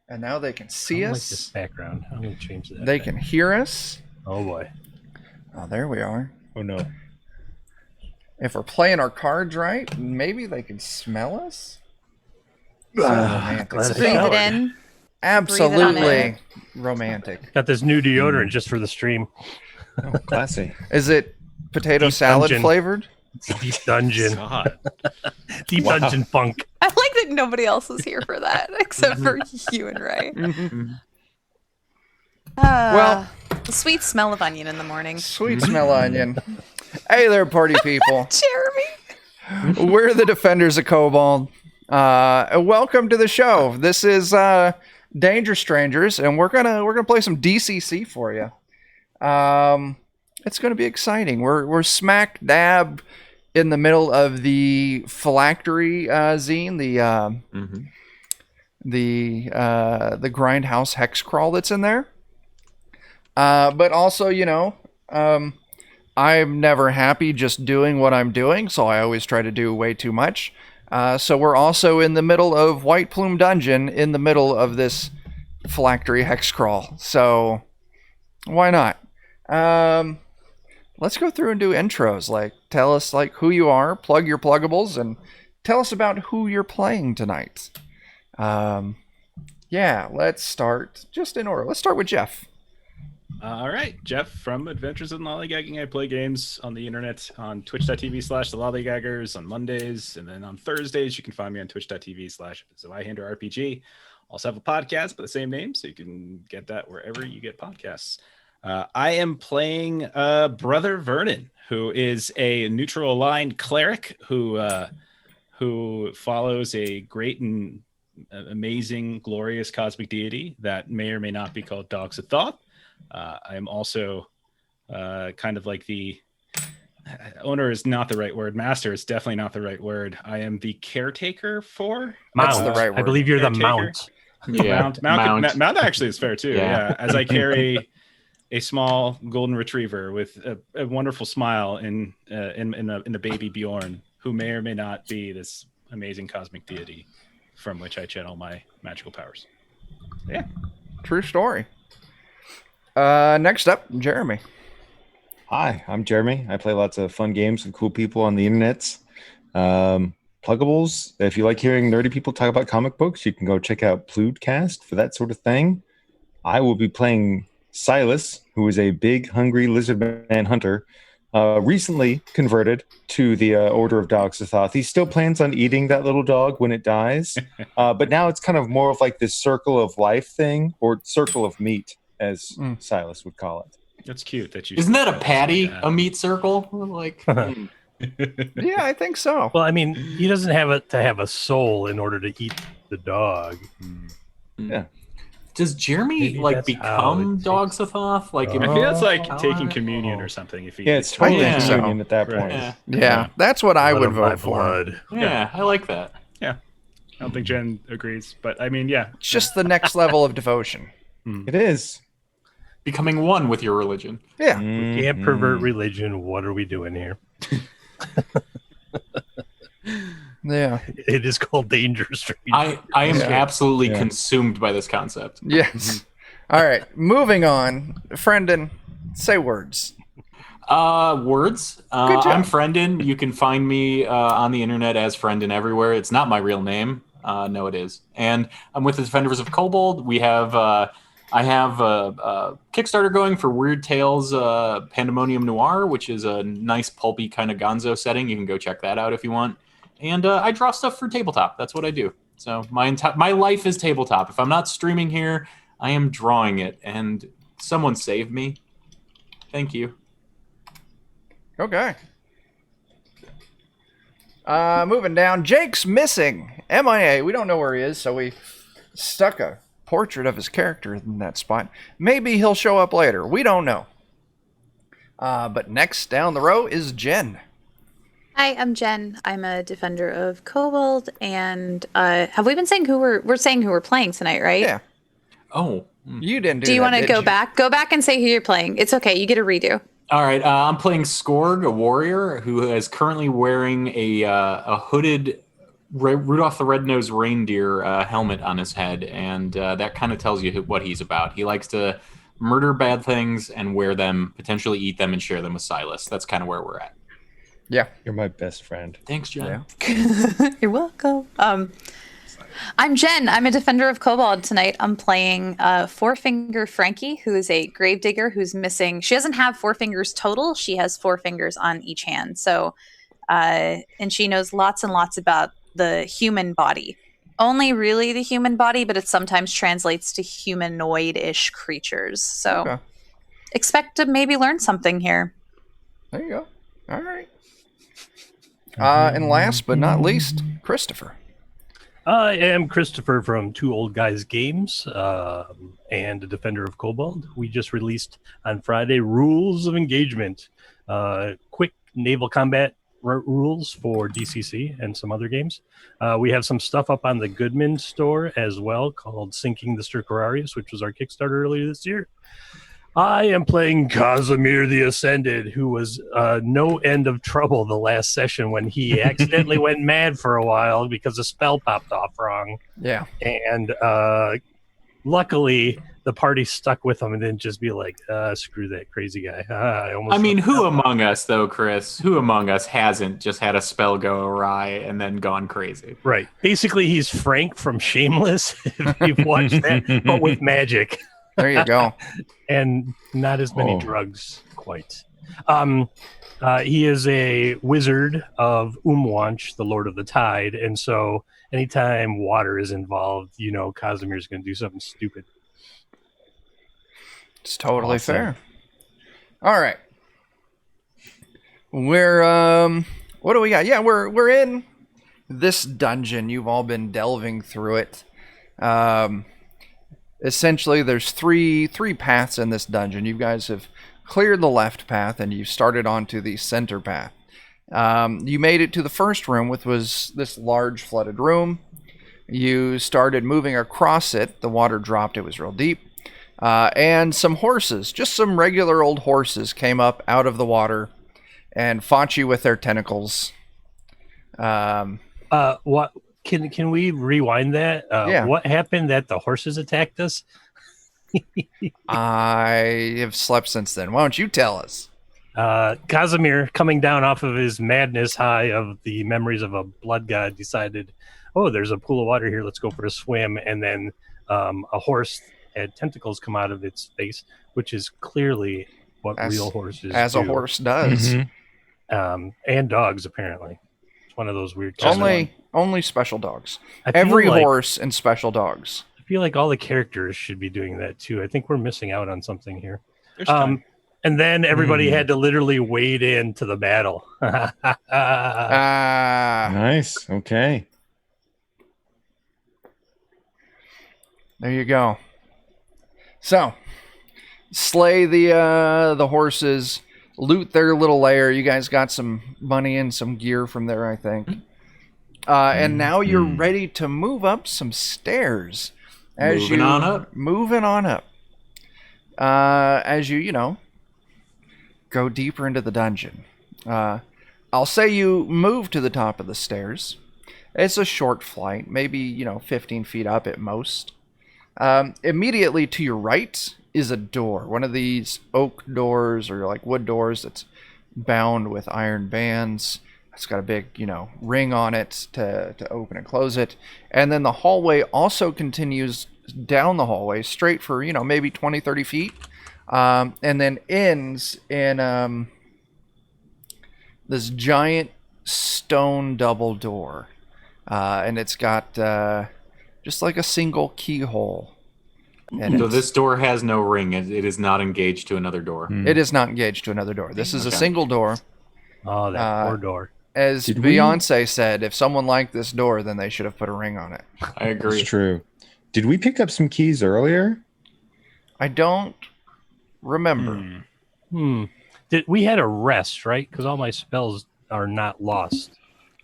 And now they can see I us. like this background. I'm going to change that. They can hear us. Oh, boy. Oh, there we are. Oh, no. If we're playing our cards right, maybe they can smell us. So romantic. glad I Breathe it showered. in. Absolutely romantic. Got this new deodorant just for the stream. Oh, classy. Is it potato Deep salad dungeon. flavored? It's a deep dungeon. God. Deep dungeon funk. I like that nobody else is here for that except for you and Ray. Well, the sweet smell of onion in the morning. Sweet smell onion. Hey there, party people. Jeremy. We're the Defenders of Kobold. Welcome to the show. This is Danger Strangers, and we're gonna play some DCC for you. It's gonna be exciting. We're smack dab in the middle of the phylactery zine, the grindhouse hex crawl that's in there. But also, I'm never happy just doing what I'm doing, so I always try to do way too much. So we're also in the middle of White Plume Dungeon, in the middle of this phylactery hex crawl. So why not? Let's go through and do intros. Like, tell us who you are, plug your pluggables, and tell us about who you're playing tonight. Yeah, let's start just in order. Let's start with Jeff. All right, Jeff from Adventures in Lollygagging. I play games on the internet on twitch.tv/thelollygaggers on Mondays, and then on Thursdays you can find me on twitch.tv/RPG. Also have a podcast by the same name, so you can get that wherever you get podcasts. I am playing Brother Vernon, who is a neutral aligned cleric who follows a great and amazing, glorious cosmic deity that may or may not be called Dogs of Thoth. I am also kind of like the owner is not the right word. Master is definitely not the right word. I am the caretaker for That's the right word. I believe you're the Caretaker. mount. Yeah, Mount actually is fair too. Yeah, as I carry a small golden retriever with a wonderful smile in a baby Bjorn, who may or may not be this amazing cosmic deity from which I channel my magical powers. Yeah, True story. Next up, Jeremy. Hi, I'm Jeremy. I play lots of fun games with cool people on the internet. Pluggables. If you like hearing nerdy people talk about comic books, you can go check out Pludecast for that sort of thing. I will be playing Silas, who is a big, hungry lizard man hunter, recently converted to the Order of Dogs of Thoth. He still plans on eating that little dog when it dies, but now it's kind of more of like this circle of life thing, or circle of meat, as Silas would call it. that's cute. That you Isn't that a patty, a meat circle? Like, Yeah, I think so. Well, I mean, he doesn't have to have a soul in order to eat the dog. Yeah. does Jeremy Maybe like that's how become it Dogs of Thoth? Like, I think that's like Oh. taking communion or something. If he, Yeah, it's totally Yeah. communion at that Right. point. Yeah, Yeah, that's what I Blood would of my vote for. blood. yeah, I like that. I don't think Jen agrees, but I mean, yeah. It's just the next level of devotion. It is. Becoming one with your religion. Yeah. We can't pervert religion. What are we doing here? Yeah. It is called Danger Street. I am Yeah. absolutely Yeah. consumed by this concept. Yes. All right. Moving on. Friendon, say words. Words. Good job. I'm Friendon. You can find me on the internet as Friendon everywhere. It's not my real name. No, it is. And I'm with the Defenders of Kobold. We have I have a Kickstarter going for Weird Tales Pandemonium Noir, which is a nice pulpy kind of gonzo setting. You can go check that out if you want. And I draw stuff for tabletop. That's what I do. So my life is tabletop. If I'm not streaming here, I am drawing it. And someone save me. Thank you. Okay. Moving down. Jake's missing. MIA. We don't know where he is, so we stuck a portrait of his character in that spot. Maybe he'll show up later. We don't know. But next down the row is Jen. Hi, I'm Jen. I'm a defender of Kobold, and have we been saying who we're saying who we're playing tonight, right? Yeah. Oh. You didn't do Do you that, want to did go you? back? Go back and say who you're playing. It's okay. You get a redo. All right, I'm playing Skorg, a warrior who is currently wearing a hooded Rudolph the Red-Nosed Reindeer helmet on his head, and that kind of tells you what he's about. He likes to murder bad things and wear them, potentially eat them, and share them with Silas. That's kind of where we're at. Yeah. You're my best friend. Thanks, Jen. Yeah. You're welcome. I'm Jen. I'm a defender of Kobold tonight. I'm playing Four Finger Frankie, who is a gravedigger who's missing. She doesn't have 4 fingers total. She has 4 fingers on each hand. So, and she knows lots and lots about the human body. Only really the human body, but it sometimes translates to humanoid-ish creatures. So, Okay. expect to maybe learn something here. There you go. All right. And last but not least, Christopher. I am Christopher from Two Old Guys Games and a defender of Kobold. We just released on Friday Rules of Engagement, quick naval combat rules for DCC and some other games. We have some stuff up on the Goodman store as well called Sinking the Stercorarius, which was our Kickstarter earlier this year. I am playing Casimir the Ascended, who was no end of trouble the last session when he accidentally went mad for a while because a spell popped off wrong. Yeah. And luckily, the party stuck with him and didn't just be like, screw that crazy guy. I mean, who among us, though, Chris? Who among us hasn't just had a spell go awry and then gone crazy? Right. Basically, he's Frank from Shameless, if you've watched that, but with magic. There you go. And not as many drugs, quite. He is a wizard of Umwanch, the Lord of the Tide, and so anytime water is involved, you know Casimir's going to do something stupid. It's totally fair. All right. We're what do we got? Yeah, we're in this dungeon. You've all been delving through it. Essentially, there's three paths in this dungeon. You guys have cleared the left path, and you've started onto the center path. You made it to the first room, which was this large flooded room. You started moving across it. The water dropped. It was real deep. And some horses, just some regular old horses, came up out of the water and fought you with their tentacles. What? Can we rewind that? Yeah. What happened that the horses attacked us? I have slept since then. Why don't you tell us? Casimir, coming down off of his madness high of the memories of a blood god, decided, oh, there's a pool of water here. Let's go for a swim. And then a horse had tentacles come out of its face, which is clearly what real horses as do. a horse does. Mm-hmm. And dogs, apparently. It's one of those weird. Only special dogs. I feel Every like- horse and special dogs. I feel like all the characters should be doing that too. I think we're missing out on something here. There's time. And then everybody had to literally wade into the battle. Nice. Okay. There you go. So, slay the horses, loot their little lair. You guys got some money and some gear from there, I think. And now you're ready to move up some stairs. Moving on up. Moving on up. As you know, go deeper into the dungeon. I'll say you move to the top of the stairs. It's a short flight, maybe, 15 feet up at most. Immediately to your right is a door. One of these oak doors or like wood doors that's bound with iron bands. It's got a big, ring on it to open and close it. And then the hallway also continues down the hallway straight for, maybe 20, 30 feet. And then ends in this giant stone double door. And it's got just like a single keyhole in So it. this door has no ring. It is not engaged to another door. It is not engaged to another door. This is a single door. Oh, that poor door. As Did we- Beyonce said, if someone liked this door, then they should have put a ring on it. I agree. That's true. Did we pick up some keys earlier? I don't remember. We had a rest, right? Because all my spells are not lost.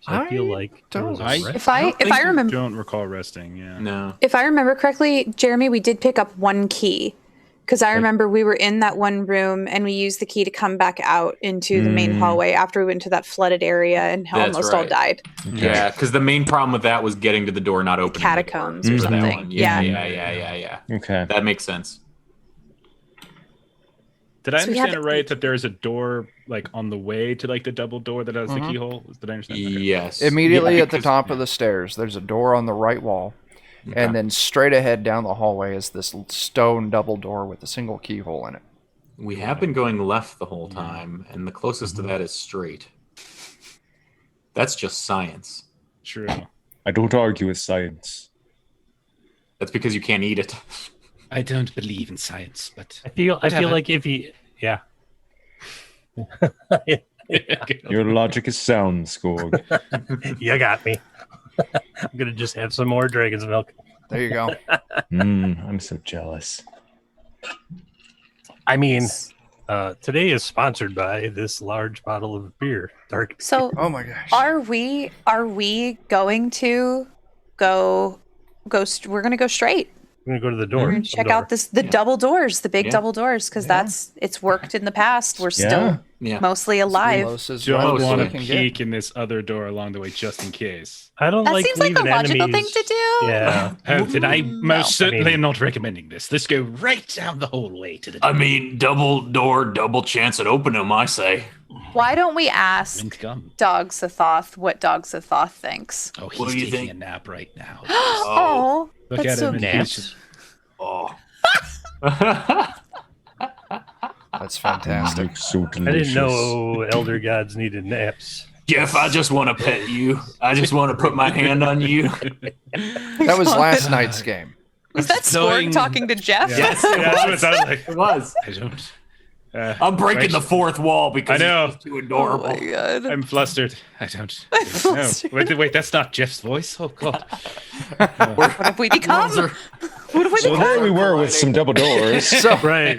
So I feel like there was a don't- rest. If I remember Don't recall resting. Yeah. No. If I remember correctly, Jeremy, we did pick up one key. Because I remember we were in that one room and we used the key to come back out into the main hallway after we went to that flooded area and That's almost all right. died. Yeah, because the main problem with that was getting to the door, not opening Catacombs the door. or For that something. one. Yeah. Yeah. Okay. That makes sense. Did I So we had understand it right that there's a door like on the way to like the double door that has the keyhole? Did I understand? Okay. Yes. Immediately Yeah, at the because- top of the stairs, there's a door on the right wall. Okay. And then straight ahead down the hallway is this stone double door with a single keyhole in it. We have been going left the whole time, and the closest to that is straight. That's just science. True. I don't argue with science. That's because you can't eat it. I don't believe in science, but I feel Whatever. like if he, yeah. Your logic is sound, Skorg. You got me. I'm gonna just have some more dragon's milk. There you go. I'm so jealous. I mean, today is sponsored by this large bottle of beer, dark. So Oh my gosh. are we going to go we're going to go straight. I'm gonna go to the We're door. going to check out the double doors, the big Yeah. double doors, because it's worked in the past. We're Yeah. still Yeah. mostly alive. Close as don't well as want we to can peek in this other door along the way just in case. I don't That like seems like a leaving logical enemies. thing to do. Yeah. Oh, then I most certainly I mean- am not recommending this. Let's go right down the hallway to the I mean, double door, double chance at opening them, I say. Why don't we ask mint gum. Dog Sathoth what Dog Sathoth thinks? Oh, What he's do you taking think? a nap right now. Oh, Look that's at so him. And cute. he's just, Oh. That's fantastic. Looks so I delicious. didn't know elder gods needed naps. Jeff, I just want to pet you. I just want to put my hand on you. That was last night's game. Was that Sewing- Skorg talking to Jeff? Yes, yeah, it that's what it was. sounds like. It was. I don't. I'm breaking the fourth wall because I know. it's just too Oh adorable. my god. I'm flustered. I don't. I'm No. flustered. Wait, that's not Jeff's voice. Oh God. What have we become? Worlds are- What have we So become? there we were with some double doors. So Right.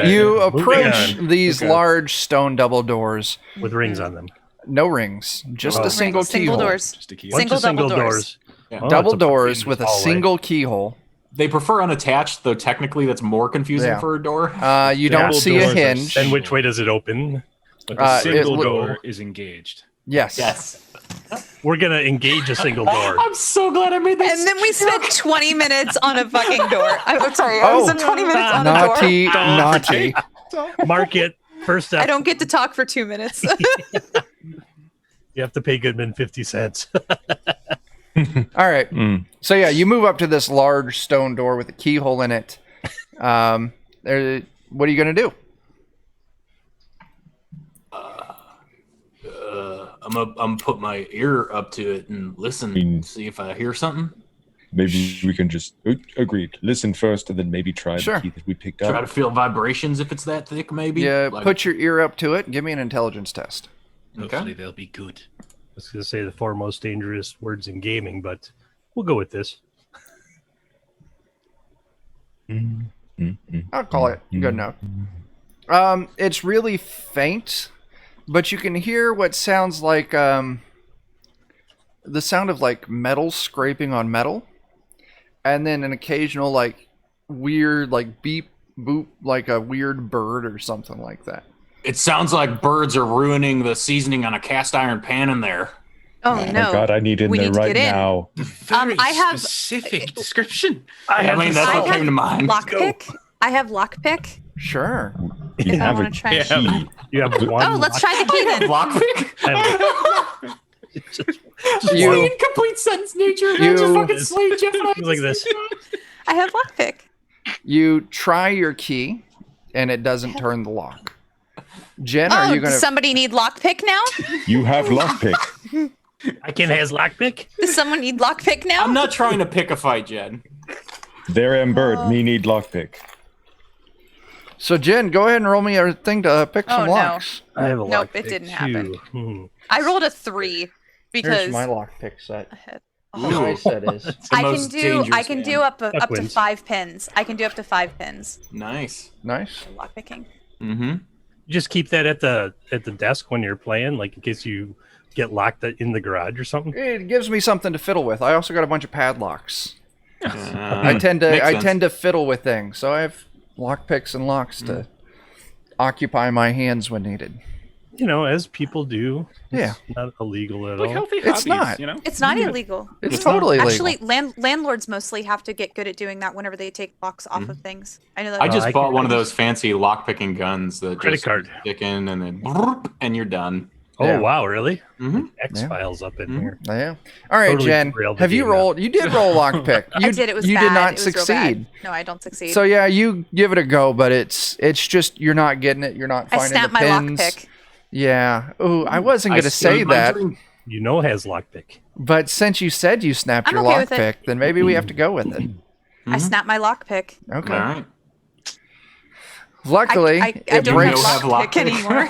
you Moving approach on. these Okay. large stone double doors. with rings on them. No rings, just Oh. a single Single keyhole. doors. Just a key. Bunch of Single single double doors. Yeah. Oh, Double it's a doors fucking with a hallway. single keyhole. They prefer unattached, though technically that's more confusing Yeah. for a door. You don't Double see a doors are hinge. Then which way does it open? But the it single lo- door is engaged. Yes. Yes. We're gonna engage a single door. I'm so glad I made this. And then we spent 20 minutes on a fucking door. I'm sorry. Oh. I spent 20 minutes on a door. Naughty, naughty. Mark it. First I up, don't get to talk for 2 minutes. you have to pay Goodman 50 cents. All right. So yeah, you move up to this large stone door with a keyhole in it. What are you gonna do? I'm put my ear up to it and listen, see if I hear something. Maybe we can just agreed. Listen first, and then maybe try Sure. the key that we picked Try up. to feel vibrations if it's that thick, maybe. You Like- put your ear up to it. And give me an intelligence test. Hopefully they'll be good. I was gonna say the four most dangerous words in gaming, but we'll go with this. I'll call it good enough. It's really faint, but you can hear what sounds like the sound of like metal scraping on metal, and then an occasional like weird like beep boop like a weird bird or something like that. It sounds like birds are ruining the seasoning on a cast iron pan in there. Oh, Oh no. my god, I need in We there need to right get in. now. Very I have- specific description. I mean, that's I what have came to mind. Lockpick. I have lockpick. Sure. You If I have wanna a try it. key. You have one. Oh, let's try the key then. Lockpick? You- Slay in complete sentence nature. you- That's a fucking slay, Jeff. and I Like just- this. I have lockpick. You try your key, and it doesn't turn the lock. Jen, are you Does gonna? somebody need lockpick now? You have lockpick. I can has lockpick. Does someone need lockpick now? I'm not trying to pick a fight, Jen. There am bird. Me need lockpick. So Jen, go ahead and roll me a thing to pick some no. locks. I have a Nope, lockpick it didn't too. happen. I rolled a 3 because Here's my lockpick set. Oh. How nice that is. I most can dangerous do man. up to wins. 5 pins. I can do up to 5 pins. Nice. Nice. Lockpicking. Mm-hmm. Just keep that at the desk when you're playing, like in case you get locked in the garage or something. It gives me something to fiddle with. I also got a bunch of padlocks. I I tend to fiddle with things, so I have lockpicks and locks to occupy my hands when needed. As people do. Yeah. It's not illegal at Like all. healthy It's hobbies, not. It's not illegal. It's totally legal. Actually, landlords mostly have to get good at doing that whenever they take locks off of things. I know that. I just I bought can- one of those fancy lock-picking guns that Credit just card. stick in and then and you're done. Oh, Yeah. wow, really? Mm-hmm. X-Files up in Mhm. here. Yeah. All right, Totally Jen. derailed the Have you game now. rolled? You did roll lockpick. I did. It was you bad. did not It was real bad. succeed. No, I don't succeed. So yeah, you give it a go, but it's just you're not getting it. You're not I finding snapped the my pins. lockpick. Yeah. Ooh, I wasn't gonna say that, Has lockpick. but since you said you snapped I'm your okay with it. lockpick, then maybe we have to go with it. I snapped my lockpick. Okay. All right. Luckily, I it don't breaks. have have lockpick lockpick. anymore.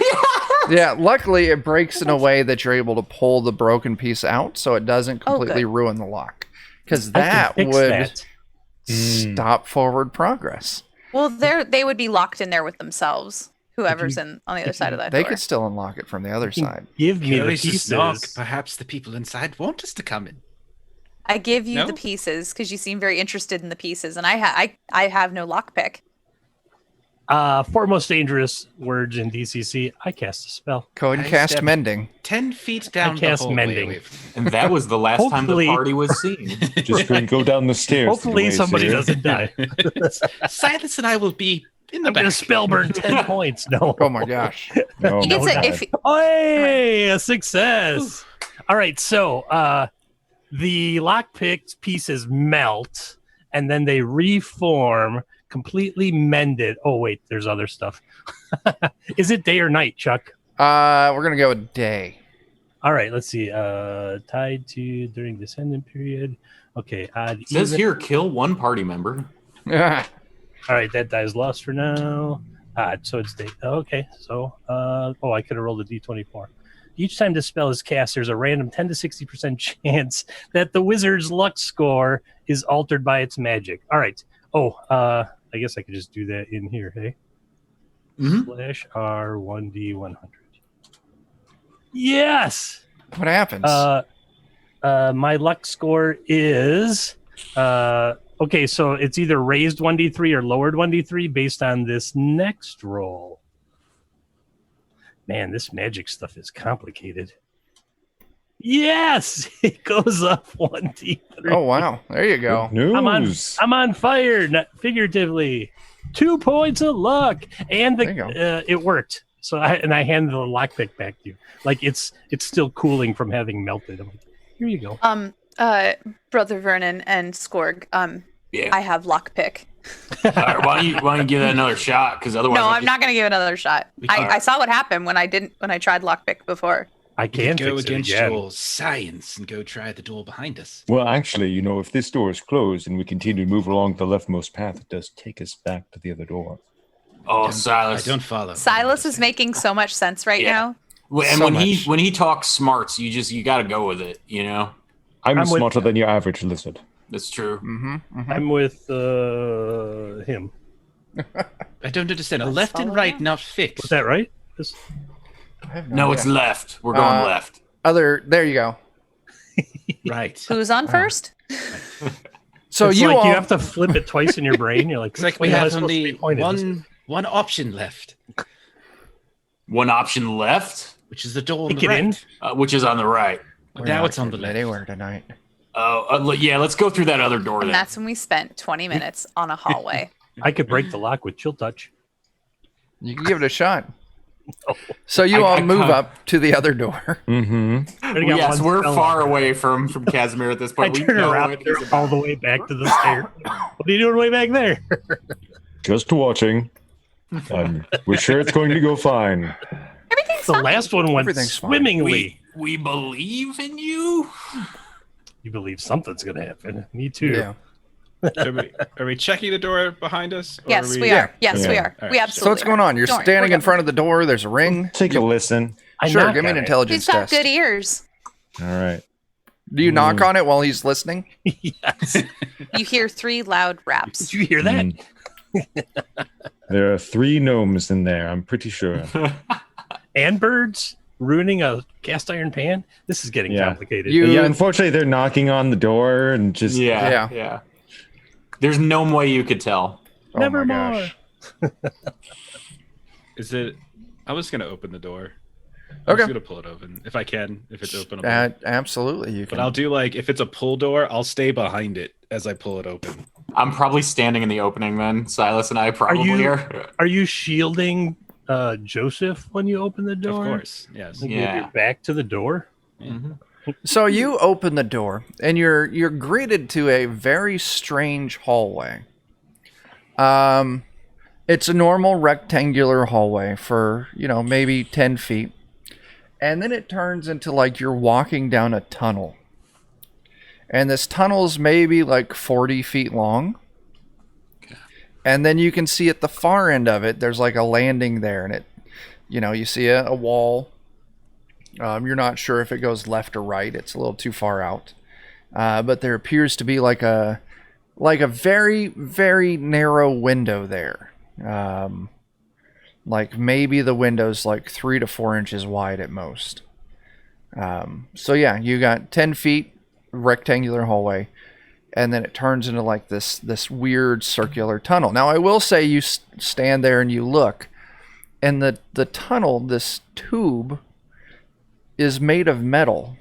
Yeah, luckily it breaks in a way that you're able to pull the broken piece out, so it doesn't Oh, completely good. ruin the lock. Because I can that fix would that. stop forward progress. Well, they would be locked in there with themselves. Whoever's on the other side of that They door. could still unlock it from the other side. Give me the Curious to pieces. knock. Perhaps the people inside want us to come in. I give you No? the pieces because you seem very interested in the pieces, and I have no lockpick. Four most dangerous words in DCC. I cast a spell. Go ahead and I cast step- mending. 10 feet down the cast hallway. mending. away from- And that was the last time the Hopefully- party was seen. Just going to go down the stairs. Hopefully somebody here. doesn't die. Silas and I will be in the I'm going back. to spell burn 10 points. No. Oh my gosh. No, You can no, say no. if Hey, a success. All right, so the lockpick pieces melt and then they reform, completely mended. Oh, wait, there's other stuff. Is it day or night, Chuck? We're gonna go with day. All right, let's see. Tied to during descendant period. Okay, odd. It says even. here, kill one party member. Yeah. All right, that die is lost for now. So it's day. Okay, so I could have rolled a d24. Each time this spell is cast, there's a random 10 to 60% chance that the wizard's luck score is altered by its magic. All right. I guess I could just do that in here. Hey, slash R1D100. Yes. What happens? My luck score is okay, so it's either raised 1d3 or lowered 1d3 based on this next roll. Man, this magic stuff is complicated. Yes, it goes up 1d3. Oh wow. There you go. Good I'm news. on fire, not figuratively. 2 points of luck, and There you it worked. So I hand the lockpick back to you. Like it's still cooling from having melted. I'm like, here you go. Brother Vernon and Skorg, Yeah. I have lockpick. All right, why don't you give that another shot? Because otherwise, No, I'll I'm not going to give it another shot. I saw what happened when I tried lockpick before. I We can could go fix it against again. your science and go try the door behind us. Well, actually, if this door is closed and we continue to move along the leftmost path, it does take us back to the other door. Oh, I Silas. don't follow. Silas is making so much sense right Yeah. now. And So when much. when he talks smarts, you got to go with it. I'm I'm with- smarter than your average lizard. That's true. Mm-hmm. I'm with him. I don't understand. A left and right not fixed. Was that right? This- No, it's left. We're going left. There you go. right. Who's on first? So it's you like all you have to flip it twice in your brain. You're like, It's like "Wait, we how have is it supposed to only be pointed?" one option left, One option left, which is the door on Pick the it right. in. which is on the right. We're Now not it's on the getting left. anywhere tonight. Oh, yeah. Let's go through that other door And then. that's when we spent 20 minutes on a hallway. I could break the lock with chill touch. You can give it a shot. So you all move up to the other door. Mm-hmm. Already got Yes, one we're spell far left. away from Casimir at this I point. We turn know around what he's about. all the way back to the stair. What are you doing way back there? Just watching. We're sure it's going to go fine. Everything's The fine. last one went Everything's fine. swimmingly. We believe in you. You believe something's gonna happen. Me too. Yeah. Are we checking the door behind us? Or Yes, are we are. Yes, we Yeah. are. All We right. absolutely So what's going on? You're Don't worry, standing we're in front of the door. There's a ring. Take a listen. I Sure, knock give me an on it. intelligence He's got test. good ears. All right. Do you knock on it while he's listening? Yes. You hear 3 loud raps. Did you hear that? There are 3 gnomes in there, I'm pretty sure. And birds ruining a cast iron pan. This is getting Yeah. complicated. Yeah, unfortunately, they're knocking on the door and just. Yeah. Yeah. There's no way you could tell. Oh Never my more. gosh. Is it? I was gonna open the door. I'm Okay. just gonna pull it open if I can. If it's openable. Absolutely, you can. But I'll do like if it's a pull door, I'll stay behind it as I pull it open. I'm probably standing in the opening then. Silas and I probably are. Are you shielding Joseph when you open the door? Of course, yes. Like, Yeah. with your back to the door? Mhm. So you open the door, and you're greeted to a very strange hallway. It's a normal rectangular hallway for, maybe 10 feet. And then it turns into like you're walking down a tunnel. And this tunnel's maybe like 40 feet long. And then you can see at the far end of it, there's like a landing there. And you see a wall. You're not sure if it goes left or right. It's a little too far out. But there appears to be like a very, very narrow window there. Like maybe the window's like 3 to 4 inches wide at most. So yeah, you got 10 feet rectangular hallway, and then it turns into like this weird circular tunnel. Now I will say you stand there and you look, and the tunnel, this tube, is made of metal,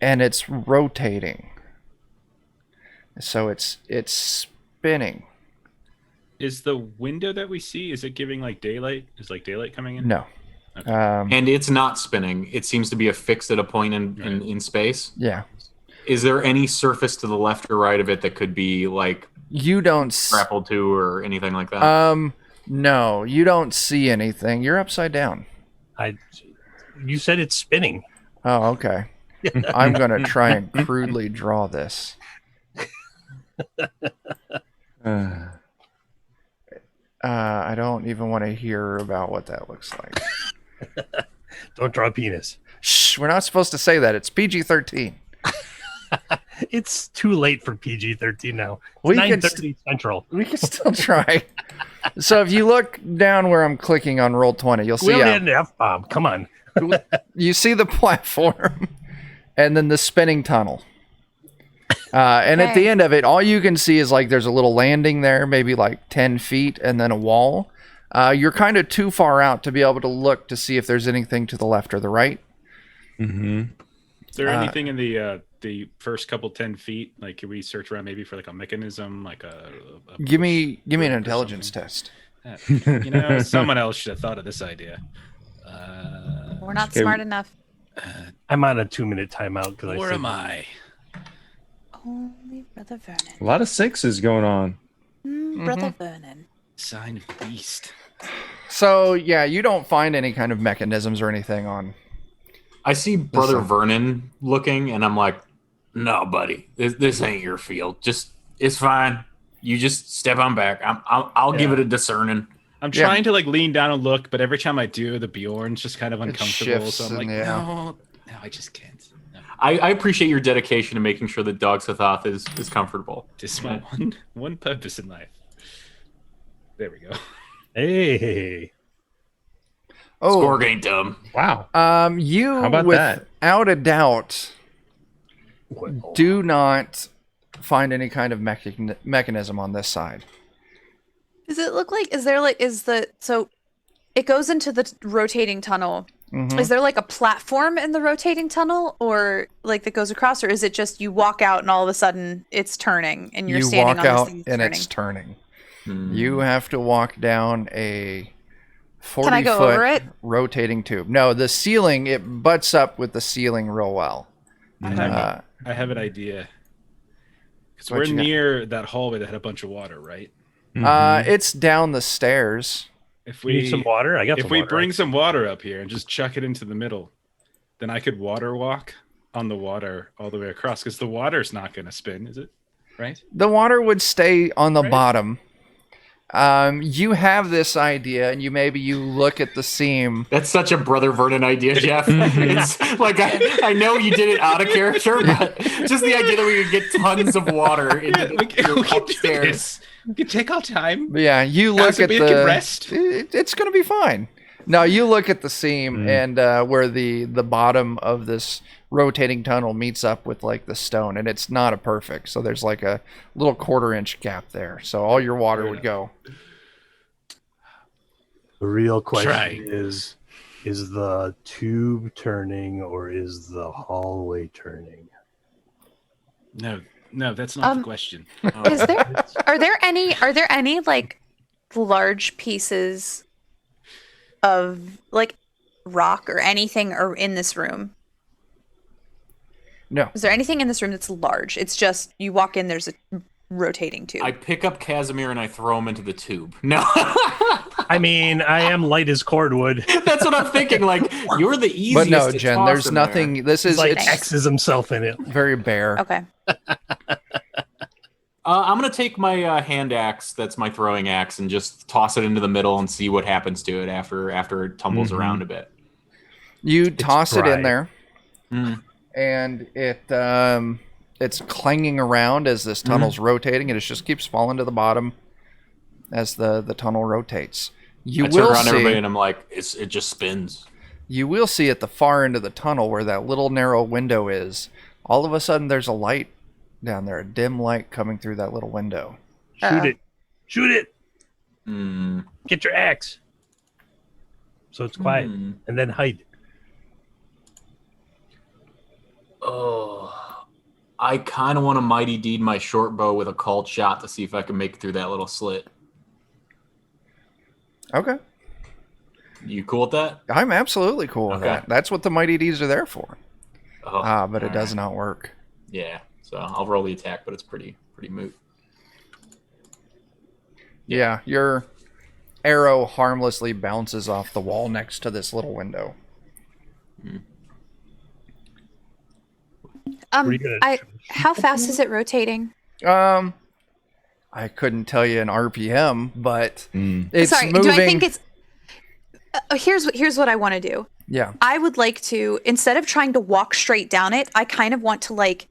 and it's rotating. So it's spinning. Is the window that we see, is it giving like daylight? Is like daylight coming in? No. Okay. And it's not spinning. It seems to be affixed at a point in space. Yeah. Is there any surface to the left or right of it that could be like You don't grappled to or anything like that? No, you don't see anything. You're upside down. You said it's spinning. Oh, okay. I'm going to try and crudely draw this. I don't even want to hear about what that looks like. Don't draw a penis. Shh, we're not supposed to say that. It's PG-13. It's too late for PG-13 now. We It's can 9:30 Central. We can still try. So if you look down where I'm clicking on Roll20, you'll We see only had an F-bomb. Come on. you see the platform and then the spinning tunnel. And at the end of it, all you can see is like there's a little landing there, maybe like 10 feet, and then a wall. You're kind of too far out to be able to look to see if there's anything to the left or the right. Mm-hmm. Is there anything in the first couple 10 feet? Like, can we search around maybe for like a mechanism, like a Give me an or intelligence test. Someone else should have thought of this idea. We're not Okay. smart enough. I'm on a 2-minute timeout because Where am I? Only Brother Vernon. A lot of sixes going on. Brother Vernon. Sign of the beast. So yeah, you don't find any kind of mechanisms or anything on. I see Brother Listen. Vernon looking, and I'm like, "No, buddy, this ain't your field. It's fine. You just step on back. I'll give it a discerning." I'm trying to like lean down and look, but every time I do, the Bjorn's just kind of uncomfortable. shifts So I'm like, and, yeah. no, I just can't. No. I appreciate your dedication to making sure that Dog Sathoth is comfortable. This is my one purpose in life. There we go. Hey. Oh, Skorg ain't dumb. Wow. you How about that? without a doubt Well, do not find any kind of mechanism on this side. Does it look like, so it goes into the rotating tunnel. Mhm. Is there like a platform in the rotating tunnel or like that goes across, or is it just you walk out and all of a sudden it's turning and you're You standing walk on out this thing and turning? it's turning. Hmm. You have to walk down a 40-foot Can I go over it? rotating tube. No, the ceiling, it butts up with the ceiling real well. I have an idea. Because What we're you got? near that hallway that had a bunch of water, right? It's down the stairs. If you need some water? I got if some we water. bring some water up here and just chuck it into the middle, then I could water walk on the water all the way across because the water's not going to spin, is it? Right? The water would stay on the Right. bottom. You have this idea, and you look at the seam. That's such a Brother Vernon idea, Jeff. It's like I know you did it out of character, but just the idea that we could get tons of water into we can do upstairs. this. We can take our time. Yeah, you look at we the. can rest. It's going to be fine. No, you look at the seam and where the bottom of this rotating tunnel meets up with like the stone, and it's not a perfect. So there's like a little 1/4-inch gap there. So all your water would go. The real question Try. is the tube turning or is the hallway turning? No, that's not the question. Is there are there any like large pieces of like rock or anything or in this room? No. Is there anything in this room that's large? It's just you walk in, there's a rotating tube. I pick up Casimir and I throw him into the tube. No. I mean, I am light as cordwood. That's what I'm thinking. Like, you're the easiest. But no, to Jen, toss there's in there. nothing. This He's is like it's X's himself in it. very bare. Okay. I'm gonna take my hand axe. That's my throwing axe, and just toss it into the middle and see what happens to it after it tumbles around a bit. You toss it dry. in there, and it's clanging around as this tunnel's rotating, and it just keeps falling to the bottom as the tunnel rotates. You I turn will around everybody see. and I'm like, it just spins. You will see at the far end of the tunnel where that little narrow window is. All of a sudden, there's a light down there, a dim light coming through that little window. Shoot it. Shoot it. Mm. Get your axe. So it's quiet. And then hide. Oh, I kind of want to mighty deed my short bow with a called shot to see if I can make it through that little slit. Okay. You cool with that? I'm absolutely cool with Okay. that. That's what the Mighty D's are there for. Oh, But it does not work. Yeah. So I'll roll the attack, but it's pretty moot. Yeah, your arrow harmlessly bounces off the wall next to this little window. Pretty good at How fast is it rotating? I couldn't tell you an RPM, but it's Sorry, moving. do I think it's here's what I want to do. Yeah. I would like to, instead of trying to walk straight down it, I kind of want to like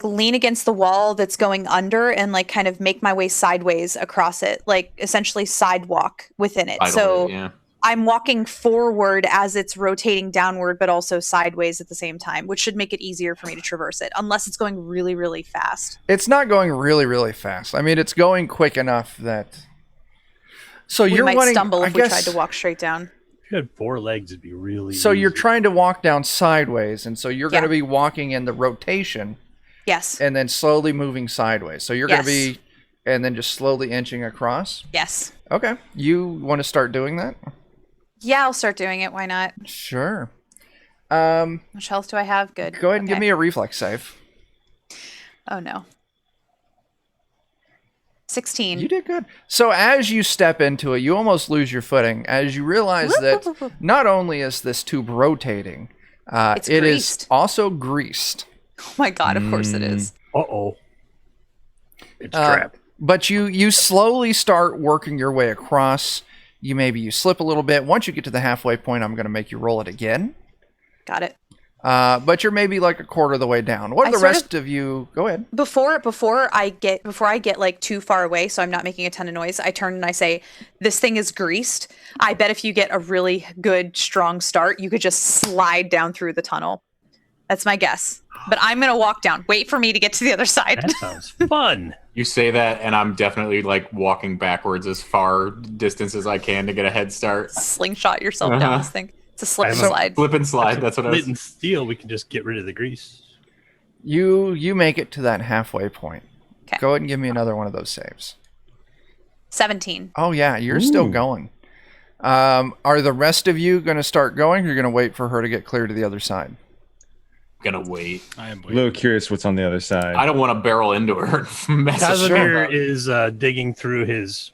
lean against the wall that's going under and like kind of make my way sideways across it, like essentially sidewalk within it. So Yeah. I'm walking forward as it's rotating downward, but also sideways at the same time, which should make it easier for me to traverse it, unless it's going really, really fast. It's not going really, really fast. I mean, it's going quick enough that. So We you're might wanting, stumble I if we guess, tried to walk straight down. If you had 4 legs, it'd be really So you're easy. trying to walk down sideways, and so you're going to Yeah. be walking in the rotation Yes. and then slowly moving sideways. So you're Yes. going to be, and then just slowly inching across. Yes. Okay. You want to start doing that? Yeah, I'll start doing it. Why not? Sure. Which health do I have? Good. Go ahead and give Okay. me a reflex save. Oh no. 16. You did good. So as you step into it, you almost lose your footing as you realize that not only is this tube rotating, It's it is greased. also greased. Oh my god, of course it is. Uh-oh. It's trapped. But you slowly start working your way across. You slip a little bit. Once you get to the halfway point, I'm going to make you roll it again. Got it. But you're maybe like a quarter of the way down. What I are the sort rest of you? Go ahead. Before I get like too far away, so I'm not making a ton of noise, I turn and I say, "This thing is greased. I bet if you get a really good strong start, you could just slide down through the tunnel." That's my guess. But I'm going to walk down. Wait for me to get to the other side. That sounds fun. You say that, and I'm definitely like walking backwards as far distance as I can to get a head start. Slingshot yourself down this thing. It's a slip and So- slide. Flip and slide. That's what I Lit was. and steel, we can just get rid of the grease. You make it to that halfway point. 'Kay. Go ahead and give me another one of those saves. 17. Oh yeah, you're still going. Are the rest of you going to start going, or you're going to wait for her to get clear to the other side? Gonna wait. I am A waiting. little curious what's on the other side. I don't want to barrel into her. and mess shit Casimir up. is digging through his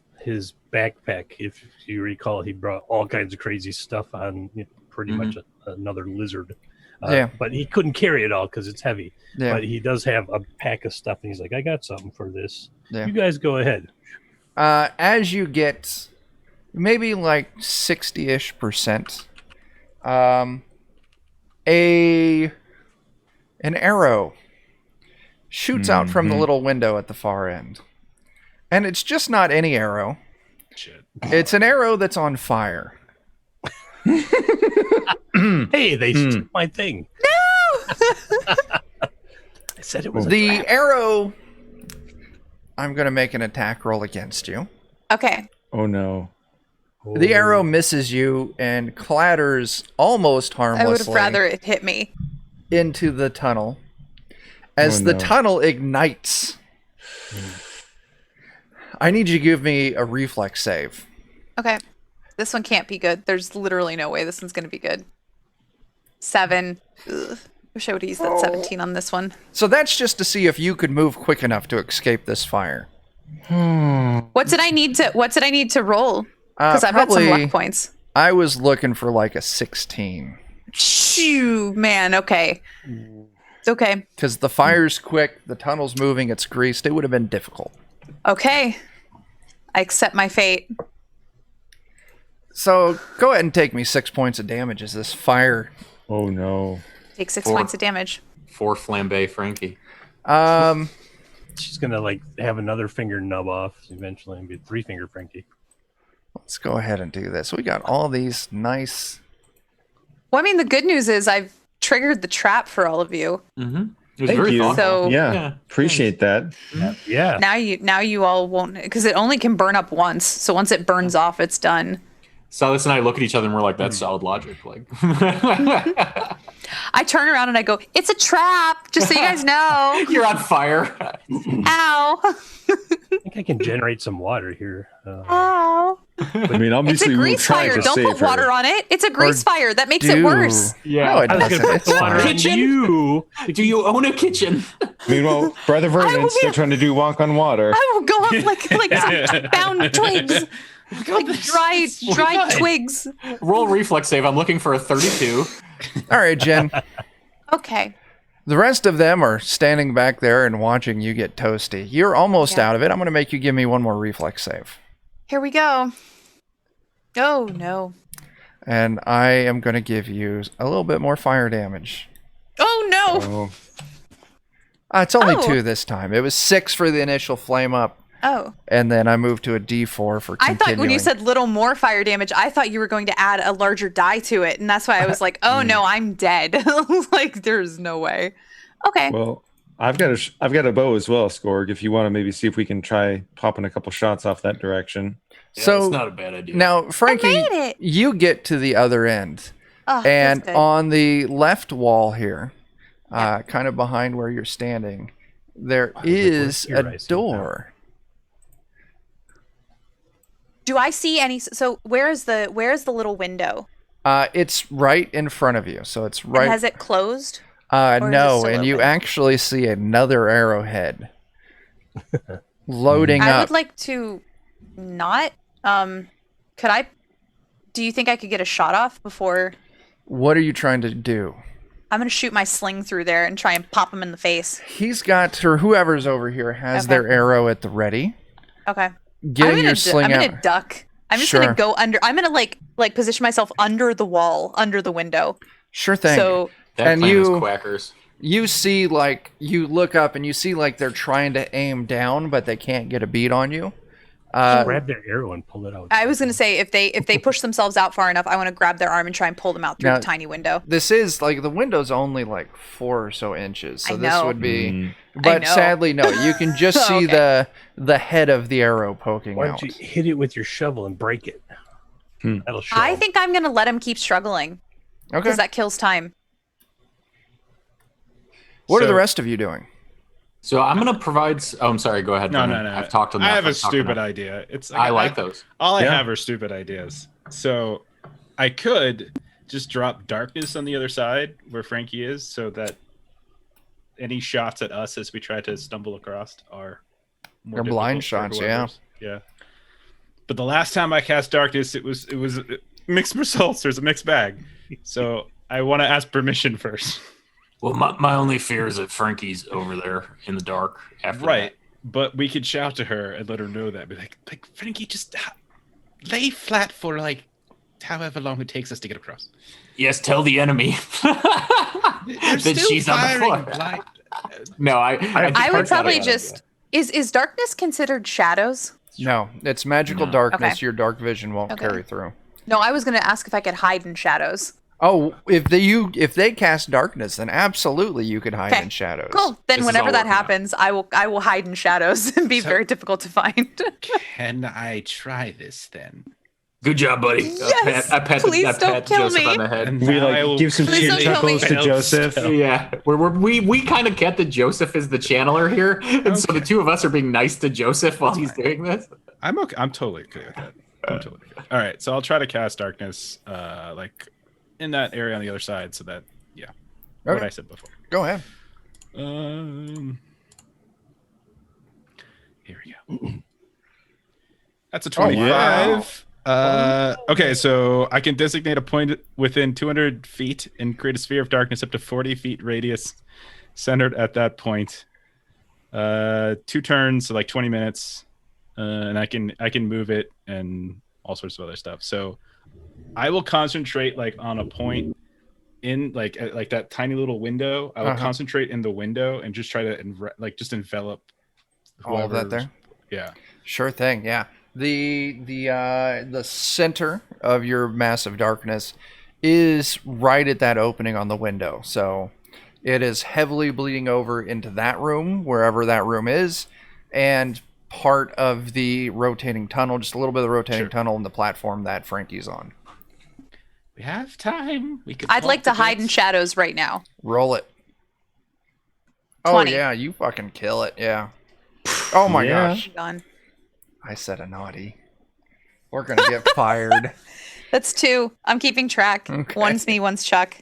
backpack. If you recall, he brought all kinds of crazy stuff on pretty much another lizard. Yeah. But he couldn't carry it all because it's heavy. Yeah. But he does have a pack of stuff, and he's like, I got something for this. Yeah. You guys go ahead. As you get maybe like 60-ish%, an arrow shoots out from the little window at the far end. And it's just not any arrow. Shit. It's an arrow that's on fire. Hey, they took my thing. No! I said it was a The trap. arrow, I'm going to make an attack roll against you. Okay. Oh no. The arrow misses you and clatters almost I would harmlessly have rather it hit me. into the tunnel. As the tunnel ignites, I need you to give me a reflex save. Okay. This one can't be good. There's literally no way this one's going to be good. 7. Ugh. Wish I would have used that 17 on this one. So that's just to see if you could move quick enough to escape this fire. What did I need to roll? Because I've got some probably- luck points. I was looking for like a 16. Shoo, man. Okay. It's okay. Because the fire's quick, the tunnel's moving, it's greased. It would have been difficult. Okay. I accept my fate. So go ahead and take me 6 points of damage as this fire. Oh no. Take 6 4. points of damage. 4 flambe Frankie. She's gonna like have another finger nub off eventually and be 3-finger Frankie. Let's go ahead and do this. We got all these nice. Well, I mean, the good news is I've triggered the trap for all of you. Mm-hmm. It was Thank very you. thoughtful. So Yeah. Appreciate that. Yeah. now you all won't, because it only can burn up once. So once it burns off, it's done. Silas and I look at each other and we're like, that's solid logic. Like, I turn around and I go, "It's a trap!" Just so you guys know. you're on fire. Ow! I think I can generate some water here. Ow! I mean, It's a obviously we're grease trying fire. to Don't save put water her. on it. It's a grease fire. That makes it Do- worse. Yeah. No, it I was doesn't. gonna It's put the water fine. on Kitchen? you. Do you own a kitchen? Meanwhile, Brother will Vernon's be- still trying to do walk on water. I will go up like some bound twigs, like dried twigs. Roll reflex save. I'm looking for a 32. All right, Jen. Okay. The rest of them are standing back there and watching you get toasty. You're almost Yeah. out of it. I'm going to make you give me one more reflex save. Here we go. Oh no. And I am going to give you a little bit more fire damage. Oh no. Oh, It's only Oh. 2 this time. It was 6 for the initial flame up, Oh. and then I moved to a D4 for I continuing. thought when you said little more fire damage, I thought you were going to add a larger die to it, and that's why I was like, "Oh no, I'm dead." Like, there's no way. Okay. well, I've got a bow as well, Skorg. If you want to maybe see if we can try popping a couple shots off that direction. Yeah, So- it's not a bad idea. Now, Frankie, made it. you get to the other end, Oh, and that's good. on the left wall here, kind of behind where you're standing, there is here, I a see it door. Do I see any? So where's the little window? It's right in front of you, so it's And right. has it closed? is it No, still and you open? actually see another arrowhead loading I up. would like to not. Could I? Do you think I could get a shot off before? What are you trying to do? I'm gonna shoot my sling through there and try and pop him in the face. He's got, or whoever's over here has Okay. their arrow at the ready. Okay. Getting I'm your gonna sling I'm out. gonna duck. I'm just Sure. gonna go under. I'm gonna like position myself under the wall, under the window. Sure thing. So that and plan is you- quackers. You see, like, you look up and you see, like, they're trying to aim down, but they can't get a beat on you. Grab their arrow and pull it out. I was gonna say if they push themselves out far enough, I want to grab their arm and try and pull them out through Now- the tiny window. This is, like, the window's only, like, 4 or so inches. So I this know. would be. Mm. But know. sadly, no. You can just see Okay. the head of the arrow poking Why out. don't you hit it with your shovel and break it? That'll show. I think I'm gonna let him keep struggling Okay. because that kills time. What are the So- rest of you doing? So I'm going to provide. Oh, I'm sorry. Go ahead. No, Brennan. no, no. I've talked enough. I have a I've talked stupid enough. idea. It's I like those. All I Yeah. have are stupid ideas. So I could just drop darkness on the other side where Frankie is, so that any shots at us as we try to stumble across are more They're blind difficult for shots, yeah. whoever's- yeah. But the last time I cast darkness, it was mixed results. There's a mixed bag. So I want to ask permission first. Well, my only fear is that Frankie's over there in the dark after Right. But we could shout to her and let her know that. Be like Frankie, just lay flat for like however long it takes us to get across. that. Yes, tell the enemy that she's on the floor. blind. No, I I would that's not a probably bad just idea. is darkness consired shadows? No, it's magical No. darkness. Okay. Your dark vision won't Okay. carry through. No, I was gonna ask if I could hide in shadows. Oh, if they cast darkness, then absolutely you could hide Okay. in shadows. Cool. Then This is whenever all that working out. happens, I will hide in shadows and be very difficult to find. Can I try this then? Good job, buddy. Yes! I pat Please don't kill Joseph me. on the head. And We now I will give some Please chin don't kill me. chuckles to Joseph. Yeah, we kind of get that Joseph is the channeler here, and so the Okay. two of us are being nice to Joseph while he's doing this. I'm okay. I'm totally okay with that. I'm totally okay. All right, so I'll try to cast darkness, like in that area on the other side, so that what Okay. I said before. Go ahead. Here we go. That's a 25. Okay, so I can designate a point within 200 feet and create a sphere of darkness up to 40 feet radius, centered at that point. 2 turns, so like 20 minutes, and I can move it and all sorts of other stuff. So I will concentrate like on a point in like that tiny little window. I will concentrate in the window and just try to just envelop All of that whoever's- there. Yeah. Sure thing. Yeah. The center of your massive darkness is right at that opening on the window. So it is heavily bleeding over into that room, wherever that room is, and part of the rotating tunnel, just a little bit of the rotating tunnel and the platform that Frankie's on. We have time. We could I'd like to talk hide in bits. shadows right now. Roll it. 20. Oh yeah, you fucking kill it. Yeah. Oh my Yeah. gosh. Done. I said a naughty. We're gonna get fired. That's 2. I'm keeping track. Okay. One's me, one's Chuck.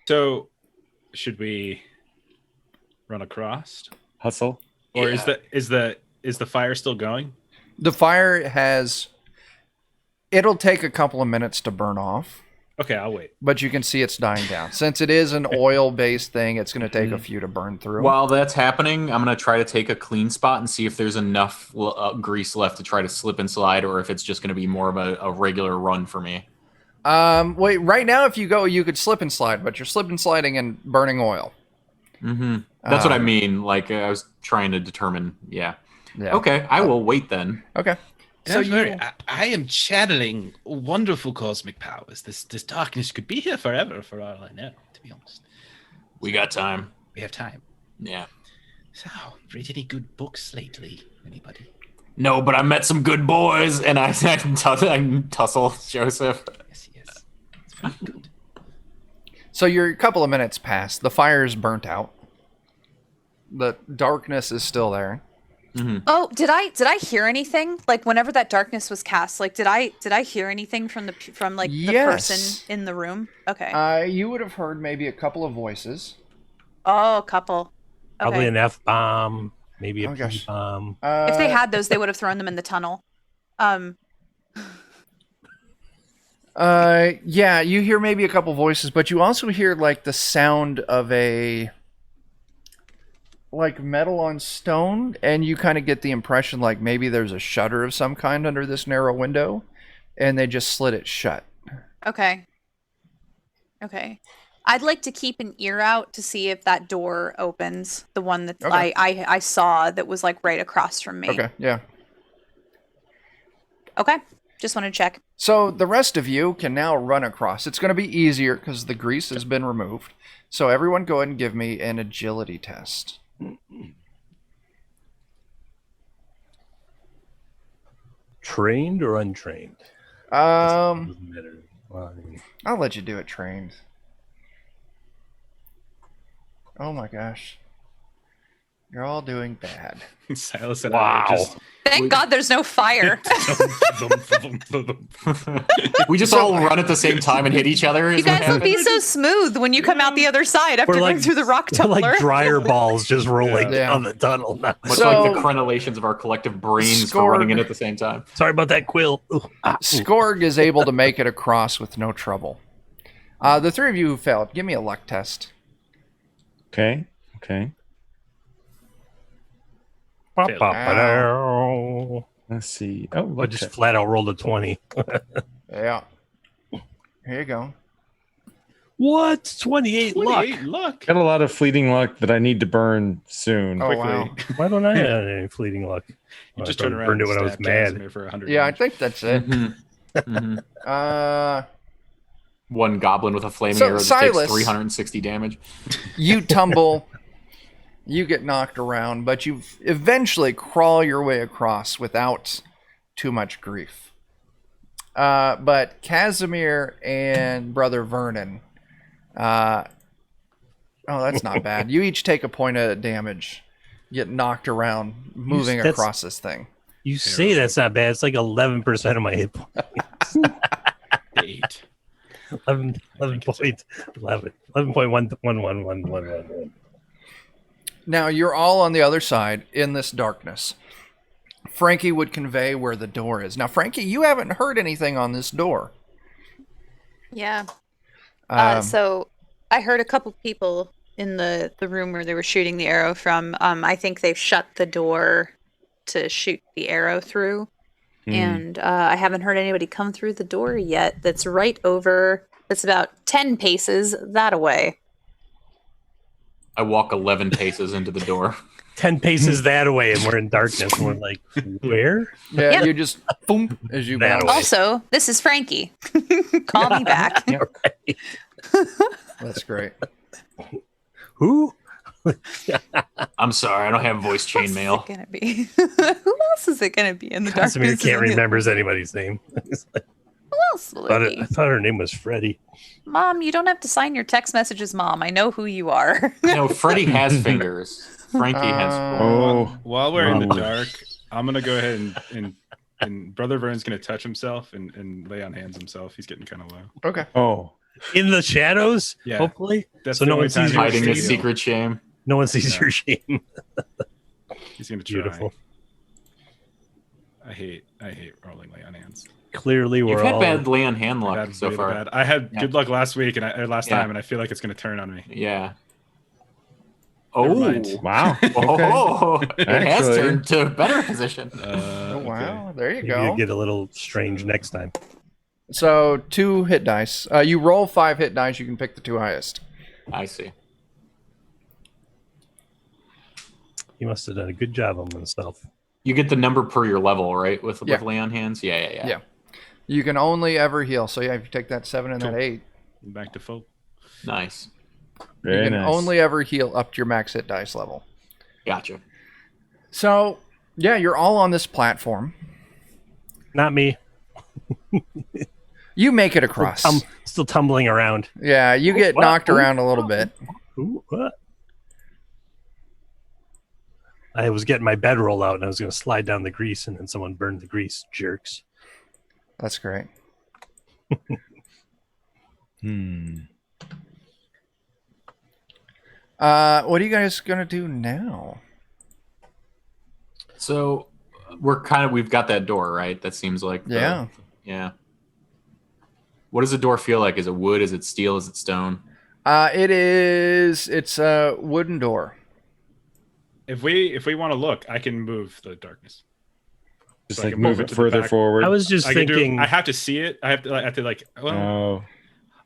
So, should we run across, Hustle. or Yeah. is the fire still going? The fire has. It'll take a couple of minutes to burn off, Okay, I'll wait. but you can see it's dying down. Since it is an oil-based thing, it's going to take a few to burn through. While that's happening, I'm going to try to take a clean spot and see if there's enough grease left to try to slip and slide, or if it's just going to be more of a regular run for me. Wait, right now, if you go, you could slip and slide, but you're slip and sliding and burning oil. Mm-hmm. That's what I mean. Like, I was trying to determine. Yeah. Yeah. Okay, I will wait then. Okay. So I am channeling wonderful cosmic powers. This darkness could be here forever, for all I know. To be honest, We got time. we have time. Yeah. So, read any good books lately? Anybody? No, but I met some good boys, and I can tussle Joseph. Yes, yes. It's very good. So you're a couple of minutes past. The fire's burnt out. The darkness is still there. Oh, did I hear anything? Like whenever that darkness was cast, like did I hear anything from the Yes. person in the room? Okay. You would have heard maybe a couple of voices. Oh, a couple. Probably Okay. an F bomb, maybe a Oh, gosh. P bomb. If they had those, they would have thrown them in the tunnel. Yeah, you hear maybe a couple voices, but you also hear like the sound of a like metal on stone, and you kind of get the impression like maybe there's a shutter of some kind under this narrow window, and they just slid it shut. Okay. Okay. I'd like to keep an ear out to see if that door opens. The one that Okay. I saw that was like right across from me. Okay, yeah. Okay. Just want to check. So the rest of you can now run across. It's going to be easier because the grease has been removed. So everyone go ahead and give me an agility test. Trained or untrained? Um, Doesn't matter. Well, I mean, I'll let you do it trained. Oh my gosh. You're all doing bad. Silas and Wow. I are just Thank God there's no fire. We just all run at the same time and hit each other. You is what guys will happens? be so smooth when you come out the other side after We're going like- through the rock we're tumbler. like dryer balls just rolling Yeah. down the tunnel. Much So- like the crenellations of our collective brains for running in at the same time. Sorry about that, Quill. Ooh, ah, ooh. Skorg is able to make it across with no trouble. The three of you who failed, give me a luck test. Okay. Okay. Ba-ba-ba-dow. Let's see. Oh, I just flat out rolled a 20. Yeah. Here you go. What? 28 luck. 28 luck. got a lot of fleeting luck that I need to burn soon. Oh, Quickly. wow. Why don't I have any fleeting luck? You Oh, just I turn around burned it and when I was stab mad. Casimir for 100 Yeah, I damage. think that's it. One goblin with a flaming So, arrow that Silas- takes 360 damage. You tumble, you get knocked around, but you eventually crawl your way across without too much grief. But Casimir and Brother Vernon. Oh, that's not bad. You each take a point of damage. Get knocked around moving That's- across this thing. You say that's not bad. It's like 11% of my hit points. 8. 11.11. Now you're all on the other side in this darkness. Frankie would convey where the door is. Now, Frankie, you haven't heard anything on this door. Yeah. Um, So I heard a couple people in the room where they were shooting the arrow from. I think they've shut the door to shoot the arrow through. And I haven't heard anybody come through the door yet. That's about 10 paces that away. I walk 11 paces into the door. 10 paces that away, and we're in darkness. And we're like, where? yeah, Yep. you just boom as you That bounce. way. Also, this is Frankie. Call me back. Right. That's great. Who? I'm sorry, I don't have voice chainmail. Who else is it gonna be? Who else is it gonna be in the Casimir darkness? can't remember anybody's name. Who else will it be? I thought her name was Freddie. Mom, you don't have to sign your text messages, Mom. I know who you are. No, Freddy has fingers. Frankie has. Oh, While we're in the Oh. dark, I'm gonna go ahead and Brother Vern's gonna touch himself and lay on hands himself. He's getting kind of low. Okay. oh. In the shadows, Yeah. hopefully. That's So the no only one time sees he your Hiding will a see you. secret shame. No one sees Yeah. your shame. He's gonna try. Beautiful. I hate rolling lay on hands. Clearly, we're You've had all bad lay on hand luck Bad, so really far. bad. I had Yeah. good luck last week or last Yeah. time, and I feel like it's gonna turn on me. Yeah. Never Oh. mind. Wow. Okay. Oh, it has Actually- turned to a better position. Oh, Okay. wow. There you maybe go. you get a little strange next time. So 2 hit dice. You roll 5 hit dice. You can pick the 2 highest. I see. He must have done a good job on himself. You get the number per your level, right? With Yeah. lay on hands? Yeah. Yeah. You can only ever heal. So yeah, if you take that 7 and that 8, Back to full. Nice. you Very can nice. only ever heal up to your max hit dice level. Gotcha. So yeah, you're all on this platform. Not me. You make it across. Still tumbling around. Yeah, you get What? knocked around a little bit. Ooh, what? I was getting my bedroll out and I was going to slide down the grease, and then someone burned the grease. Jerks. That's great. What are you guys gonna do now? So we've got that door, right? That seems like Yeah. Yeah. What does the door feel like? Is it wood? Is it steel? Is it stone? It's a wooden door. If we want to look, I can move the darkness. Just So I like can move move it it to the further back. forward. I was just I can thinking. I have to see it. I have to like. Well, Oh.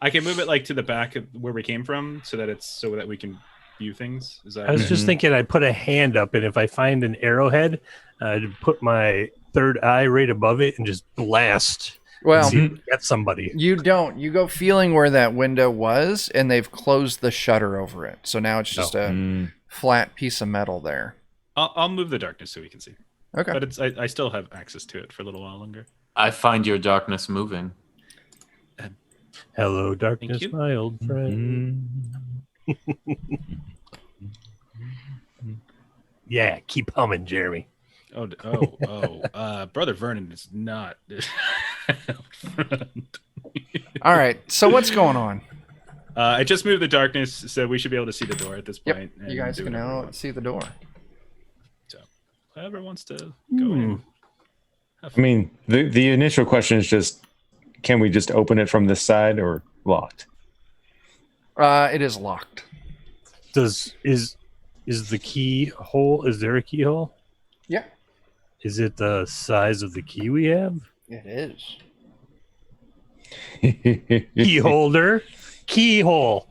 I can move it like to the back of where we came from, so that we can view things. Is that? I was just Mhm. thinking I'd put a hand up, and if I find an arrowhead, I'd put my third eye right above it and just blast. Well, See if we get somebody. you don't. You go feeling where that window was, and they've closed the shutter over it. So now it's just a Mm. flat piece of metal there. I'll move the darkness so we can see. Okay. But I still have access to it for a little while longer. I find your darkness moving. Hello, darkness, you. my old friend. Yeah, keep humming, Jeremy. Brother Vernon is not. All right. So what's going on? I just moved the darkness, so we should be able to see the door at this Yep. point. You and guys do can whatever we now want. see the door. So, whoever wants to go in. I mean, the initial question is just, can we just open it from this side or locked? It is locked. Is the keyhole? Is there a keyhole? Yeah. Is it the size of the key we have? It is. Key holder, keyhole.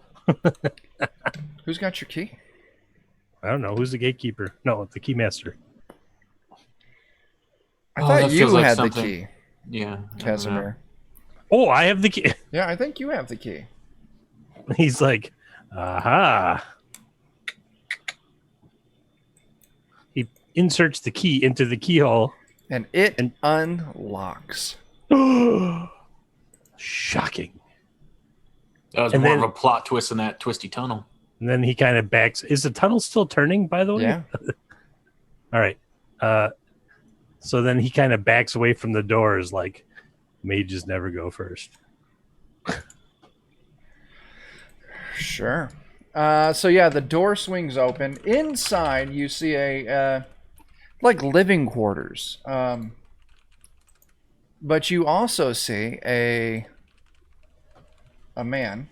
Who's got your key? I don't know. Who's the gatekeeper? No, the keymaster. I Oh, thought that you feels like had something- the key, Yeah. I don't know. Casimir. Oh, I have the key. Yeah, I think you have the key. He's like, aha. He inserts the key into the keyhole. And it And- unlocks. Shocking. That was And more then- of a plot twist in that twisty tunnel. And then he kind of backs. Is the tunnel still turning, by the way? Yeah. All right. So then he kind of backs away from the doors like mages never go first. Sure. So yeah, the door swings open. Inside, you see a like living quarters. But you also see a man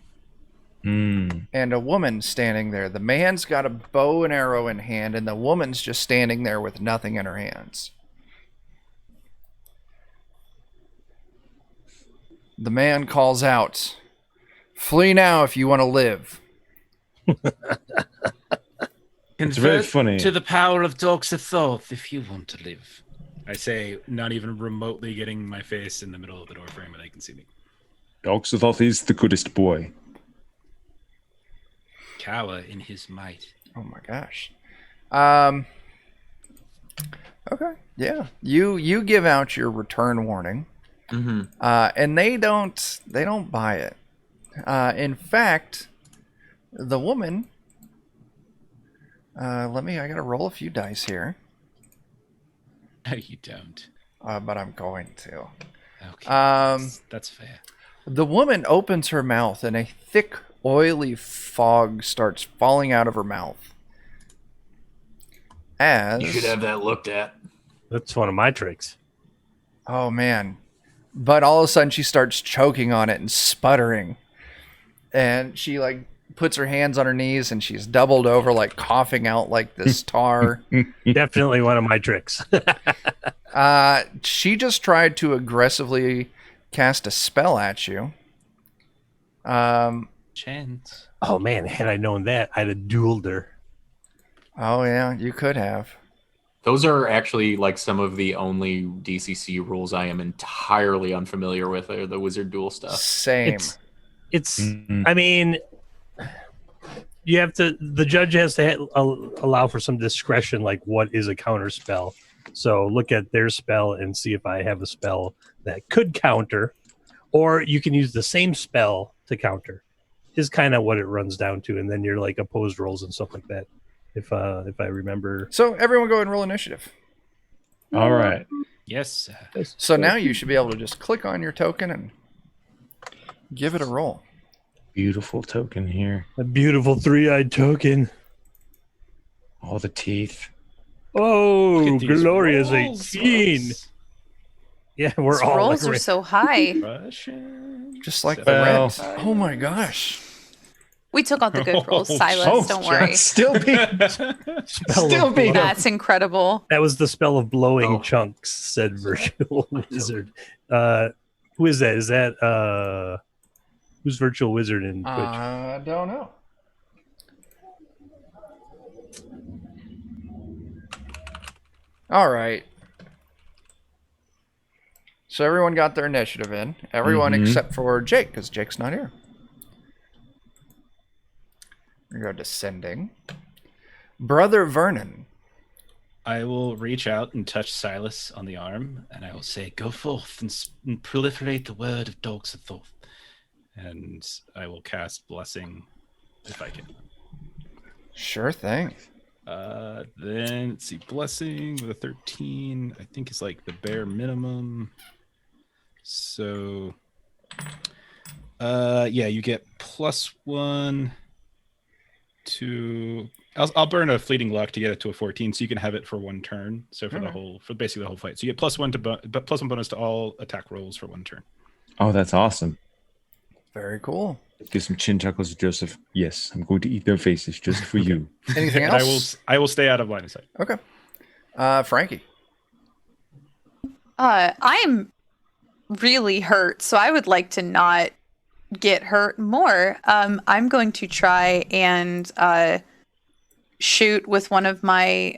and a woman standing there. The man's got a bow and arrow in hand, and the woman's just standing there with nothing in her hands. The man calls out, "Flee now if you want to live." It's very funny. To the power of Dogs of Thoth if you want to live. I say, not even remotely getting my face in the middle of the door frame where they can see me. Dogs of Thoth is the goodest boy. Cower in his might. Oh my gosh. Okay. Yeah. You give out your return warning. Mm-hmm. And they don't buy it. In fact, the woman I gotta roll a few dice here. No, you don't. But I'm going to. Okay. That's fair. The woman opens her mouth and a thick, oily fog starts falling out of her mouth. You should have that looked at. That's one of my tricks. Oh man. But all of a sudden she starts choking on it and sputtering. And she like puts her hands on her knees and she's doubled over, like coughing out like this tar. Definitely one of my tricks. She just tried to aggressively cast a spell at you. Chance. Oh man, had I known that, I'd have dueled her. Oh yeah, you could have. Those are actually like some of the only DCC rules I am entirely unfamiliar with, are the wizard duel stuff. Same. It's I mean, you have to, the judge has to allow for some discretion, like what is a counter spell. So look at their spell and see if I have a spell that could counter, or you can use the same spell to counter, is kind of what it runs down to. And then you're like opposed rolls and stuff like that. If I remember. So everyone go ahead and roll initiative. All right. Yes, sir. So now you should be able to just click on your token and give it a roll. Beautiful token here. A beautiful 3-eyed token. All the teeth. Oh, Look at these glorious rolls, 18. folks. Yeah, we're These all rolls like, are so high. Russian. Just like the Well- rent. Oh my gosh. We took out the good rolls, Oh, Silas. Don't worry. Still be spell still of be blow- That's incredible. That was the spell of blowing Oh. chunks, said Virtual Wizard. Who is that? Is that who's Virtual Wizard in Twitch? I don't know. All right. So everyone got their initiative in. Everyone except for Jake, because Jake's not here. We go descending. Brother Vernon. I will reach out and touch Silas on the arm, and I will say, "Go forth and proliferate the word of Dogs of Thoth." And I will cast Blessing if I can. Sure thing. Then let's see, Blessing with a 13, I think is like the bare minimum. So, yeah, you get +1 to. I'll burn a fleeting luck to get it to a 14, so you can have it for one turn. So for for basically the whole fight, so you get +1 +1 bonus to all attack rolls for one turn. Oh, that's awesome. Very cool. Give some chin chuckles to Joseph. Yes, I'm going to eat their faces just for you. Anything And else? I will stay out of line of sight. Okay. Frankie. I'm really hurt, so I would like to not get hurt more. I'm going to try and shoot with one of my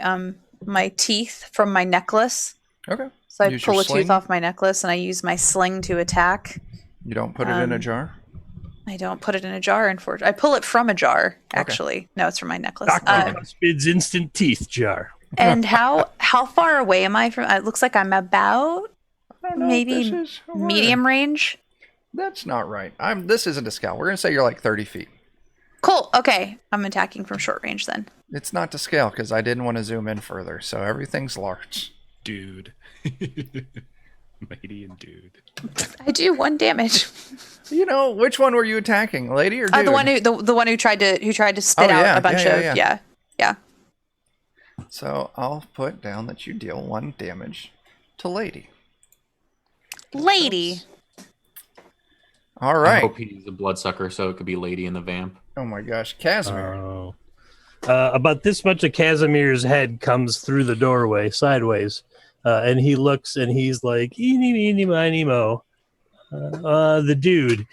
my teeth from my necklace. Okay. So I Use your pull a tooth sling? off my necklace and I use my sling to attack. You don't put it in a jar? I don't put it in a jar, unfortunately. I pull it from a jar, actually. No, it's from my necklace. Dr. Cuspid's instant teeth jar. And how far away am I from? It looks like I'm about I don't know if Maybe this is a word. medium range. That's not right. This isn't a scale. We're gonna say you're like 30 feet. Cool. Okay, I'm attacking from short range then. It's not to scale because I didn't want to zoom in further, so everything's large. Dude. Mighty and dude. I do 1 damage. You know, which one were you attacking, lady or dude? The one who tried to spit out a bunch of yeah. So I'll put down that you deal 1 damage to lady. Lady. All I right. hope he's a bloodsucker, so it could be Lady and the Vamp. Oh my gosh, Casimir. Oh. About this much of Casimir's head comes through the doorway sideways, and he looks and he's like, "Eeny, meeny, miny, mo." The dude,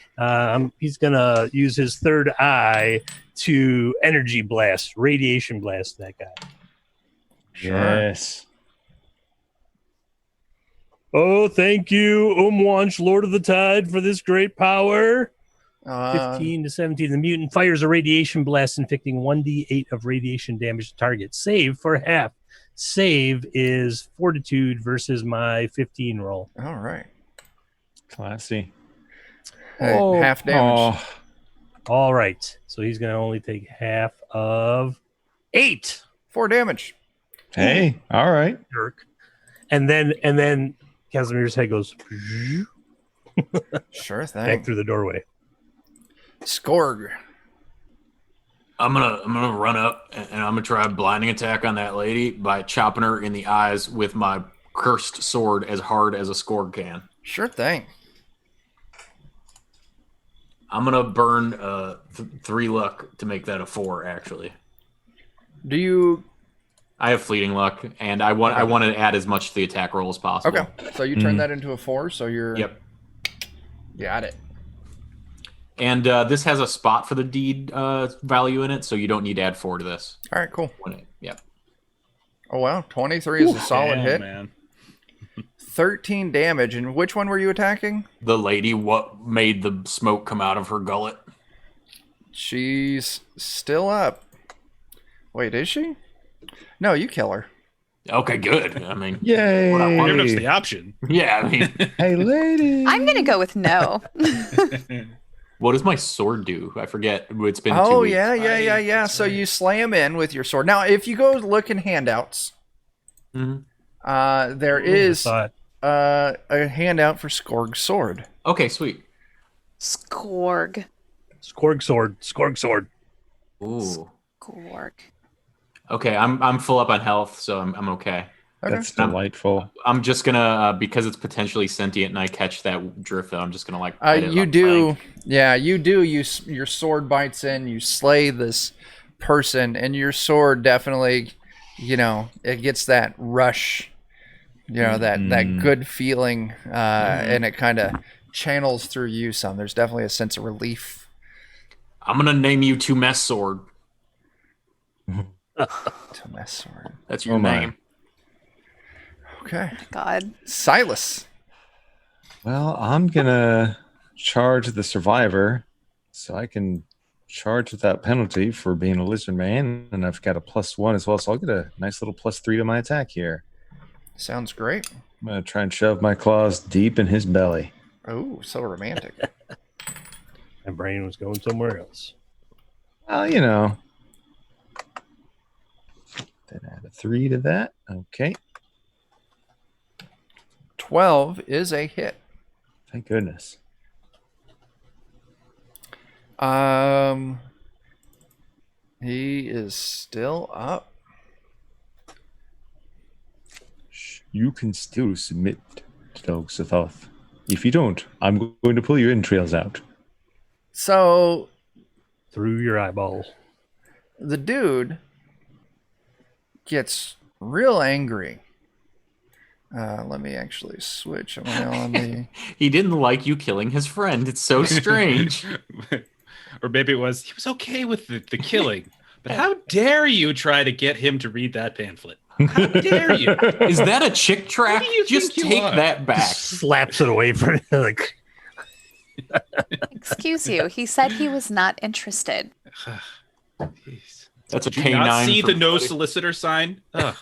he's gonna use his third eye to energy blast, radiation blast that guy. Sure. Yes. Oh, thank you, Umwanch, Lord of the Tide, for this great power. 15. 15 to 17. The mutant fires a radiation blast, inflicting 1d8 of radiation damage to target. Save for half. Save is fortitude versus my 15 roll. All right. Classy. Half damage. Oh, All right. So he's going to only take half of 8. 4 damage. hey, all right. Jerk. And then Casimir's head goes Sure back thing. through the doorway. Skorg. I'm gonna run up and I'm gonna try a blinding attack on that lady by chopping her in the eyes with my cursed sword as hard as a Skorg can. Sure thing. I'm gonna burn 3 luck to make that a 4. Actually, Do you... I have fleeting luck, and I want to add as much to the attack roll as possible. Okay. So you turn that into a 4, so you're... Yep. Got it. And this has a spot for the deed value in it, so you don't need to add 4 to this. All right, cool. Yep. Oh, wow. 23 is a solid Damn, hit. man. 13 damage. And which one were you attacking? The lady, what made the smoke come out of her gullet? She's still up. Wait, is she? No, you kill her. Okay, good. I mean, Yay. Giving us the option. yeah. I mean, Hey, lady. I'm gonna go with no. what does my sword do? I forget. It's been 2 Oh, weeks. yeah. That's So right. you slam in with your sword. Now, if you go look in handouts, Mhm. there is Thought. a handout for Skorg's sword. Okay, sweet. Skorg. Skorg sword. Ooh. Skorg. Okay, I'm full up on health, so I'm okay. Okay. That's delightful. I'm just gonna because it's potentially sentient and I catch that drift. Though I'm just gonna like. hit it You on do, flank. yeah, you do. Your sword bites in. You slay this person, and your sword definitely, it gets that rush, that good feeling, and it kind of channels through you some. There's definitely a sense of relief. I'm gonna name you To Mess Sword. To mess sword. That's your Oh my. name. Okay, God. Silas. Well, I'm gonna charge the survivor, so I can charge without penalty for being a lizard man, and I've got a +1 as well, so I'll get a nice little +3 to my attack here. Sounds great. I'm gonna try and shove my claws deep in his belly. Oh, so romantic. My brain was going somewhere else. Well, Then add a 3 to that. Okay, 12 is a hit. thank goodness. He is still up. You can still submit to Dog Sathoth. If you don't, I'm going to pull your entrails out. So Through your eyeballs. the dude gets real angry. Let me actually switch. I'm now on the. He didn't like you killing his friend. It's so strange. Or maybe it was he was okay with the killing, but how dare you try to get him to read that pamphlet? How dare you? Is that a chick track? Who do you Just think you take are? that back. Slaps it away from him. Like, Excuse you. He said he was not interested. Jeez. That's a Did you not canine. see for the no bloody- solicitor sign? Ugh.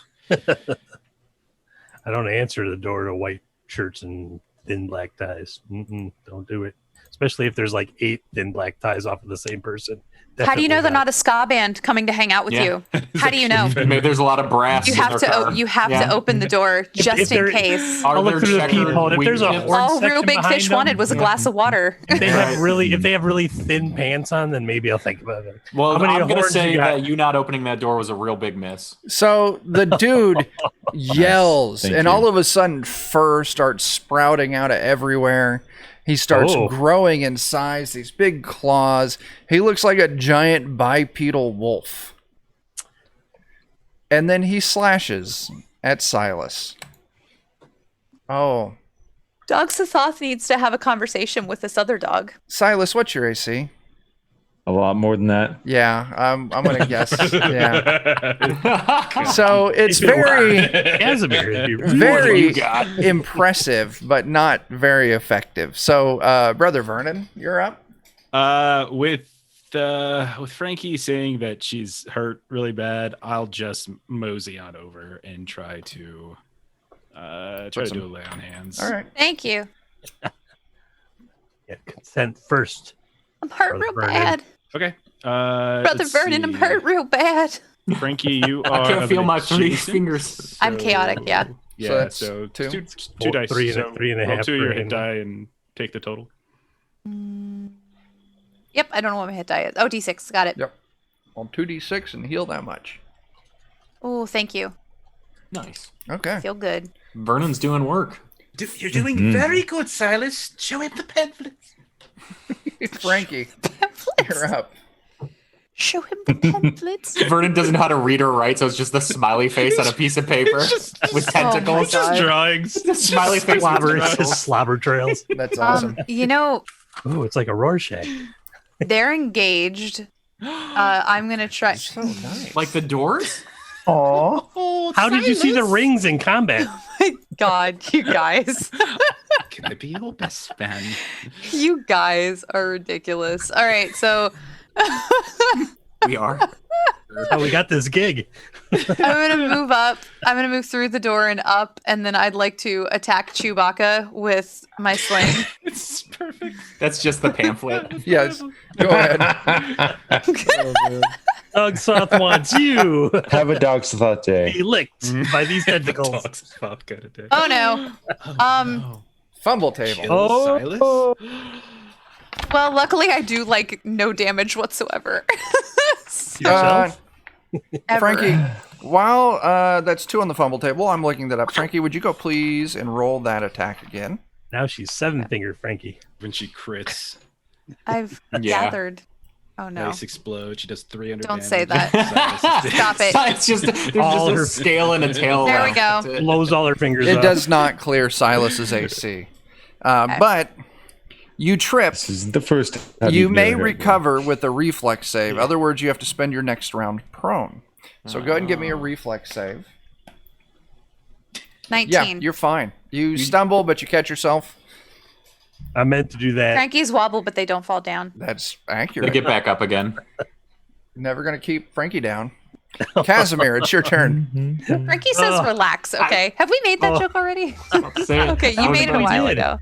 I don't answer the door to white shirts and thin black ties. Don't do it. Especially if there's like 8 thin black ties off of the same person. How do you know Definitely they're not a ska band coming to hang out with you? How do you know? Maybe there's a lot of brass. You in have their to. car. You have Yeah. to open the door just in case. Are I'll look there through the checkered peephole. If there's a wingtips? horn All Real section Big behind Fish them, wanted was a glass of water. if they have really thin pants on, then maybe I'll think about it. Well, How many I'm going to horns say you got? that you not opening that door was a real big miss. So the dude yells, Thank and you. all of a sudden, fur starts sprouting out of everywhere. He starts Oh. growing in size, these big claws. He looks like a giant bipedal wolf. And then he slashes at Silas. Oh, Dog Sathoth needs to have a conversation with this other dog. Silas, what's your AC? A lot more than that. Yeah, I'm gonna guess. Yeah. So it's very, Casimir, if you very you got. impressive, but not very effective. So, Brother Vernon, you're up. With Frankie saying that she's hurt really bad, I'll just mosey on over and try to do a lay on hands. All right. Thank you. Yeah, consent first. I'm hurt Brother real Vernon. bad. Okay. Brother let's Vernon, I'm see. hurt real bad. Frankie, you are. I can't of feel an my 3 adjacent, fingers. I'm chaotic, yeah. Yeah, that's so two. two dice. Three and a- so three and a roll half 2 your for hit him. die and take the total. Yep, I don't know what my hit die is. Oh, D6. Got it. Yep. On 2d6 and heal that much. Oh, thank you. Nice. Okay. Feel good. Vernon's doing work. You're doing very good, Silas. Show him the pamphlets. Frankie, you're up. Show him the pamphlets. Vernon doesn't know how to read or write, so it's just the smiley face on a piece of paper with tentacles. God. Drawings. The smiley face with Slobber, it's tentacles. just slobber trails. That's awesome. You know, Ooh, it's like a Rorschach. they're engaged. I'm going to try. So nice. Like the doors? Oh, How did you see the rings in combat? God, you guys. Can I be your best man? You guys are ridiculous. All right, so We are. Oh, we got this gig. I'm going to move up. I'm going to move through the door and up, and then I'd like to attack Chewbacca with my sling. It's perfect. That's just the pamphlet. Yes. Go ahead. Doug Soth wants you. Have a dog's thought day. Be licked by these tentacles. Dog's pop kind of day. Oh no. No. Fumble table. Kill Oh. Silas? Well, luckily I do like no damage whatsoever. Yourself? Ever. Frankie, while that's 2 on the fumble table, I'm looking that up. Frankie, would you go please and roll that attack again? Now she's 7-finger Frankie. When she crits, I've Yeah. gathered. Oh no. dice explode. She does 300 Don't damage. say that. Silas is Stop it. It's just there's All just her- a scale and a tail. There we left. go. That's it. Blows all her fingers It off. does not clear Silas's AC. But you trip. This isn't the first time You you've may never heard me. recover with a reflex save. Other words, you have to spend your next round prone. So go ahead and give me a reflex save. 19. Yeah, you're fine. You stumble, but you catch yourself. I meant to do that. Frankies wobble, but they don't fall down. That's Gonna accurate. get back up again. Never going to keep Frankie down. Casimir, it's your turn. Frankie says relax, okay? Have we made that joke already? Say it. Okay, I you was made it a going while to. ago.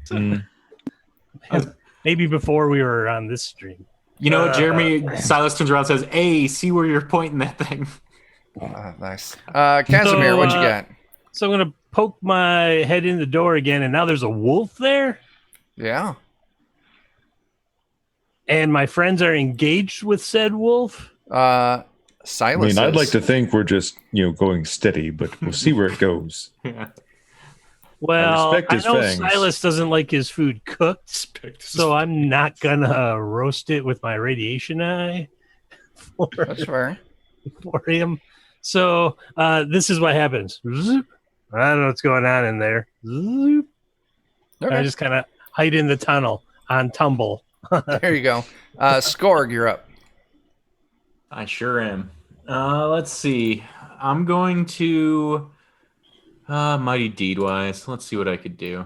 Mm. Maybe before we were on this stream. You know, Jeremy Silas turns around and says, "Hey, see where you're pointing that thing." Nice. Casimir, what you got? So I'm going to poke my head in the door again, and now there's a wolf there, Yeah. and my friends are engaged with said wolf. I Silas. mean, I'd like is. to think we're just, going steady, but we'll see where it goes. Well, respect I his know fangs. Silas doesn't like his food cooked, so I'm not going to roast it with my radiation eye That's fair. for him. So this is what happens. Zoop. I don't know what's going on in there. Zoop. And I Okay. just kind of hide in the tunnel on tumble. There you go. Skorg, you're up. I sure am. Let's see. I'm going to Mighty Deed wise. Let's see what I could do.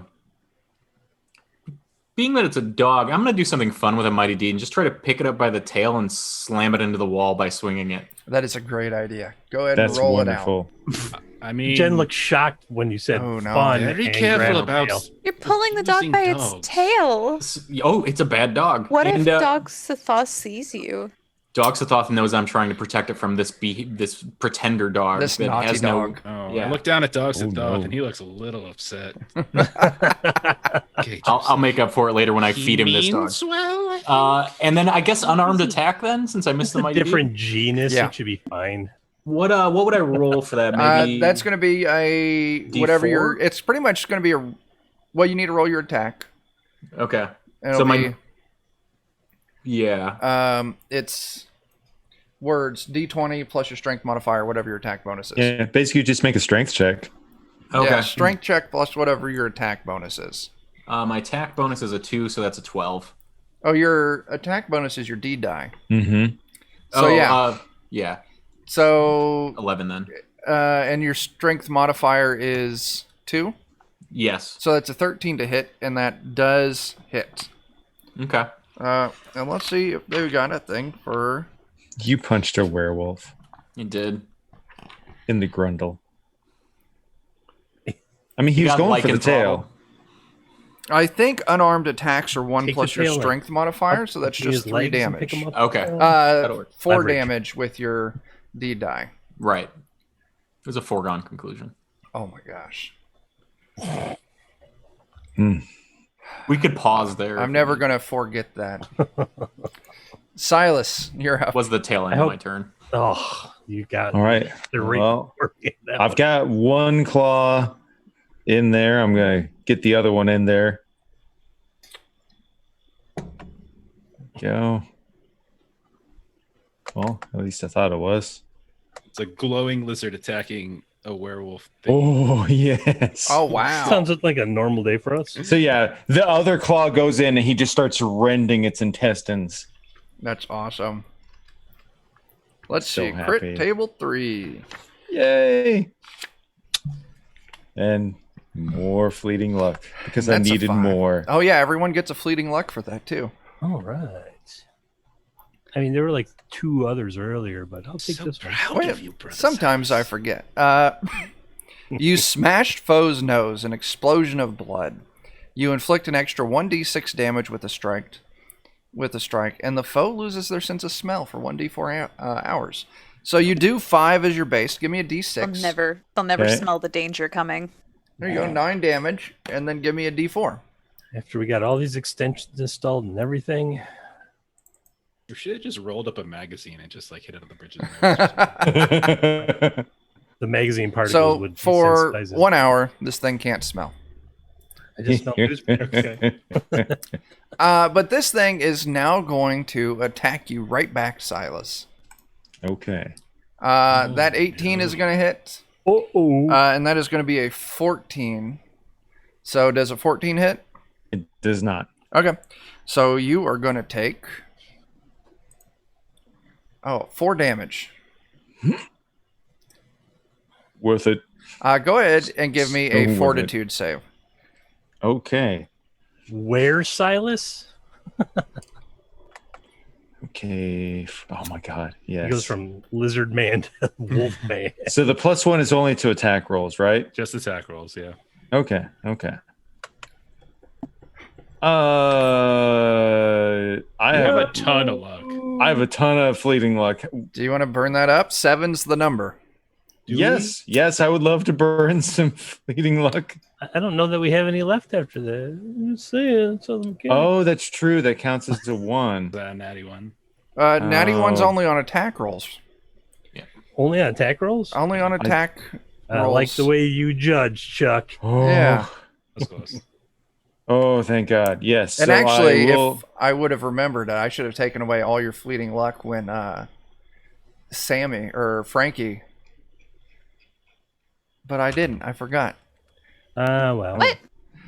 Being that it's a dog, I'm going to do something fun with a Mighty Deed and just try to pick it up by the tail and slam it into the wall by swinging it. That is a great idea. Go ahead That's and roll wonderful. it out. I mean, Jen looked shocked when you said Oh, no. fun. Very and careful grab about tail. You're pulling the dog using by dogs. its tail. Oh, it's a bad dog. What if And, Dog Sithoth sees you? Dog Sithoth knows I'm trying to protect it from this pretender dog This that naughty has dog. Oh, Yeah. I look down at Dog Sithoth, no. and he looks a little upset. Okay, I'll make up for it later when I feed him this dog. Well, And then I guess unarmed attack then, since I missed It's the a mighty different genus. Yeah. It should be fine. What would I roll for that? Maybe That's going to be a whatever D4? your. It's pretty much going to be a. Well, you need to roll your attack. okay. And So it'll my yeah. it's words D20 plus your strength modifier, whatever your attack bonus is. Yeah, basically just make a strength check. Okay. Yeah, strength check plus whatever your attack bonus is. My attack bonus is a 2, so that's a 12. Oh, your attack bonus is your D die. Mm-hmm. So yeah. Yeah. So 11 then. and your strength modifier is 2. Yes. So that's a 13 to hit, and that does hit. Okay. And let's see if they've got a thing for. You punched a werewolf You did. in the grundle. I mean, he You was got going for the lichen tail. problem. I think unarmed attacks are 1 Take plus the your tail strength modifier, so that's Use just 3 legs and pick damage. 'em up. Okay. That'll work. 4 Leverage. damage with your D die. Right. It was a foregone conclusion. Oh my gosh. We could pause there. I'm never going to forget that. Silas, you're up. Was the tail end I of hope- my turn? Oh, you got All right. the Well, that I've one. got one claw in there. I'm going to get the other one in there. Go. Well, at least I thought it was. it's a glowing lizard attacking a werewolf thing. Oh, yes. Oh, wow. Sounds like a normal day for us. So, yeah, the other claw goes in and he just starts rending its intestines. That's awesome. Let's So see. happy. Crit table 3. Yay. And more fleeting luck because I That's a needed 5. more. Oh, yeah. Everyone gets a fleeting luck for that, too. All right. I mean, there were like 2 others earlier, but I'll take So this one. proud Wait, of you, brother. sometimes I forget. You smashed foe's nose, an explosion of blood. You inflict an extra 1d6 damage with a strike, and the foe loses their sense of smell for 1d4 hours. So you do 5 as your base. Give me a d6. They'll never Okay. smell the danger coming. There you go, 9 damage, and then give me a d4. After we got all these extensions installed and everything, You should have just rolled up a magazine and just like hit it on the bridge of the nose. the magazine particles So would for desensitize it. 1 hour, this thing can't smell. I just smell newspaper. Okay. But this thing is now going to attack you right back, Silas. Okay. That 18 is going to hit. Oh, And that is going to be a 14. So does a 14 hit? It does not. Okay. So you are going to take 4 damage. Worth it. Go ahead and give me So a worth it. fortitude save. Okay. where Silas? Okay. Oh my God. Yes. He goes from lizard man to wolf man. So the +1 is only to attack rolls, right? Just attack rolls, yeah. Okay. Okay. I You have have a ton of luck. I have a ton of fleeting luck. Do you want to burn that up? 7's the number. Yes, yes, I would love to burn some fleeting luck. I don't know that we have any left after that. I'm just saying. So Oh, that's true. That counts as a 1. That natty one. Natty one's Oh. only on attack rolls. only on attack rolls. Only on attack I rolls. like the way you judge, Chuck. Oh, Yeah. That's close. Oh, thank God. Yes. And so actually, I will... if I would have remembered, I should have taken away all your fleeting luck when Sammy or Frankie. But I didn't. I forgot. Well. What?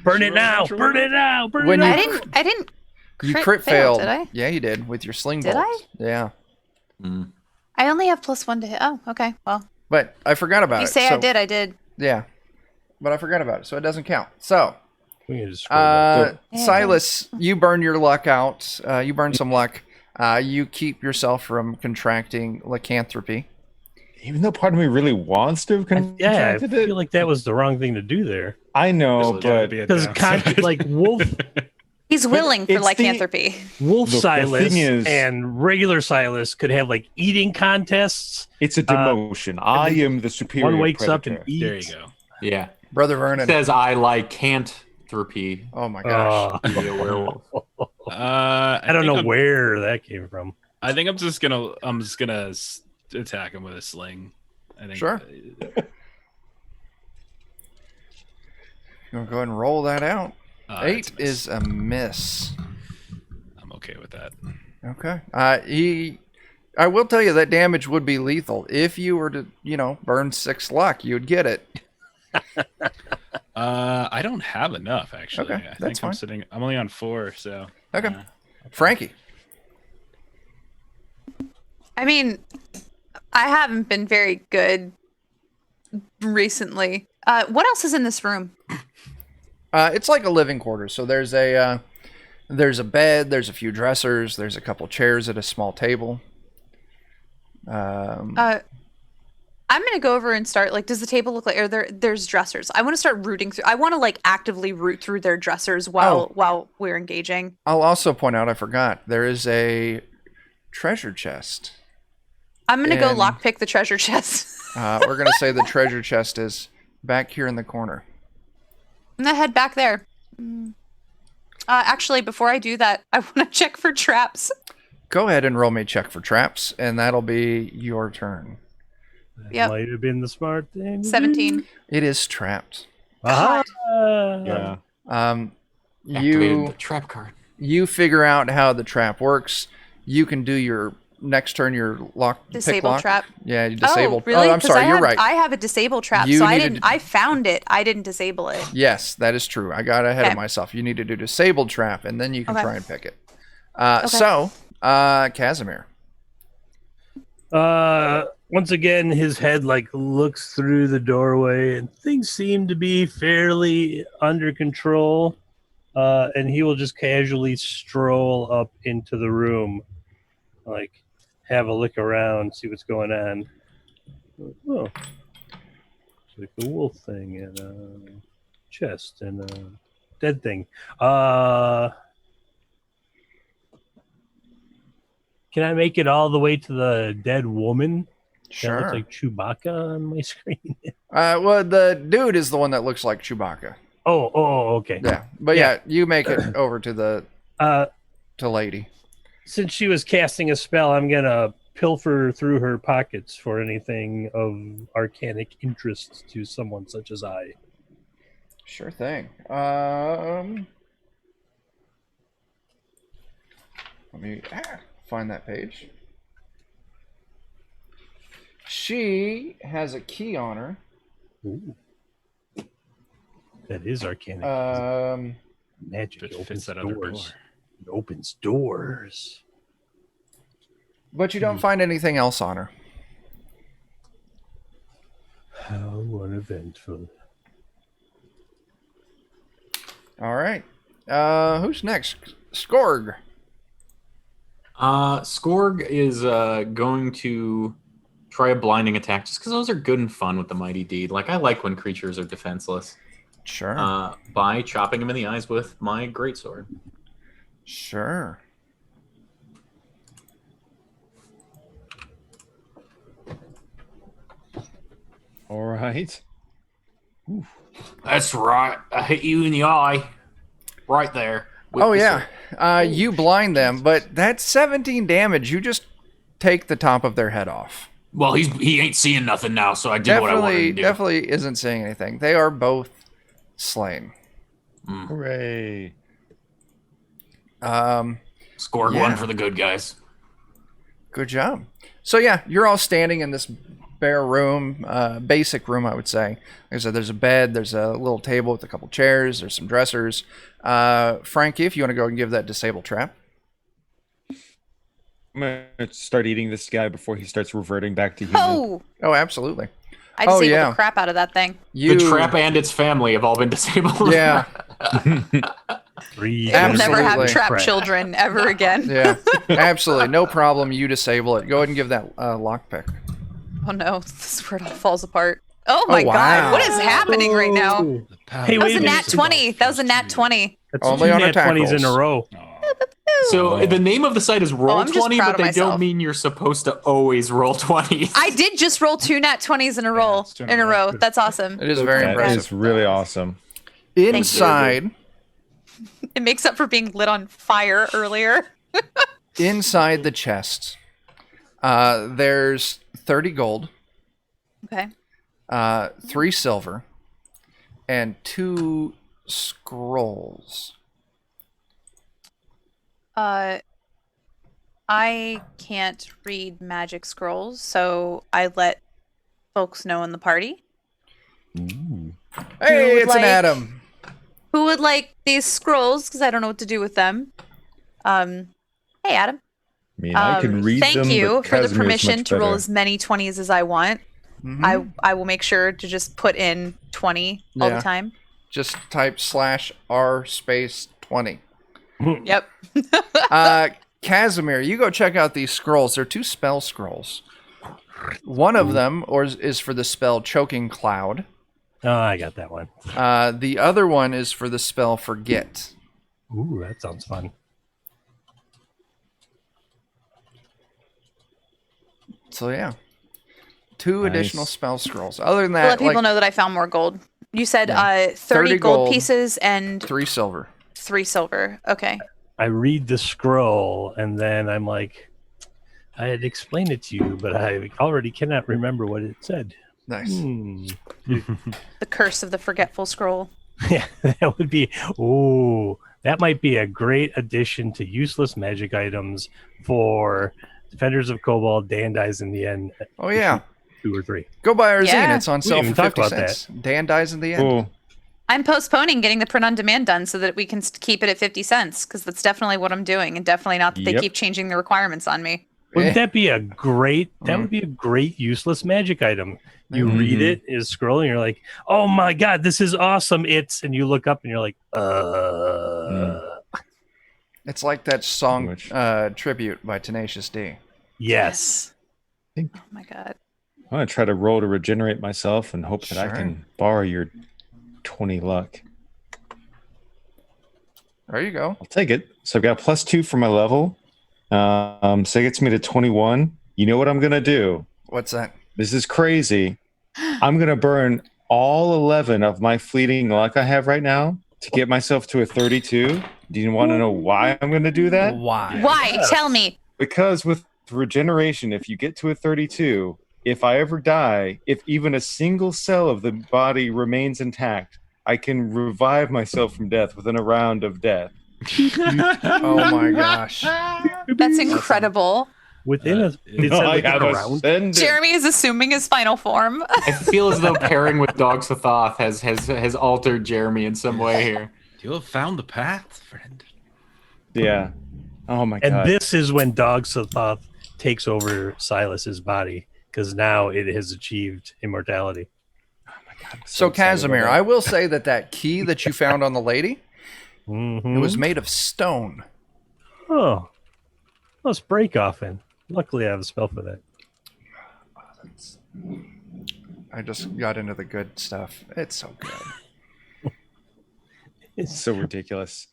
Burn it now! Burn it now! Burn When it you- now! I didn't. You crit failed. Did I? Yeah, you did with your sling Did bolts. Yeah. Mm. I only have +1 to hit. Oh, okay. Well, But I forgot about you it. say I so- did. I did. Yeah. But I forgot about it, so it doesn't count. So, We can just scroll back. Yeah. Silas, you burn your luck out. You burn some luck. You keep yourself from contracting lycanthropy. Even though part of me really wants to have I contracted it. feel like that was the wrong thing to do there. I know, This will but be a Because downside. like wolf He's willing for it's the- lycanthropy. Wolf Look, the Silas thing is- and regular Silas could have like eating contests. it's a demotion. I am the superior One wakes up predator. and eats. There you go. Yeah. Brother It Vernon. says I lycanthropy. Oh my gosh. Oh, Be a werewolf. I don't know where that came from. I think I'm just gonna attack him with a sling. I think. Sure. You want to go ahead and roll that out? It's 8 a miss. is a miss. I'm okay with that. Okay. I will tell you that damage would be lethal. If you were to, burn 6 luck, you'd get it. I don't have enough actually. Okay, I that's think fine. I'm only on 4, so. Okay. Frankie. I mean, I haven't been very good recently. What else is in this room? It's like a living quarters. So there's a bed, there's a few dressers, there's a couple chairs at a small table. I'm gonna go over and start. Like, does the table look like? There's dressers. I want to start rooting through. I want to like actively root through their dressers while we're engaging. I'll also point out, I forgot, there is a treasure chest. I'm gonna go And- lockpick the treasure chest. We're going to say the treasure chest is back here in the corner. I'm gonna head back there. Actually, before I do that, I want to check for traps. Go ahead and roll me a check for traps, and that'll be your turn. That Yep. might have been the smart thing. to do. 17. It is trapped. Aha! Yeah. Activated the trap card. You figure out how the trap works. You can do your next turn your pick Disable lock. trap. Yeah, you disable. Oh, really? I'm 'Cause sorry, you're have, right. I have a disable trap, You so I needed didn't. to- I found it. I didn't disable it. Yes, that is true. I got ahead of Okay. myself. You need to do disabled trap, and then you can Okay. try and pick it. So, Casimir. Once again, his head like looks through the doorway, and things seem to be fairly under control. And he will just casually stroll up into the room, like have a look around, see what's going on. Oh, it's like the wolf thing and a chest and a dead thing. Can I make it all the way to the dead woman? That Sure. looks like Chewbacca on my screen. Well, the dude is the one that looks like Chewbacca. Oh, okay. Yeah, but yeah, you make it over to the Uh, to lady. since she was casting a spell, I'm gonna pilfer through her pockets for anything of arcanic interest to someone such as I. Sure thing. Let me find that page. She has a key on her. Ooh. That is arcanic. Magic If it opens fits that other door. doors. It opens doors. But you don't find anything else on her. How uneventful. All right. Who's next? Skorg. Skorg is going to try a blinding attack just because those are good and fun with the mighty deed. Like, I like when creatures are defenseless. Sure. By chopping him in the eyes with my greatsword. Sure. All right. That's right. I hit you in the eye. Right there. with Oh the yeah. sword. You blind them, but that's 17 damage. You just take the top of their head off. Well, he ain't seeing nothing now, so I did what I wanted to do. Definitely isn't saying anything. They are both slain. Hooray. Skorg Yeah. one for the good guys. Good job. So yeah, you're all standing in this bare room, basic room, I would say. Like I said, there's a bed, there's a little table with a couple chairs, there's some dressers. Frankie, if you want to go and give that disable trap. I'm going to start eating this guy before he starts reverting back to human. Oh, Oh, absolutely. I Oh, disabled yeah. the crap out of that thing. You, The trap and its family have all been disabled. Yeah, Three. It will never have Absolutely. trap children ever again. yeah, absolutely. No problem. You disable it. Go ahead and give that lockpick. Oh no, this is where it all falls apart. Oh my wow. god, what is happening right now? Oh. Hey, That was wait a a minute. nat 20. That was a nat 20. That's Only two on nat 20s in a attackles. row. So the name of the site is I'm just Roll20, proud but of they myself. don't mean you're supposed to always roll 20s. I did just roll 2 nat 20s in a row. it's doing it row. right. That's awesome. It is very That impressive. is really awesome. Inside, It makes up for being lit on fire earlier. inside the chest, there's 30 gold, Okay. 3 silver, and 2 scrolls. I can't read magic scrolls, so I let folks know in the party. Hey, would it's an like- Adam. Who would like these scrolls? Because I don't know what to do with them. Hey, Adam. I mean, I can read thank them. you but for the Casimir's permission much to roll better. as many 20s as I want. Mhm. I will make sure to just put in 20 all Yeah. the time. Just type /R space 20. Yep. Casimir, you go check out these scrolls. They're 2 spell scrolls. One of them is for the spell Choking Cloud. Oh, I got that one. The other one is for the spell Forget. Ooh, that sounds fun. So yeah, 2 Nice. additional spell scrolls. Other than I'll that, let people like know that I found more gold. You said 30, 30 gold gold. pieces and 3 silver. 3 silver. Okay. I read the scroll and then I'm like, I had explained it to you, but I already cannot remember what it said. Nice. The curse of the forgetful scroll. Yeah, that would be. Ooh, that might be a great addition to useless magic items for Defenders of Kobold. Dan dies in the end. Oh yeah, 2 or 3. go buy our zine. Yeah. It's on We sale didn't for even talk 50 about cents. Dan dies in the end. Cool. I'm postponing getting the print on demand done so that we can keep it at 50 cents because that's definitely what I'm doing, and definitely not that they Yep. keep changing the requirements on me. Wouldn't that be a great? That would be a great useless magic item. You read it, is scrolling, you're like, oh my god, this is awesome! And you look up and you're like, It's like that song Which- Tribute by Tenacious D. yes. Oh my god. I'm gonna try to roll to regenerate myself and hope that I Sure. can borrow your 20 luck. There you go. I'll take it. So I've got +2 for my level. So it gets me to 21. You know what I'm gonna do? What's that? This is crazy. I'm gonna burn all 11 of my fleeting luck I have right now to get myself to a 32. Do you want to know why I'm gonna do that? Why? Why? Tell me. Because with regeneration, if you get to a 32, if I ever die, if even a single cell of the body remains intact, I can revive myself from death within a round of death. Oh my gosh. That's incredible. Within a, it said I within have a round. ascended. Jeremy is assuming his final form. I feel as though pairing with Dogs of Thoth has altered Jeremy in some way here. You have found the path, friend. Yeah. Oh my And god. this is when Dog Sothoth takes over Silas's body because now it has achieved immortality. Oh my god. I'm So excited Casimir, about I that. will say that key that you found on the lady, Mhm. it was made of stone. Oh, let's break often. Luckily, I have a spell for that. I just got into the good stuff. It's so good. It's so ridiculous.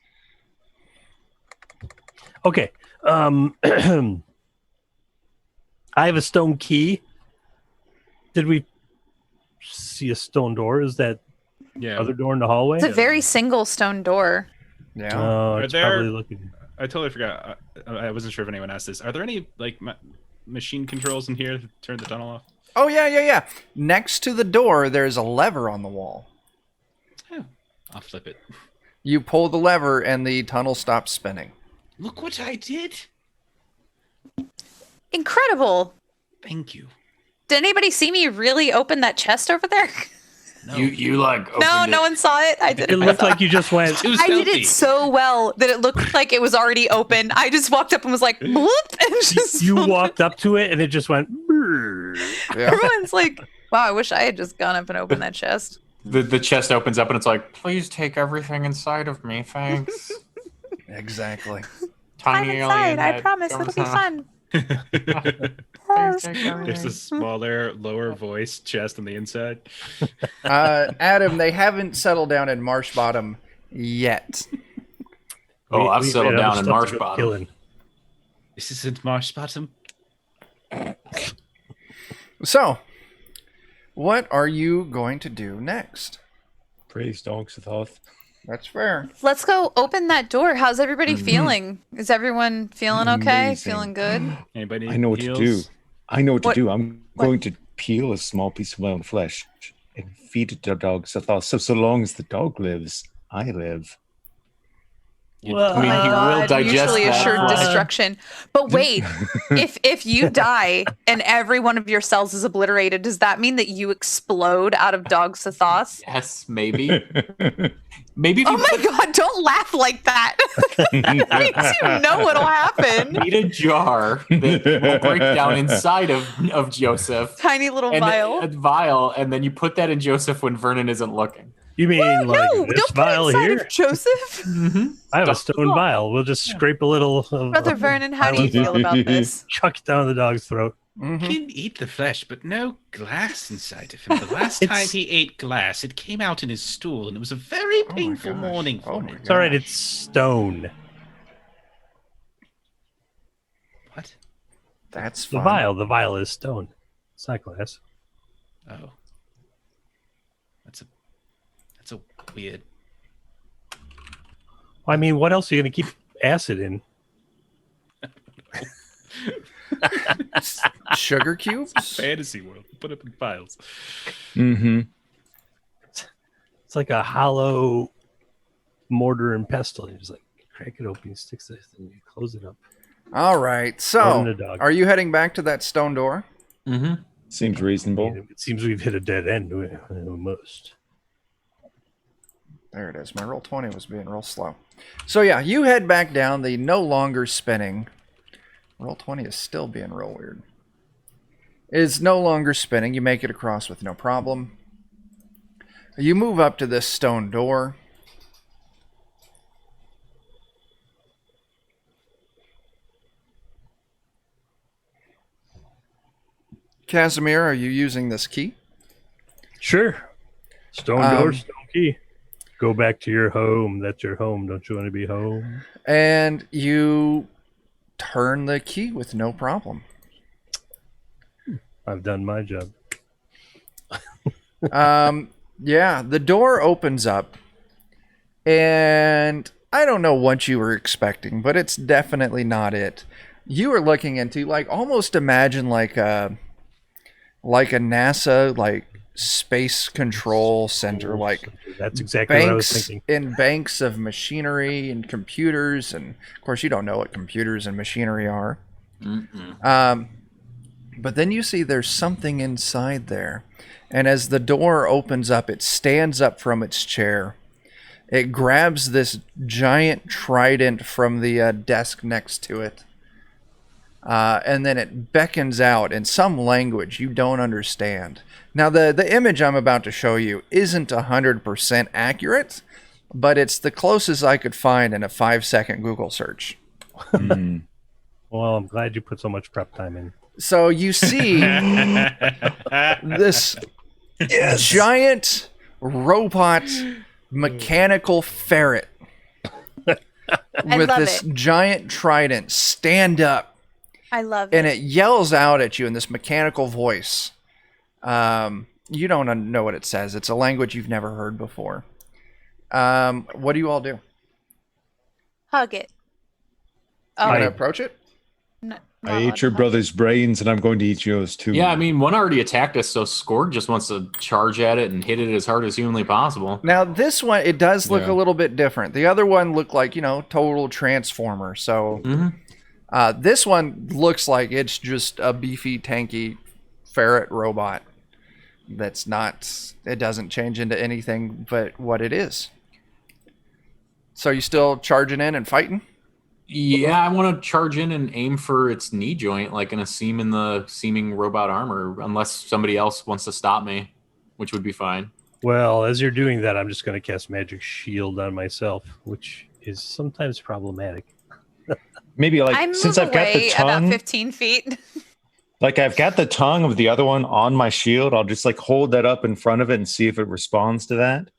Okay. I have a stone key. Did we see a stone door? Is that Yeah. other door in the hallway? It's a very single stone door. Yeah. Oh, Are it's there- probably looking. I totally forgot. I wasn't sure if anyone asked this. Are there any like machine controls in here to turn the tunnel off? Oh yeah. Next to the door, there's a lever on the wall. I'll flip it. You pull the lever and the tunnel stops spinning. Look what I did. Incredible. Thank you. Did anybody see me really open that chest over there? No. You like No, opened no it. one saw it. I did It it. looked like you just went. Too I did stealthy. it so well that it looked like it was already open. I just walked up and was like, bloop, and just You walked up to it and it just went. "Brrr." Yeah. Everyone's like, wow, I wish I had just gone up and opened that chest. The chest opens up and it's like, please take everything inside of me, thanks. Exactly. I'm Tiny inside. alien I head promise comes it'll be out. fun. There's a smaller, lower voice chest on the inside. Adam, they haven't settled down in Marsh Bottom yet. Oh, I've settled made other down in stuff to Marsh go Bottom. killing. This isn't Marsh Bottom. So, what are you going to do next? Praise dogs of Thoth. That's fair. Let's go open that door. How's everybody feeling? Is everyone feeling okay? Amazing. Feeling good? Anybody? I know what to do. heals? I know what to What- do. I'm going to peel a small piece of my own flesh and feed it to dogs of Thoth. So long as the dog lives, I live. Well, I mean, he will digest mutually that assured flesh. destruction. But wait, if you die and every one of your cells is obliterated, does that mean that you explode out of dogs to Thoth? Yes, maybe. Maybe if Oh you my god, don't laugh like that. That means you know what'll happen. need a jar that will break down inside of Joseph. Tiny little And vial. a vial, and then you put that in Joseph when Vernon isn't looking. You mean like No, this don't put it vial inside here? of Joseph. I have a stone vial. We'll just scrape a little. Brother Vernon, how do you feel about this? Chuck it down the dog's throat. Mhm. He can eat the flesh, but no glass inside of him. The last time he ate glass, it came out in his stool, and it was a very my painful gosh. morning for Oh me. my It's all right. gosh. It's stone. What? That's The fun. vial. The vial is stone. It's not glass. Oh, that's a weird. I mean, what else are you going to keep acid in? Sugar cubes? Fantasy world. Put it in files. Mm-hmm. It's like a hollow mortar and pestle. You just like crack it open, you stick this, and you close it up. All right. Throw it in So, the dog. are you heading back to that stone door? Mm-hmm. Seems I reasonable. mean, it seems we've hit a dead end. We must. There it is. My roll 20 was being real slow. So yeah, you head back down the no longer spinning. Roll 20 is still being real weird. It is no longer spinning. You make it across with no problem. You move up to this stone door. Casimir, are you using this key? Sure. Stone door, stone key. Go back to your home. That's your home. Don't you want to be home? And you turn the key with no problem. I've done my job. Yeah, the door opens up, and I don't know what you were expecting, but it's definitely not it. You were looking into, like, almost imagine like a NASA like space control center, like That's exactly what I was banks thinking. and banks of machinery and computers, and of course you don't know what computers and machinery are. But then you see there's something inside there. And as the door opens up, it stands up from its chair. It grabs this giant trident from the desk next to it. And then it beckons out in some language you don't understand. Now, the image I'm about to show you isn't 100% accurate, but it's the closest I could find in a 5-second Google search. Mm. Well, I'm glad you put so much prep time in. So you see this giant robot mechanical ferret with love this it. giant trident stand up, I love and it. it yells out at you in this mechanical voice. You don't know what it says. It's a language you've never heard before. What do you all do? Hug it. You Oh, want I- to approach it? no, I not ate your hug. brother's brains, and I'm going to eat yours too. Yeah, I mean, one already attacked us, so Scorg just wants to charge at it and hit it as hard as humanly possible. Now this one, it does look Yeah. a little bit different. The other one looked like, total transformer. So Mm-hmm. this one looks like it's just a beefy, tanky ferret robot. That's not. It doesn't change into anything but what it is. So you still charging in and fighting? Yeah, I want to charge in and aim for its knee joint, like in a seam in the seeming robot armor, unless somebody else wants to stop me, which would be fine. Well, as you're doing that, I'm just going to cast Magic Shield on myself, which is sometimes problematic. Maybe like I move since I've got the away about tongue, 15 feet. like I've got the tongue of the other one on my shield. I'll just like hold that up in front of it and see if it responds to that.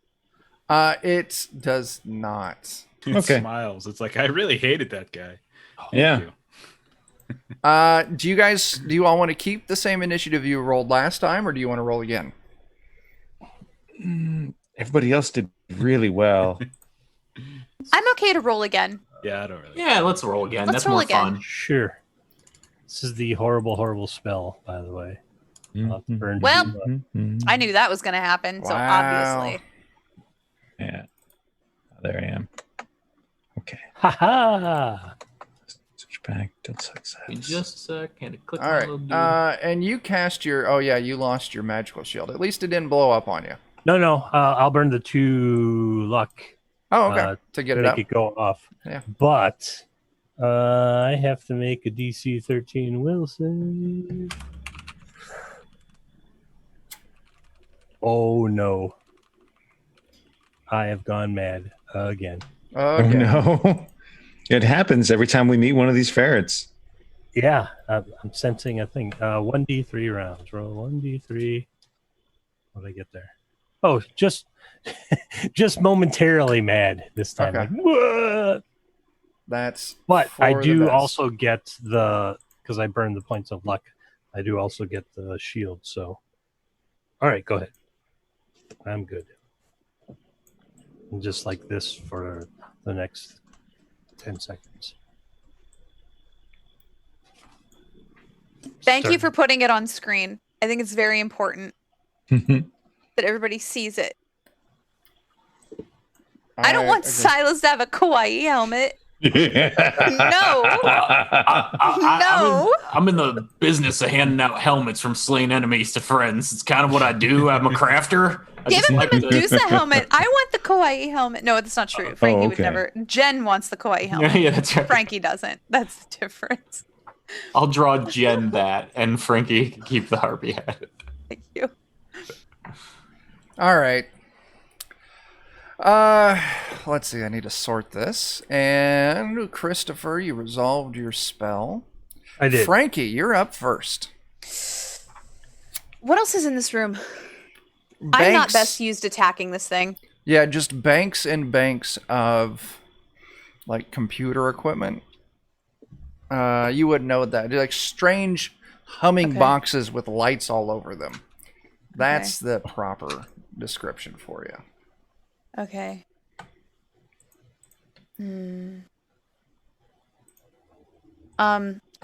It does not. It Okay. smiles. It's like I really hated that guy. Yeah. Thank you. Do you all want to keep the same initiative you rolled last time, or do you want to roll again? Everybody else did really well. I'm okay to roll again. Yeah, I don't really. Yeah, let's roll again. Let's That's roll more again. fun. Sure. This is the horrible, horrible spell, by the way. I'll have to burn Well, two up. I knew that was going to happen, so Wow. obviously. Yeah. There I am. Okay. Ha ha! Switch back to success. Give me just a second. Click All my right. little dude. And you cast your. Oh yeah, you lost your magical shield. At least it didn't blow up on you. No. I'll burn the 2 luck Oh, okay. To get to it make up. it go off. Yeah. But I have to make a DC 13 will save. Oh no. I have gone mad again. Oh Okay. no. It happens every time we meet one of these ferrets. Yeah, I'm sensing a thing. 1d3 rounds. Roll 1d3. What did I get there? Oh, just momentarily mad this time. Okay. Like, what? That's. But for I the do best. also get because I burned the points of luck. I do also get the shield. So, all right, go ahead. I'm good. And just like this for the next 10 seconds. Thank you Start- for putting it on screen. I think it's very important that everybody sees it. I don't want agree. Silas to have a kawaii helmet. No. No. I'm in the business of handing out helmets from slain enemies to friends. It's kind of what I do. I'm a crafter. I Give just him like the to- Medusa helmet. I want the kawaii helmet. No, that's not true. Frankie would okay. never. Jen wants the kawaii helmet. Yeah, that's right. Frankie doesn't. That's the difference. I'll draw Jen that, and Frankie can keep the harpy hat. Thank you. All right. Let's see. I need to sort this. And Christopher, you resolved your spell. I did. Frankie, you're up first. What else is in this room? I'm not best used attacking this thing. Yeah, just banks and banks of like computer equipment. You would know that. They're like strange humming Okay. boxes with lights all over them. That's the proper description for you. Okay.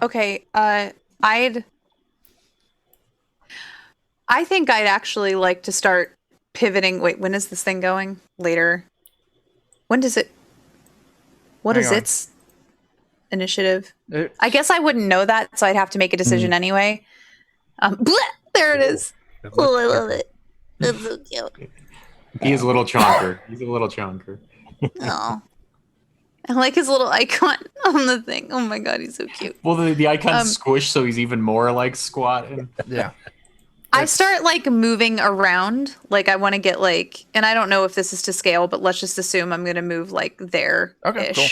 Okay. I think I'd actually like to start pivoting. Wait, when is this thing going? Later. When does it? What Hang is on. its initiative? It- I guess I wouldn't know that, so I'd have to make a decision anyway. Bleh, there it is. Oh, I love it. That's so cute. He is a little chonker. He's a little chonker. Oh. I like his little icon on the thing. Oh my god, he's so cute. Well, the icon's squished, so he's even more like squatting. yeah. I start like moving around. Like I want to get like, and I don't know if this is to scale, but let's just assume I'm going to move like there. Okay, cool.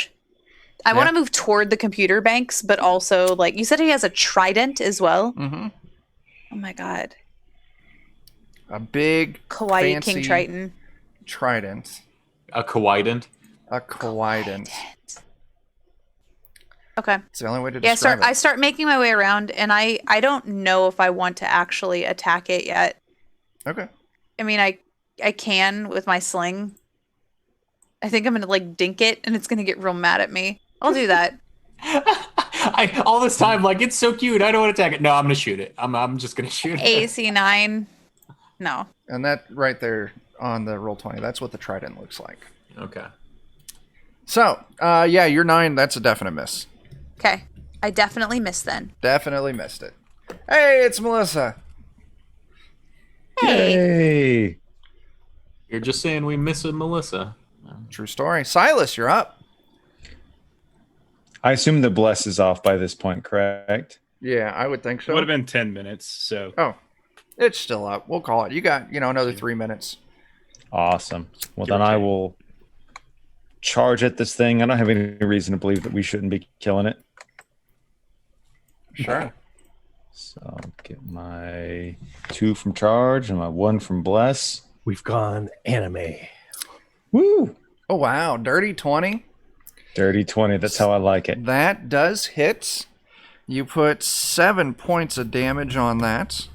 I want Yeah. to move toward the computer banks, but also like you said, he has a trident as well. Mm-hmm. Oh my god, A big Kawaii fancy King Triton. trident. A kawaident. A kawaident. Okay. It's the only way to Yeah, describe I it. start making my way around, and I don't know if I want to actually attack it yet. Okay. I mean, I can with my sling. I think I'm gonna like dink it, and it's gonna get real mad at me. I'll do that. All this time, like, it's so cute. I don't want to attack it. No, I'm gonna shoot it. I'm just gonna shoot it. AC 9. No. And that right there on the roll 20, that's what the trident looks like. Okay. So, yeah, you're 9. That's a definite miss. Okay. I definitely missed then. Definitely missed it. Hey, it's Melissa. Hey. Hey. You're just saying we miss a Melissa. True story. Silas, you're up. I assume the bless is off by this point, correct? Yeah, I would think It so. would have been 10 minutes. So Oh, it's still up. We'll call it. You got, another 3 minutes. Awesome. Well, Give or then I take. will charge at this thing. I don't have any reason to believe that we shouldn't be killing it. Sure. So I'll get my 2 from charge and my 1 from bless. We've gone anime. Woo! Oh, wow. Dirty 20. Dirty 20. That's how I like it. That does hit. You put 7 points of damage on that.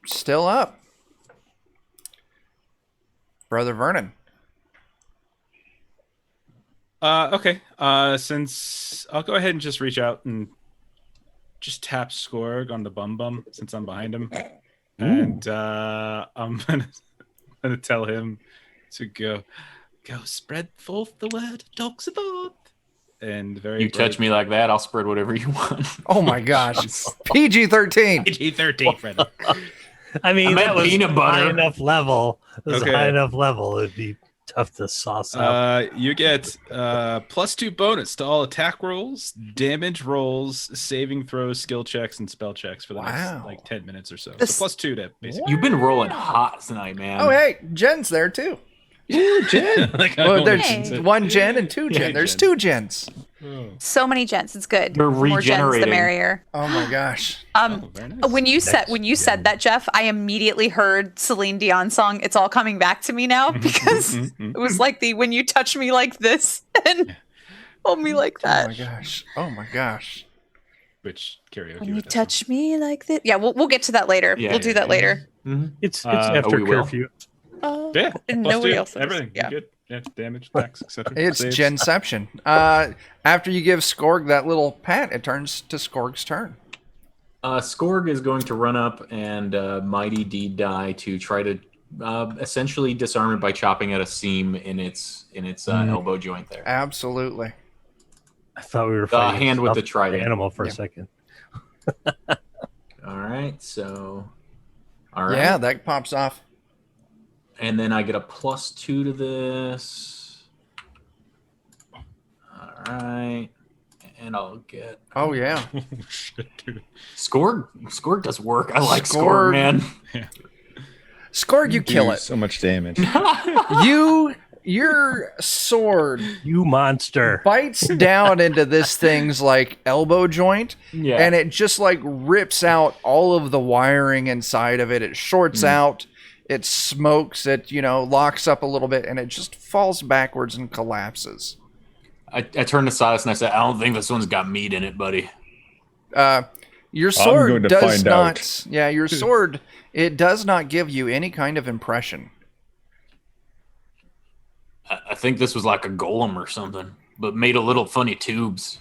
Still up. Brother Vernon. Okay. Since I'll go ahead and just reach out and just tap Skorg on the bum since I'm behind him, and I'm gonna tell him to go spread forth the word, dogs above. And You touch me like that, I'll spread whatever you want. Oh my gosh. PG-13. PG-13, Fred. I mean, I meant that was peanut butter. high enough level. It was Okay. high enough level. It'd be tough to sauce up. You get +2 bonus to all attack rolls, damage rolls, saving throws, skill checks, and spell checks for the Wow. next 10 minutes or so. This- So +2 to basically. You've been rolling hot tonight, man. Oh, hey, Jen's there too. Ooh, Jen. Well, there's Hey. 1 Jen and 2 Jen. Hey, There's Jen. 2 Gens. So many gens. It's good. They're The more gens, the regenerating. merrier. Oh my gosh. Oh, very nice. When you said that, Jeff, I immediately heard Celine Dion song. It's all coming back to me now because it was like the when you touch me like this and hold me like Oh that. my gosh. Oh my gosh. Which karaoke? When you with this touch me like this. Yeah, we'll get to that later. Yeah, we'll do that later. It's after we will. curfew. one. Yeah. And plus nobody two, else is. Everything. Yeah. Good. Yeah. Damage, attacks, etc. It's Saves. Genception. After you give Skorg that little pat, it turns to Skorg's turn. Skorg is going to run up and Mighty Deed die to try to essentially disarm it by chopping at a seam in its elbow joint there. Absolutely. I thought we were The fighting hand with the stuffed trident. animal for Yeah. a second. All right, so all right, Yeah, that pops off. and then I get a +2 to this. All right, and I'll get Oh yeah. Shit, dude. Skorg does work. I like Skorg. Skorg, man. Skorg, you kill Do it. So much damage. Your sword You monster. bites down into this thing's like elbow joint, Yeah, and it just like rips out all of the wiring inside of it. It shorts out, it smokes, it locks up a little bit, and it just falls backwards and collapses. I turn to Silas and I say, I don't think this one's got meat in it, buddy. Your going sword to does find not. out. Yeah, your sword. It does not give you any kind of impression. I think this was like a golem or something, but made a little funny tubes.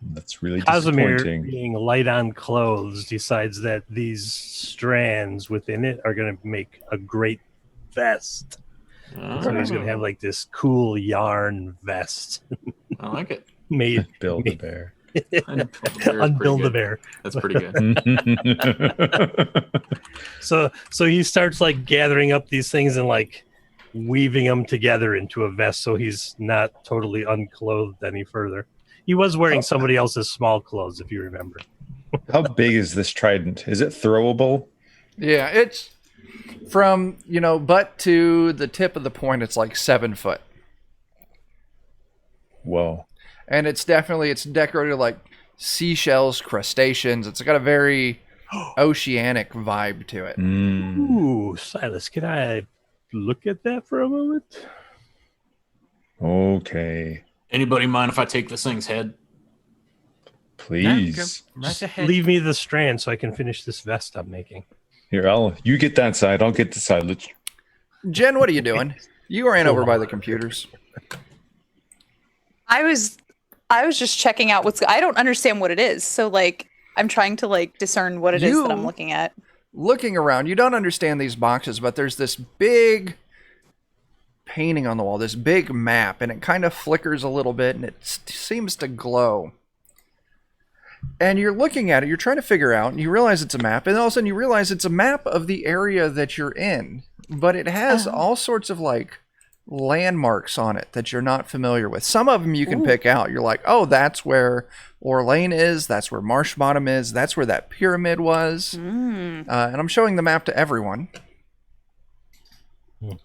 That's really Casimir, disappointing. being light on clothes, decides that these strands within it are going to make a great vest. So he's going to have like this cool yarn vest I like it. made. Build a bear. Unbuild the bear. That's pretty good. So he starts like gathering up these things and like weaving them together into a vest, so he's not totally unclothed any further. He was wearing somebody else's small clothes, if you remember. How big is this trident? Is it throwable? Yeah, it's from butt to the tip of the point. It's like 7 foot, Whoa. and it's decorated like seashells, crustaceans. It's got a very oceanic vibe to it. Ooh, Silas, can I look at that for a moment? Okay. Anybody mind if I take this thing's head? Please. Right ahead. Leave me the strand so I can finish this vest I'm making. Here, you get that side. I'll get the side. Let's. Jen, what are you doing? You ran over by the computers. I was just checking out I don't understand what it is. So like I'm trying to like discern what it is that I'm looking at. Looking around, you don't understand these boxes, but there's this big painting on the wall, this big map, and it kind of flickers a little bit, and it seems to glow. And you're looking at it, you're trying to figure out, and you realize it's a map, and all of a sudden you realize it's a map of the area that you're in, but it has all sorts of like landmarks on it that you're not familiar with. Some of them you can pick out. You're like, oh, that's where Orlane is. That's where Marsh Bottom is. That's where that pyramid was. And I'm showing the map to everyone. Boat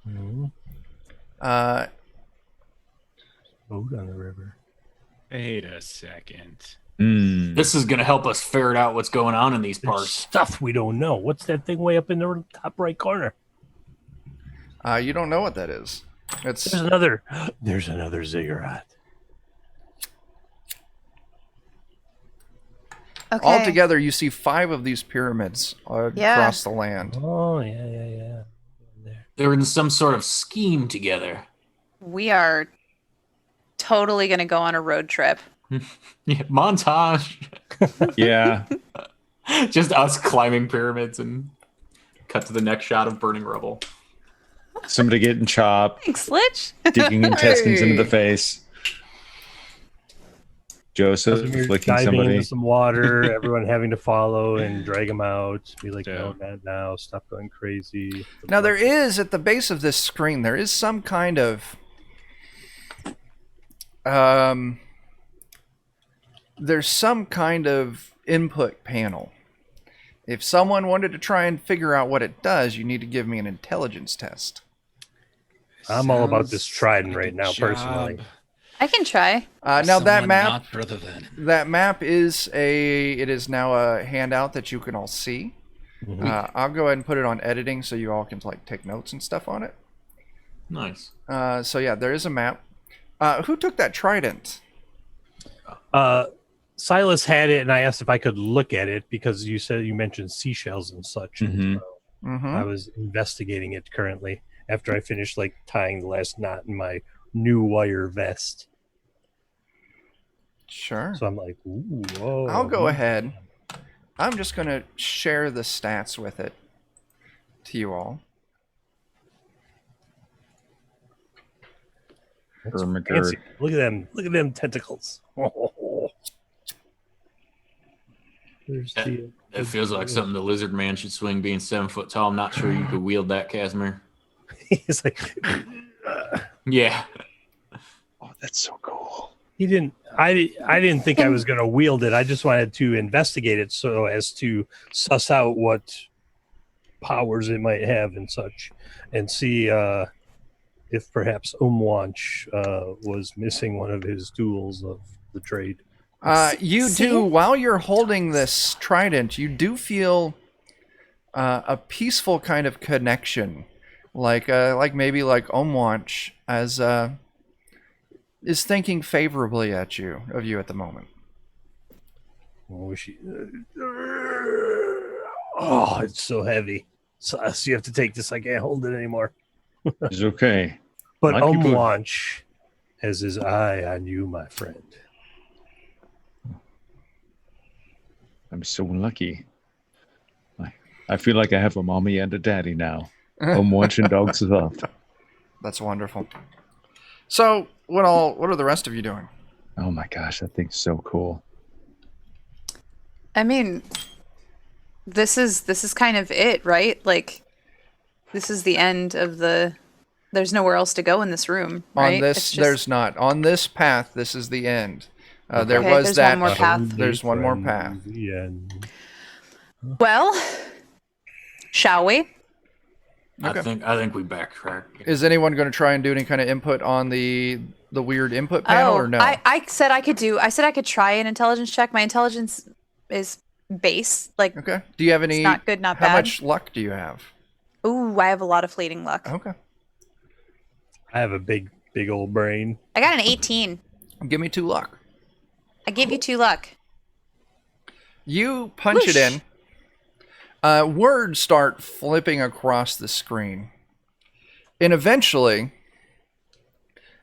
on the river. Wait a second. This is going to help us ferret out what's going on in these There's parts. stuff we don't know. What's that thing way up in the top right corner? You don't know what that is. It's There's another ziggurat. Okay. altogether. You see 5 of these pyramids across the land. Oh yeah. There. They're in some sort of scheme together. We are totally going to go on a road trip. Yeah, montage. Yeah. Just us climbing pyramids and cut to the next shot of burning rubble. Somebody getting chopped, Thanks, Lich. digging intestines into the face. Joseph Casimir flicking diving somebody. into some water, everyone having to follow and drag him out. Be like, Yeah. no, not now. Stop going crazy. Now there is at the base of this screen. There is some kind of there's some kind of input panel. If someone wanted to try and figure out what it does, you need to give me an intelligence test. I'm all about this Sounds trident like right a now, personally. job. I can try. Now that Someone map, not brother then. that map is now a handout that you can all see. I'll go ahead and put it on editing so you all can like take notes and stuff on it. Nice. So yeah, there is a map. Who took that trident? Silas had it, and I asked if I could look at it because you mentioned seashells and such. And so I was investigating it currently after I finished like tying the last knot in my new wire vest. Sure. So I'm like, ooh, whoa. I'll go ahead. I'm just going to share the stats with it to you all. That's Ermagerd. fancy. Look at them. Look at them tentacles. There's the, It feels like something the lizard man should swing being 7 foot tall. I'm not sure you could wield that, Casimir. he's like, Yeah. Oh, that's so cool. he didn't. I didn't think I was going to wield it. I just wanted to investigate it so as to suss out what powers it might have and such, and see if perhaps Umwanch was missing one of his tools of the trade. You See? do, while you're holding this trident, you do feel a peaceful kind of connection, like maybe like Omwanch is thinking favorably of you at the moment. Oh, oh, it's so heavy. So you have to take this. I can't hold it anymore. It's okay. But My people- Umwanch has his eye on you, my friend. I'm so lucky. I feel like I have a mommy and a daddy now. I'm watching dogs love. That's wonderful. So, what are the rest of you doing? Oh my gosh, that thing's so cool. I mean, this is kind of it, right? Like, this is the end of the. There's nowhere else to go in this room, right? On this, It's just- there's not. On this path, this is the end. There Okay, was there's that. one more path. There's one more path. Yeah. Well, shall we? Okay. I think we backtrack. Is anyone going to try and do any kind of input on the weird input panel or no? I said I could try an intelligence check. My intelligence is base. Like, Okay. Do you have any? It's not good, not how bad. much luck do you have? ooh, I have a lot of fleeting luck. Okay. I have a big old brain. I got an 18. Give me 2 luck. I gave you 2 luck. You punch it Whoosh. in. Words start flipping across the screen. And eventually,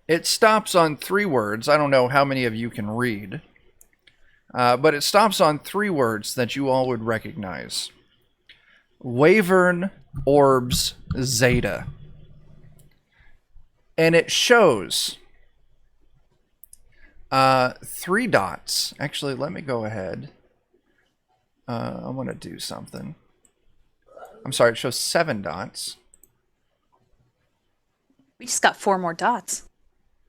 it stops on 3 words. I don't know how many of you can read. But it stops on 3 words that you all would recognize. Wavern Orbs Zeta. And it shows 3 dots. Actually, let me go ahead. I want to do something. I'm sorry, it shows 7 dots. We just got 4 more dots.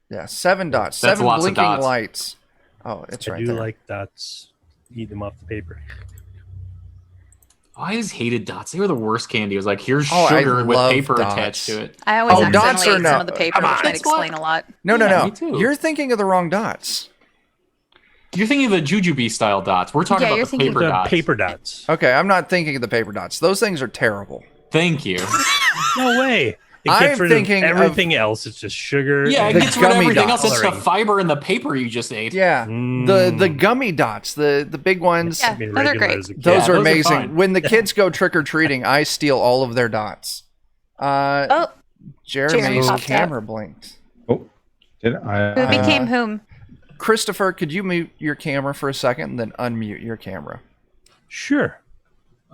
Yeah, 7 dots. That's 7 lots of blinking dots. lights. Oh, it's I right do there. like dots. Eat them off the paper. Oh, I just hated dots. They were the worst candy. It was like, here's Oh, I sugar with love paper dots. attached to it. I always Oh, dots accidentally are ate no- some of the paper, come on. which might That's what- explain a lot. No, Yeah, no. me too. You're thinking of the wrong dots. You're thinking of the Jujube style dots. We're talking Yeah, about you're the thinking paper The dots. paper dots. Okay, I'm not thinking of the paper dots. Those things are terrible. Thank you. No way. It I'm gets rid thinking of of- everything else. It's just sugar. Yeah, it The gets rid of gummy everything dots. else. It's the Coloring. fiber and the paper you just ate. Yeah, the gummy dots, the big ones. Yeah. I mean, No, they're regular great. as a kid. Those Yeah, are those are amazing. fine. When the kids go trick or treating, I steal all of their dots. Oh, Jeremy's Jeremy popped camera blinked. Oh, did I? who became whom? Christopher, could you mute your camera for a second and then unmute your camera? Sure.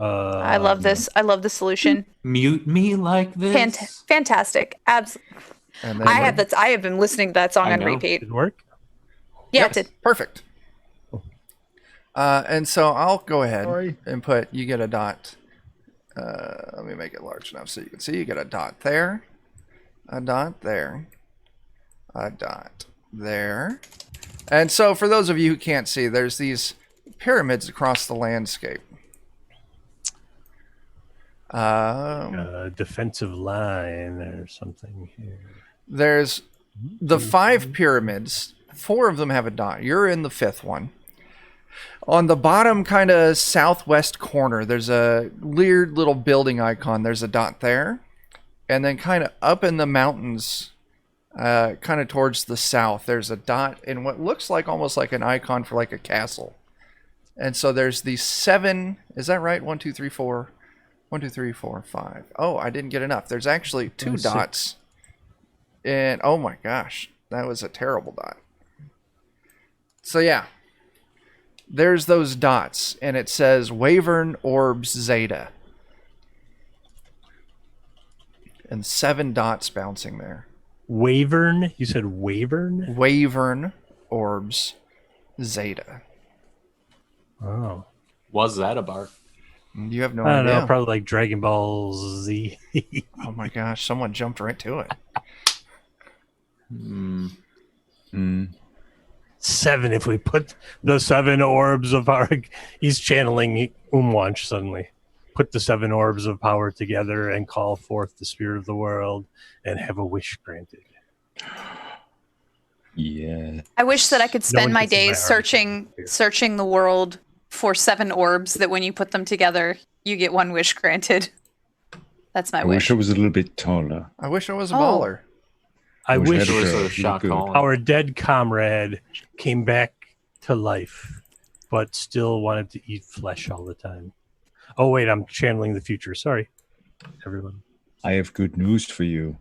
I love this. I love the solution. Mute me like this. Fantastic. Absolutely. And then I have been listening to that song I on know. repeat. Did it work? Yeah, Yep, it did. perfect. And so I'll go ahead Sorry. and put, you get a dot. Let me make it large enough so you can see. You get a dot there, a dot there, a dot there. And so for those of you who can't see, there's these pyramids across the landscape. Defensive line or something here. There's the 5 pyramids. 4 of them have a dot. You're in the 5th one. On the bottom kind of southwest corner, there's a weird little building icon. There's a dot there. And then kind of up in the mountains, kind of towards the south, there's a dot in what looks like almost like an icon for like a castle. And so there's these 7, is that right? 1, 2, 3, 4. 1, 2, 3, 4, 5. Oh, I didn't get enough. There's actually 2 6. dots. And oh my gosh, that was a terrible dot. So yeah, there's those dots, and it says Wyvern Orbs Zeta. And 7 dots bouncing there. Wavern? You said Wavern? Wyvern Orbs Zeta. Oh. Was that a bar? You have no I don't idea. know. Probably like Dragon Ball Z. Oh my gosh, someone jumped right to it. 7 if we put the 7 orbs of power. He's channeling Umwanch suddenly. Put the 7 orbs of power together and call forth the spirit of the world and have a wish granted. Yeah. I wish that I could spend one my can see days my art. searching the world for 7 orbs that when you put them together, you get 1 wish granted. That's my I wish. wish I was a little bit taller. I wish I was a Oh. baller. I Wish I wish had It was girl. a She shot looked good. call. our dead comrade came back to life, but still wanted to eat flesh all the time. Oh, wait, I'm channeling the future. Sorry, everyone. I have good news for you.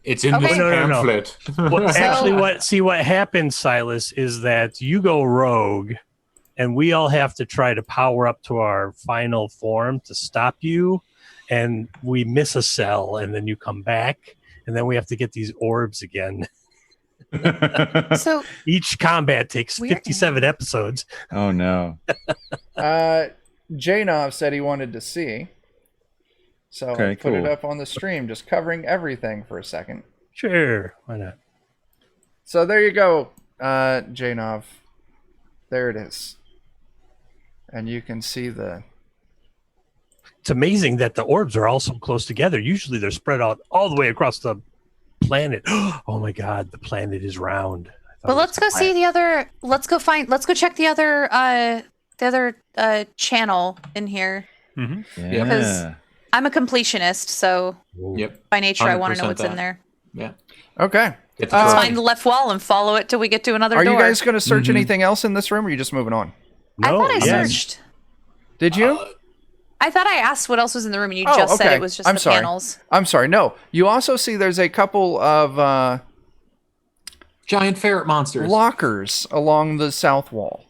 It's in Okay. this No. pamphlet. Well, So- actually, what happens, Silas, is that you go rogue, and we all have to try to power up to our final form to stop you, and we miss a cell, and then you come back, and then we have to get these orbs again. So Each combat takes We're- 57 episodes. Oh no. Janov said he wanted to see. So I Okay, put it cool. up on the stream, just covering everything for a second. Sure, why not? So there you go, Janov. There it is. And you can see the... It's amazing that the orbs are all so close together. Usually they're spread out all the way across the planet. Oh my God, the planet is round. I thought well, it was let's go flat. see the other. Let's go check the other channel in here. Yeah. I'm a completionist, so Yep. by nature I want to know 100% what's that. in there. Yeah. Okay. Get the Let's trophy. find the left wall and follow it till we get to another Are door. you guys going to search Mhm. anything else in this room, or are you just moving on? I No, thought I yes. searched. Did you? I thought I asked what else was in the room, and you Oh, just said okay. it was just I'm the sorry. panels. I'm sorry. No. You also see there's a couple of Giant ferret monsters. lockers along the south wall.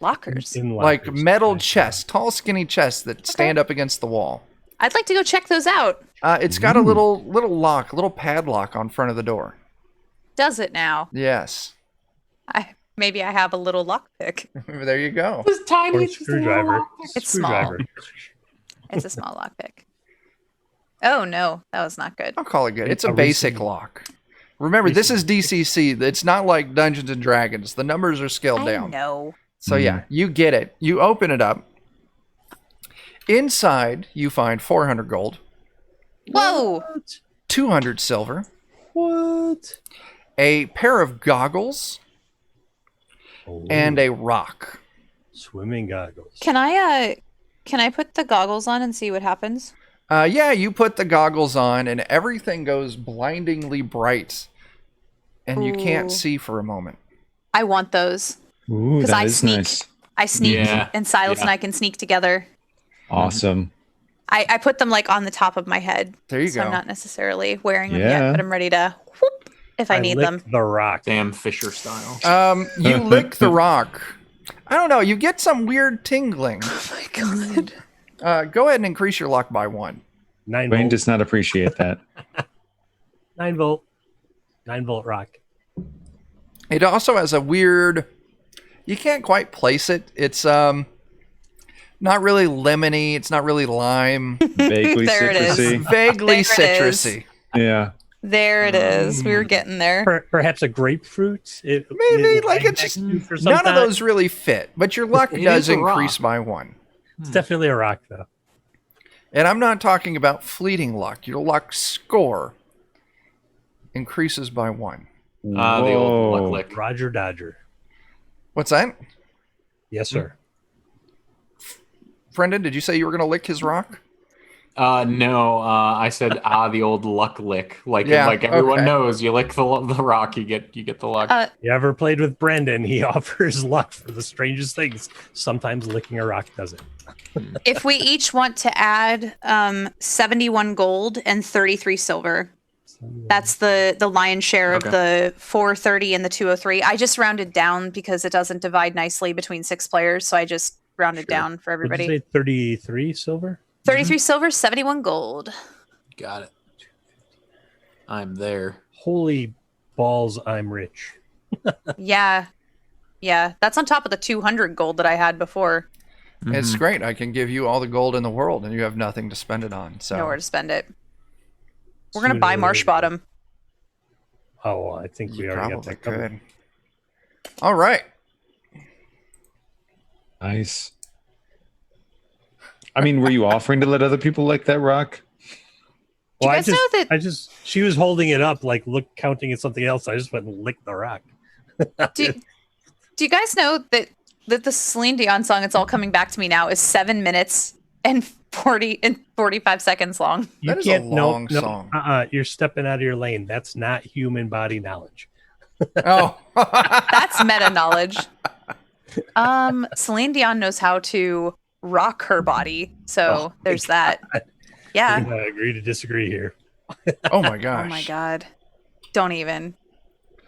Lockers. In Like lockers. metal Okay. chests, tall, skinny chests that stand up against the wall. I'd like to go check those out. It's got a little lock, a little padlock on front of the door. Does it now? Yes. Maybe I have a little lockpick. There you go. This tiny Or screwdriver. It's small. Screwdriver. It's a small lockpick. Oh no, that was not good. I'll call it good. It's a A basic recent- lock. Remember, this is DCC. It's not like Dungeons and Dragons. The numbers are scaled I down. know. So yeah, you get it. You open it up. Inside, you find 400 gold, Whoa! 200 silver, What? a pair of goggles, Oh, and a rock. swimming goggles. Can I put the goggles on and see what happens? Yeah, you put the goggles on, and everything goes blindingly bright, and you can't Ooh. see for a moment. I want those. Ooh, 'Cause that I is sneak. nice. I sneak, Yeah, and Silas yeah. and I can sneak together. Awesome. I put them like on the top of my head. There you so go. I'm not necessarily wearing them Yeah. yet, but I'm ready to whoop if I need them. licked the rock. Sam Fisher style. You lick the rock. I don't know. You get some weird tingling. Oh my god. Go ahead and increase your luck by 1. 9 Wayne volt. does not appreciate that. 9 volt. 9 volt rock. It also has a weird. You can't quite place it. It's not really lemony. It's not really lime. Vaguely There it is. citrusy. Vaguely There it is. citrusy. Yeah. There it is. We were getting there. Perhaps a grapefruit. Maybe, like, it's None of those really fit, but your luck It does is a rock. increase by 1. It's definitely a rock, though. And I'm not talking about fleeting luck. Your luck score increases by 1. The old luck Whoa. lick. Roger Dodger. What's that? Yes, sir. Brendan, did you say you were going to lick his rock? No, I said the old luck lick. Like Yeah, like everyone okay. knows, you lick the rock, you get the luck. You ever played with Brendan? He offers luck for the strangest things. Sometimes licking a rock does it. If we each want to add 71 gold and 33 silver, that's the lion's share of Okay. the 430 and the 203. I just rounded down because it doesn't divide nicely between 6 players, so I just rounded down for Would you everybody. say 33 silver? 33 silver, 71 gold. Got it. I'm there. Holy balls, I'm rich. Yeah. Yeah, that's on top of the 200 gold that I had before. It's great. I can give you all the gold in the world, and you have nothing to spend it on. So Nowhere to spend it. We're going to Sooner buy or Marsh later. Bottom. Oh, I think we you already got probably that covered. could. All right. Nice. I mean, were you offering to let other people lick that rock? Do you Well, guys know that she was holding it up, like counting at something else. I just went and licked the rock. do you guys know that the Celine Dion song "It's All Coming Back to Me Now" is 7 minutes and 45 seconds long? You That is a can't. long no, song. you're stepping out of your lane. That's not human body knowledge. Oh. That's meta knowledge. Celine Dion knows how to rock her body, so there's that. I'm Yeah. gonna agree to disagree here. Oh my gosh. Oh my god. Don't even.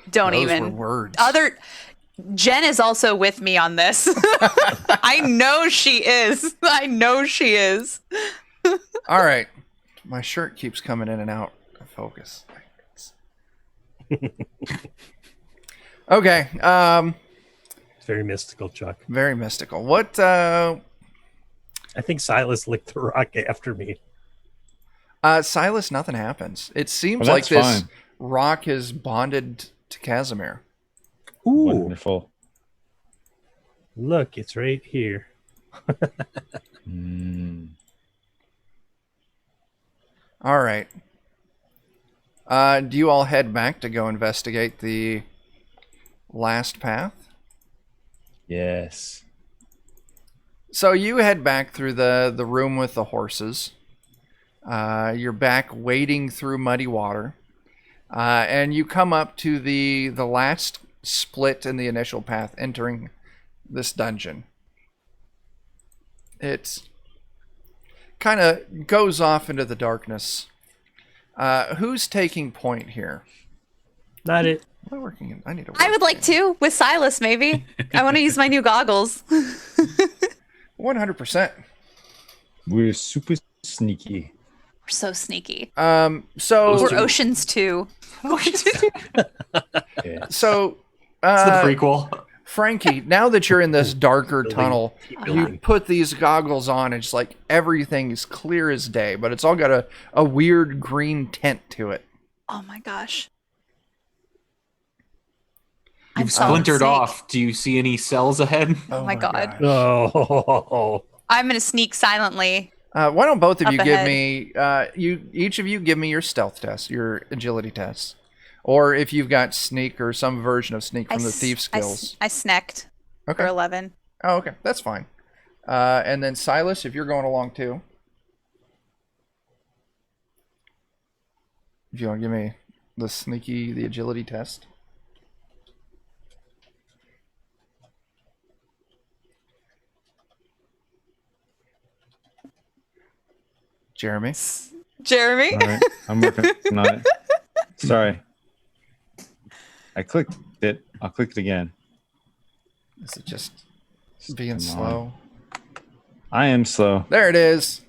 Don't Those even. were words. Jen is also with me on this. I know she is. I know she is. All right. My shirt keeps coming in and out of focus. Okay. It's very mystical, Chuck. Very mystical. What I think Silas licked the rock after me. Silas, nothing happens. It seems Well, like that's this fine. rock is bonded to Casimir. Ooh, Wonderful. look, it's right here. Mm. All right. Do you all head back to go investigate the last path? Yes. So you head back through the room with the horses. You're back wading through muddy water. And you come up to the last split in the initial path entering this dungeon. It kind of goes off into the darkness. Who's taking point here? Not it. Am I working in? I need to. I would like to with Silas, maybe. I want to use my new goggles. 100%. We're super sneaky. We're so sneaky. So We're Oceans 2. Yeah. so It's the prequel. Frankie, now that you're in this darker tunnel, Keep you building. put these goggles on, and it's like everything is clear as day, but it's all got a weird green tint to it. Oh my gosh. You've so splintered sick. off. Do you see any cells ahead? Oh my God. gosh. Oh, I'm gonna sneak silently. Why don't both of Up you give ahead. me, each of you give me your stealth test, your agility test. Or if you've got sneak or some version of sneak from the thief skills. I snacked for Okay. 11. Oh, okay. That's fine. And then Silas, if you're going along too. If you want to give me the agility test. Jeremy. Jeremy? All right, I'm working on it. Sorry. I clicked it. I'll click it again. Is it just being Come slow? I am slow. There it is.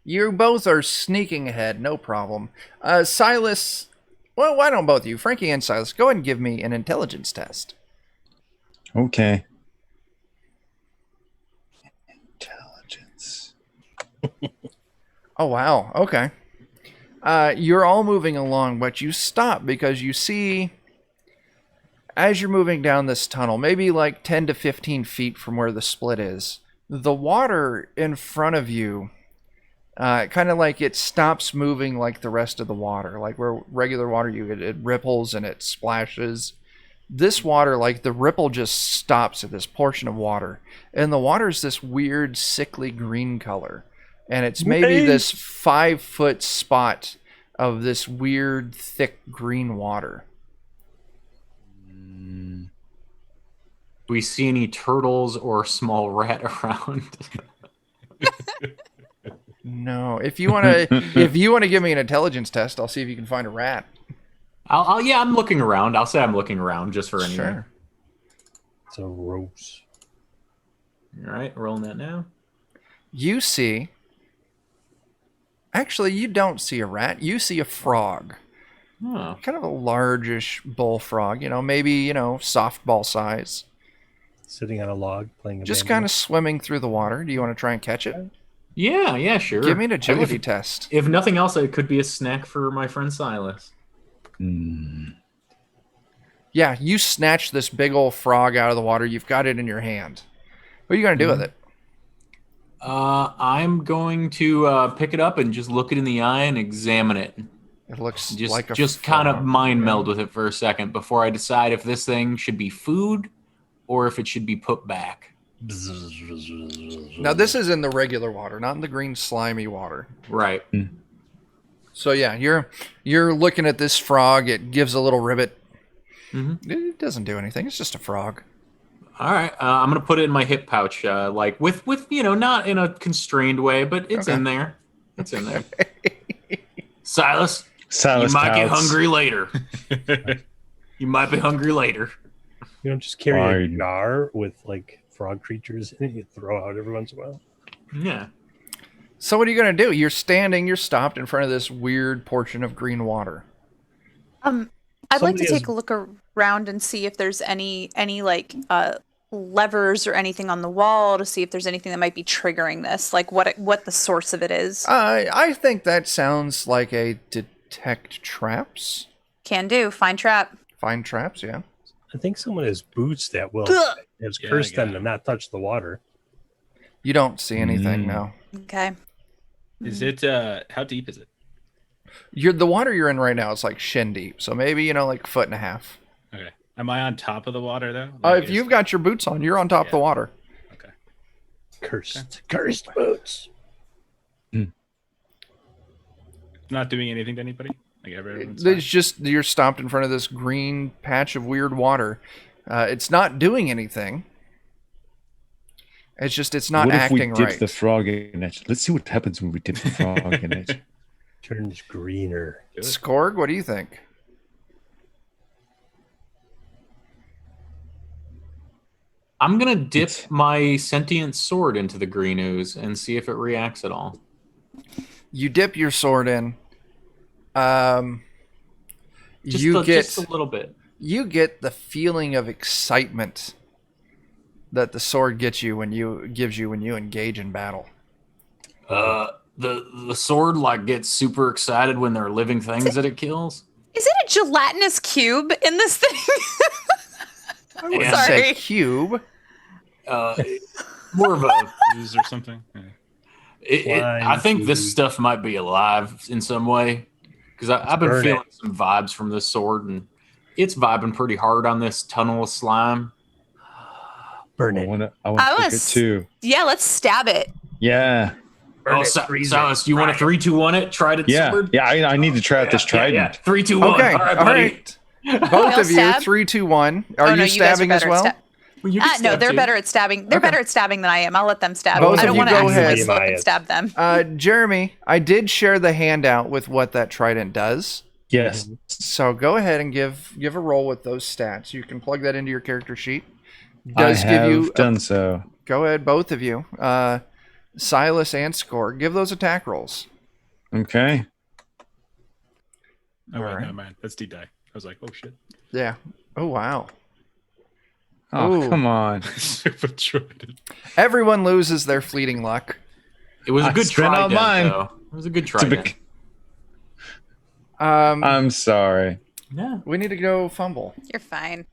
You both are sneaking ahead, no problem. Silas, well, why don't both of you, Frankie and Silas, go ahead and give me an intelligence test. Okay. Intelligence. Oh, wow. Okay. You're all moving along, but you stop because you see, as you're moving down this tunnel, maybe like 10 to 15 feet from where the split is, the water in front of you, kind of like it stops moving like the rest of the water. Like where regular water, it ripples and it splashes. This water, like the ripple just stops at this portion of water. And the water is this weird, sickly green color. And it's maybe this 5-foot spot of this weird, thick green water. Do we see any turtles or small rat around? No, if you want to give me an intelligence test, I'll see if you can find a rat. Yeah, I'm looking around. I'll say I'm looking around just for anything. Sure. it's a rose. All right, rolling that now. You see. Actually, you don't see a rat. You see a frog. Oh, Kind of a largish bullfrog. Maybe softball size. Sitting on a log playing a Just kind of swimming through the water. Do you want to try and catch it? yeah, sure. Give me an agility test. If nothing else, it could be a snack for my friend Silas. Yeah, you snatch this big old frog out of the water. You've got it in your hand. What are you going to do with it? I'm going to pick it up and just look it in the eye and examine it. It looks Just, like a just kind of frog. mind meld with it for a second before I decide if this thing should be food or if it should be put back. Now, this is in the regular water, not in the green slimy water. Right. So yeah, you're looking at this frog. It gives a little ribbit. Mhm. It doesn't do anything. It's just a frog. All right. I'm gonna put it in my hip pouch, like with not in a constrained way, but it's Okay. in there. It's in there. Silas, Silas you might get pouts. hungry later. You might be hungry later. You don't just carry a Fine. jar with like frog creatures in it you throw out every once in a while. Yeah. So what are you gonna do? You're stopped in front of this weird portion of green water. I'd like to Somebody take a look around and see if there's any like levers or anything on the wall to see if there's anything that might be triggering this, like what the source of it is. I think that sounds like a detect traps. Can do. Find trap. Find traps, yeah. I think someone has boots that will Ugh. has Yeah, cursed I got them to not touch the water. You don't see anything, no. Okay. Is it how deep is it? The water you're in right now is like shin deep, so maybe like a foot and a half. Okay. Am I on top of the water though? Like, If you've got your boots on, you're on top of the water. Okay. Cursed boots. Not doing anything to anybody? Like everyone's It's just you're stopped in front of this green patch of weird water. It's not doing anything. It's not What if we acting dip right. the frog in it? Let's see what happens when we dip the frog in it. Turns greener. Skorg, what do you think? I'm gonna dip my sentient sword into the green ooze and see if it reacts at all. You dip your sword in. Just You just a little bit. you get the feeling of excitement that the sword gives you when you engage in battle. The sword like gets super excited when there are living things that it kills. Is it a gelatinous cube in this thing? I wouldn't Yeah. say Sorry. cube. More of a. Use or something. Yeah. I think this stuff might be alive in some way because I've been burn feeling some vibes from this sword, and it's vibing pretty hard on this tunnel of slime. Burn I it. want to I cook it was- too. Yeah, let's stab it. Yeah. Burn Oh, it, freeze Silas, it, you want to fry it. 3-2-1 it? Try to Yeah. sword? Yeah. I need to try out this trident. Yeah. 3-2-1. Okay, All right, all buddy. right. Both I'll of you, stab. 3, 2, 1. Are Oh, you no, guys are stabbing as better at well? stab- Well, you can No, stab they're too. better at stabbing. They're Okay. better at stabbing than I am. I'll let them stab. Both I of don't you want to go ahead. accidentally let them stab them. Jeremy, I did share the handout with what that trident does. Yes. So go ahead and give a roll with those stats. You can plug that into your character sheet. I Does give have you done so. go ahead, both of you. Silas and Score, give those attack rolls. Okay. Oh, wait, Alright. no, man. That's D-die. I was like, oh, shit. Yeah. Oh wow. Oh, Ooh. come on. Super trident. Everyone loses their fleeting luck. It was a I good spent all trident, mine. though. It was a good It's a trident. big- Um, I'm sorry. Yeah. we need to go fumble. You're fine.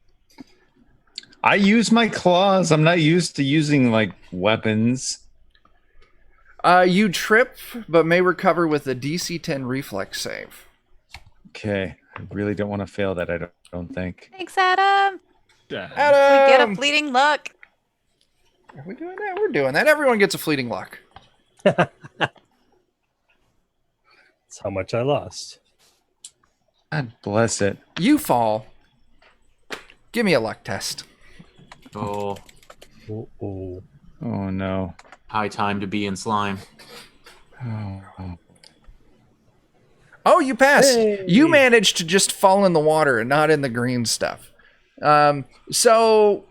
I use my claws. I'm not used to using like weapons. You trip, but may recover with a DC-10 reflex save. Okay. I really don't want to fail that. I don't think. Thanks, Adam. Damn. Adam! We get a fleeting look. Are we doing that? We're doing that. Everyone gets a fleeting luck. That's how much I lost. God bless it. You fall. Give me a luck test. Oh, Oh. Oh no. high time to be in slime. Oh. Oh, you passed. Hey. You managed to just fall in the water and not in the green stuff. So,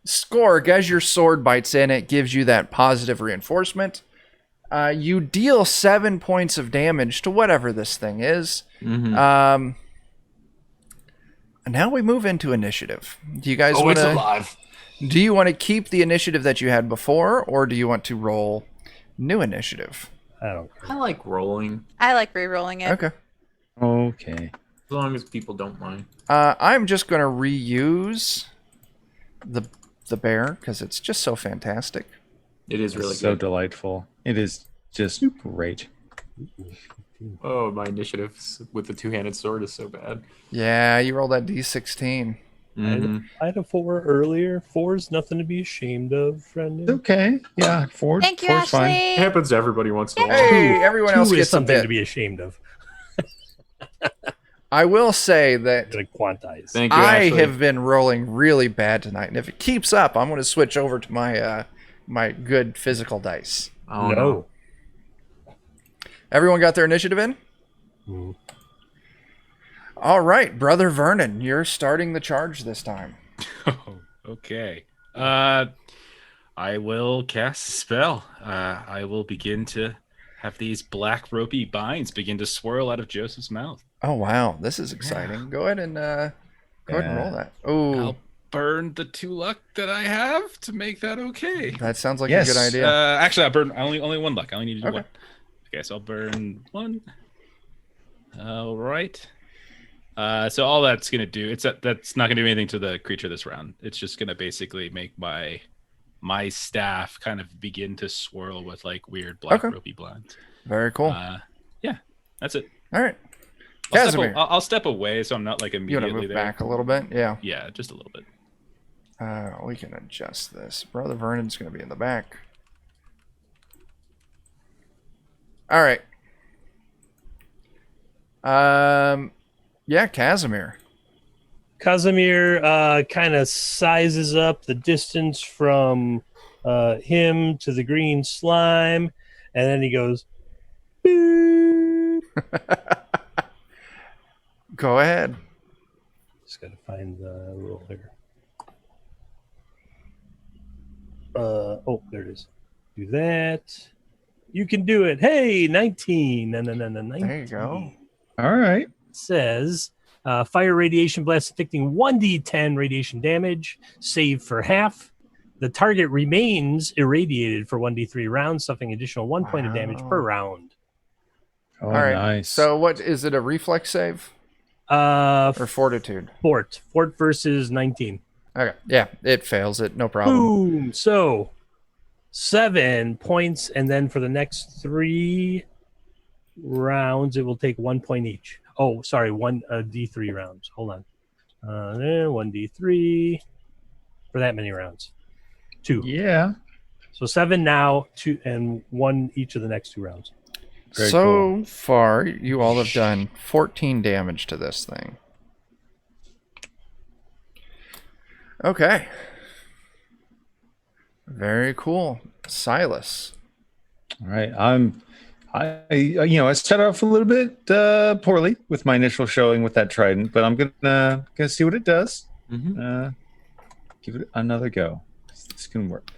Scorg, as your sword bites in, it gives you that positive reinforcement. You deal 7 points of damage to whatever this thing is. Mhm. And now we move into initiative. Do you guys Oh, want it's to? alive. Do you want to keep the initiative that you had before, or do you want to roll new initiative? I don't care. I like rolling I like re-rolling it. Okay. Okay. as long as people don't mind. I'm just going to reuse the bear because it's just so fantastic. It is really It's so good. delightful. It is just great. Oh, my initiative with the two-handed sword is so bad. Yeah, you rolled that D16. Mhm. I had a 4 earlier. 4's nothing to be ashamed of, friend. Okay. Yeah. Four. Thank you, four's fine. It Ashley. happens to everybody once in a while. Hey, everyone 2 else is gets a something to bit. be ashamed of. I will say that Gotta quantize. Thank you, I Ashley. have been rolling really bad tonight, and if it keeps up, I'm going to switch over to my my good physical dice. Oh, no. Everyone got their initiative in? Mm. All right, Brother Vernon, you're starting the charge this time. Oh, okay. I will cast a spell. I will begin to have these black ropey binds begin to swirl out of Joseph's mouth. Oh wow, this is exciting. Go ahead and roll that. Oh, I'll burn the 2 luck that I have to make that okay. that sounds like Yes. a good idea. Actually, I'll burn only 1 luck. I only need to do Okay. 1. Okay, so I'll burn 1. All right. So all that's gonna do that's not gonna do anything to the creature this round. It's just gonna basically make my staff kind of begin to swirl with like weird black Okay. ropey blinds. Very cool. Yeah, that's it. All right, I'll Casimir, I'll step away so I'm not like you want immediately to move there. back a little bit? Yeah. Yeah, just a little bit. We can adjust this. Brother Vernon's going to be in the back. All right. Yeah, Casimir. Casimir kind of sizes up the distance from him to the green slime, and then he goes, "Beep." Go ahead. Just gotta find the roll here. Oh, there it is. Do that. You can do it. Hey, 19. No, 19. There you go. All right. Says Fire radiation blast inflicting 1d10 radiation damage, save for half. The target remains irradiated for 1d3 rounds, suffering additional 1 point of damage per round. Oh, All right. nice. So what is it? A reflex save or fortitude? Fort versus 19. Okay. Yeah, it fails it. No problem. Boom. So 7 points, and then for the next 3 rounds, it will take 1 point each. Oh, sorry, one d3 rounds. Hold on. 1d3 for that many rounds. 2. Yeah. So 7 now, 2 and 1 each of the next 2 rounds. Very so cool. far, you all have done 14 damage to this thing. Okay. Very cool. Silas. All right. I started off a little bit poorly with my initial showing with that trident, but I'm gonna see what it does. Give it another go. This can work.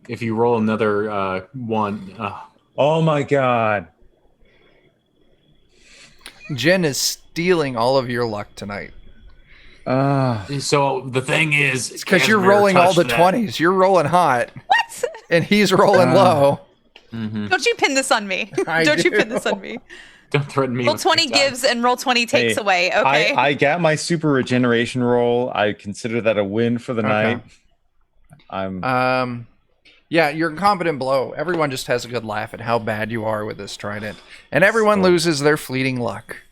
If you roll another one, Oh my god! Jen is stealing all of your luck tonight. so the thing is, It's because you're Casimir rolling all the touched that. 20s. You're rolling hot. What? And he's rolling low. Don't you pin this on me. Don't you pin this on me. Don't threaten me. Roll with 20 good time. gives and roll 20 takes Hey, away. Okay. I got my super regeneration roll. I consider that a win for the night. Yeah, your incompetent blow. Everyone just has a good laugh at how bad you are with this trident. And everyone loses their fleeting luck.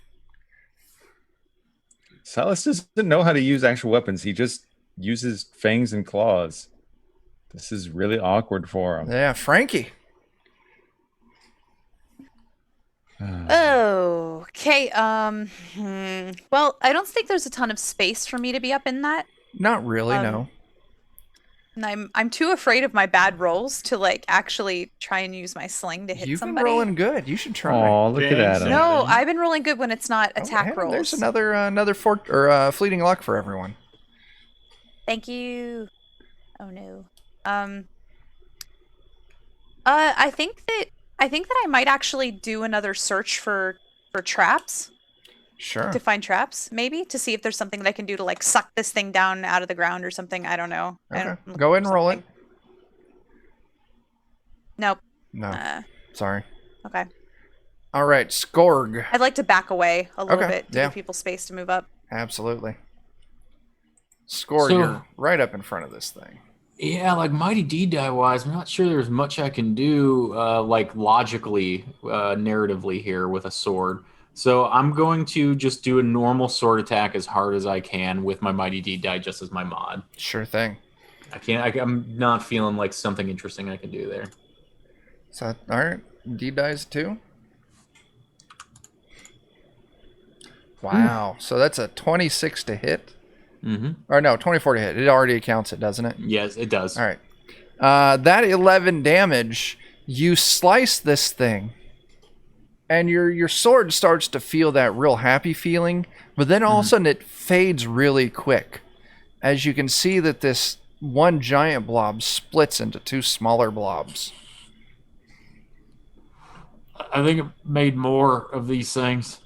Silas doesn't know how to use actual weapons. He just uses fangs and claws. This is really awkward for him. Yeah, Frankie. Okay. Well, I don't think there's a ton of space for me to be up in that. Not really, no. And I'm too afraid of my bad rolls to like actually try and use my sling to hit You've somebody. been rolling good. You should try. Oh, look at Thanks. Adam. No, I've been rolling good when it's not attack hey, rolls. There's another fleeting luck for everyone. Thank you. Oh no. I think that I might actually do another search for traps Sure. to find traps, maybe to see if there's something that I can do to like suck this thing down out of the ground or something. I don't know. Okay. Go ahead and roll it. Nope. No. Sorry. Okay. All right, Skorg. I'd like to back away a little Okay, bit to yeah. give people space to move up. Absolutely. Skorg, So- you're right up in front of this thing. Yeah, like Mighty D die wise, I'm not sure there's much I can do, like logically, narratively here with a sword. So I'm going to just do a normal sword attack as hard as I can with my Mighty D die just as my mod. Sure thing. I'm not feeling like something interesting I can do there. So, all right. D dies 2. Wow. So that's a 26 to hit. Or no, 24 to hit. It already counts it, doesn't it? Yes, it does. All right. That 11 damage, you slice this thing, and your sword starts to feel that real happy feeling, but then all of a sudden it fades really quick. As you can see that this one giant blob splits into 2 smaller blobs. I think it made more of these things.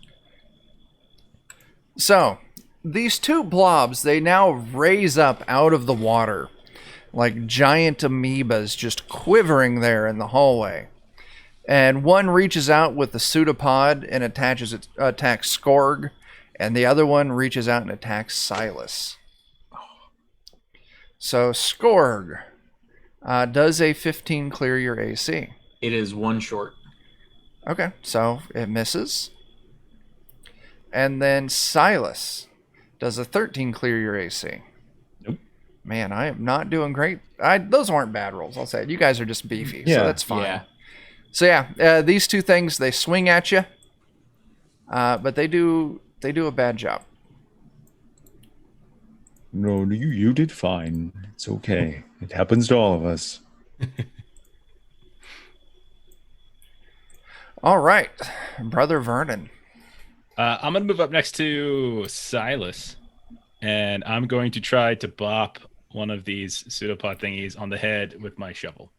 So, these 2 blobs, they now raise up out of the water like giant amoebas just quivering there in the hallway. And one reaches out with the pseudopod and attacks Skorg, and the other one reaches out and attacks Silas. So, Skorg, does a 15 clear your AC? It is 1 short. Okay, so it misses. And then Silas, does a 13 clear your AC? Nope. Man, I am not doing great. Those weren't bad rolls, I'll say it. You guys are just beefy, so Yeah. that's fine. Yeah. So yeah, these 2 things, they swing at you, but they do a bad job. No, you did fine. It's okay. It happens to all of us. All right, Brother Vernon. I'm going to move up next to Silas, and I'm going to try to bop one of these pseudopod thingies on the head with my shovel.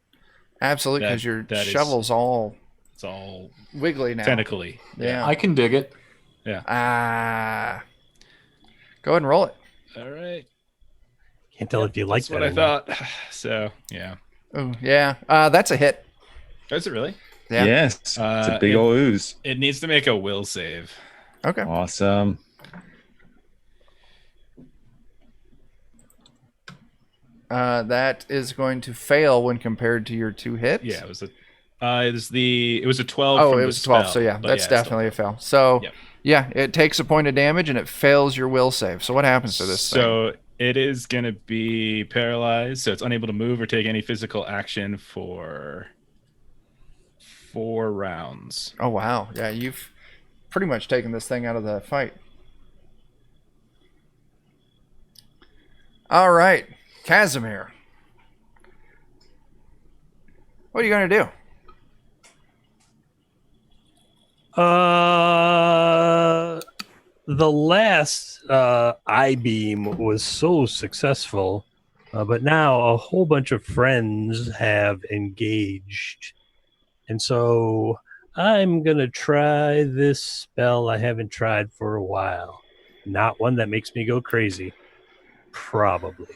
Absolutely, because your that is- shovel's all It's all wiggly now. tentacly. Yeah. I can dig it. Yeah. Go ahead and roll it. All right. Can't tell if you like That's that. what I or not. thought. So yeah. Oh, yeah. That's a hit. Is it really? Yeah. Yes. It's a big it- old ooze. It needs to make a will save. Okay. Awesome. That is going to fail when compared to your 2 hits. Yeah, it was a 12. Oh, from it the was 12. spell, So yeah, but that's still. definitely a fail. So Yep. yeah, it takes a point of damage and it fails your will save. So what happens to this thing? So it is going to be paralyzed, so it's unable to move or take any physical action for 4 rounds. Oh wow, yeah, you've pretty much taken this thing out of the fight. All right, Casimir. What are you going to do? The last I-beam was so successful, but now a whole bunch of friends have engaged. And so I'm going to try this spell I haven't tried for a while. Not one that makes me go crazy. Probably.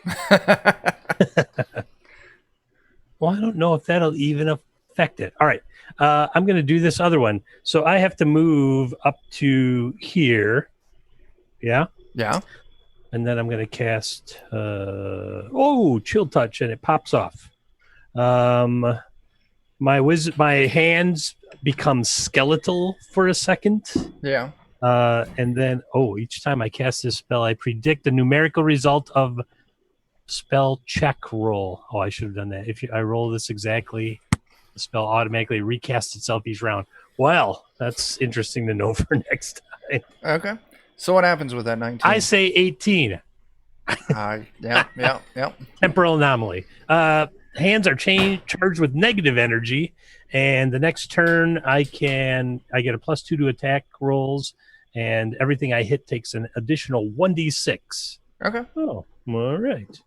Well, I don't know if that'll even affect it. All right. I'm going to do this other one. So I have to move up to here. Yeah. Yeah. And then I'm going to cast Chill Touch, and it pops off. My hands become skeletal for a second. Yeah. And then each time I cast this spell, I predict the numerical result of spell check roll. I should have done that. If I roll this exactly, the spell automatically recasts itself each round. Well, that's interesting to know for next time. Okay. So what happens with that 19? I say 18. Yeah. Temporal anomaly. Hands are charged with negative energy, and the next turn I get a +2 to attack rolls, and everything I hit takes an additional 1d6. Okay. Oh, all right.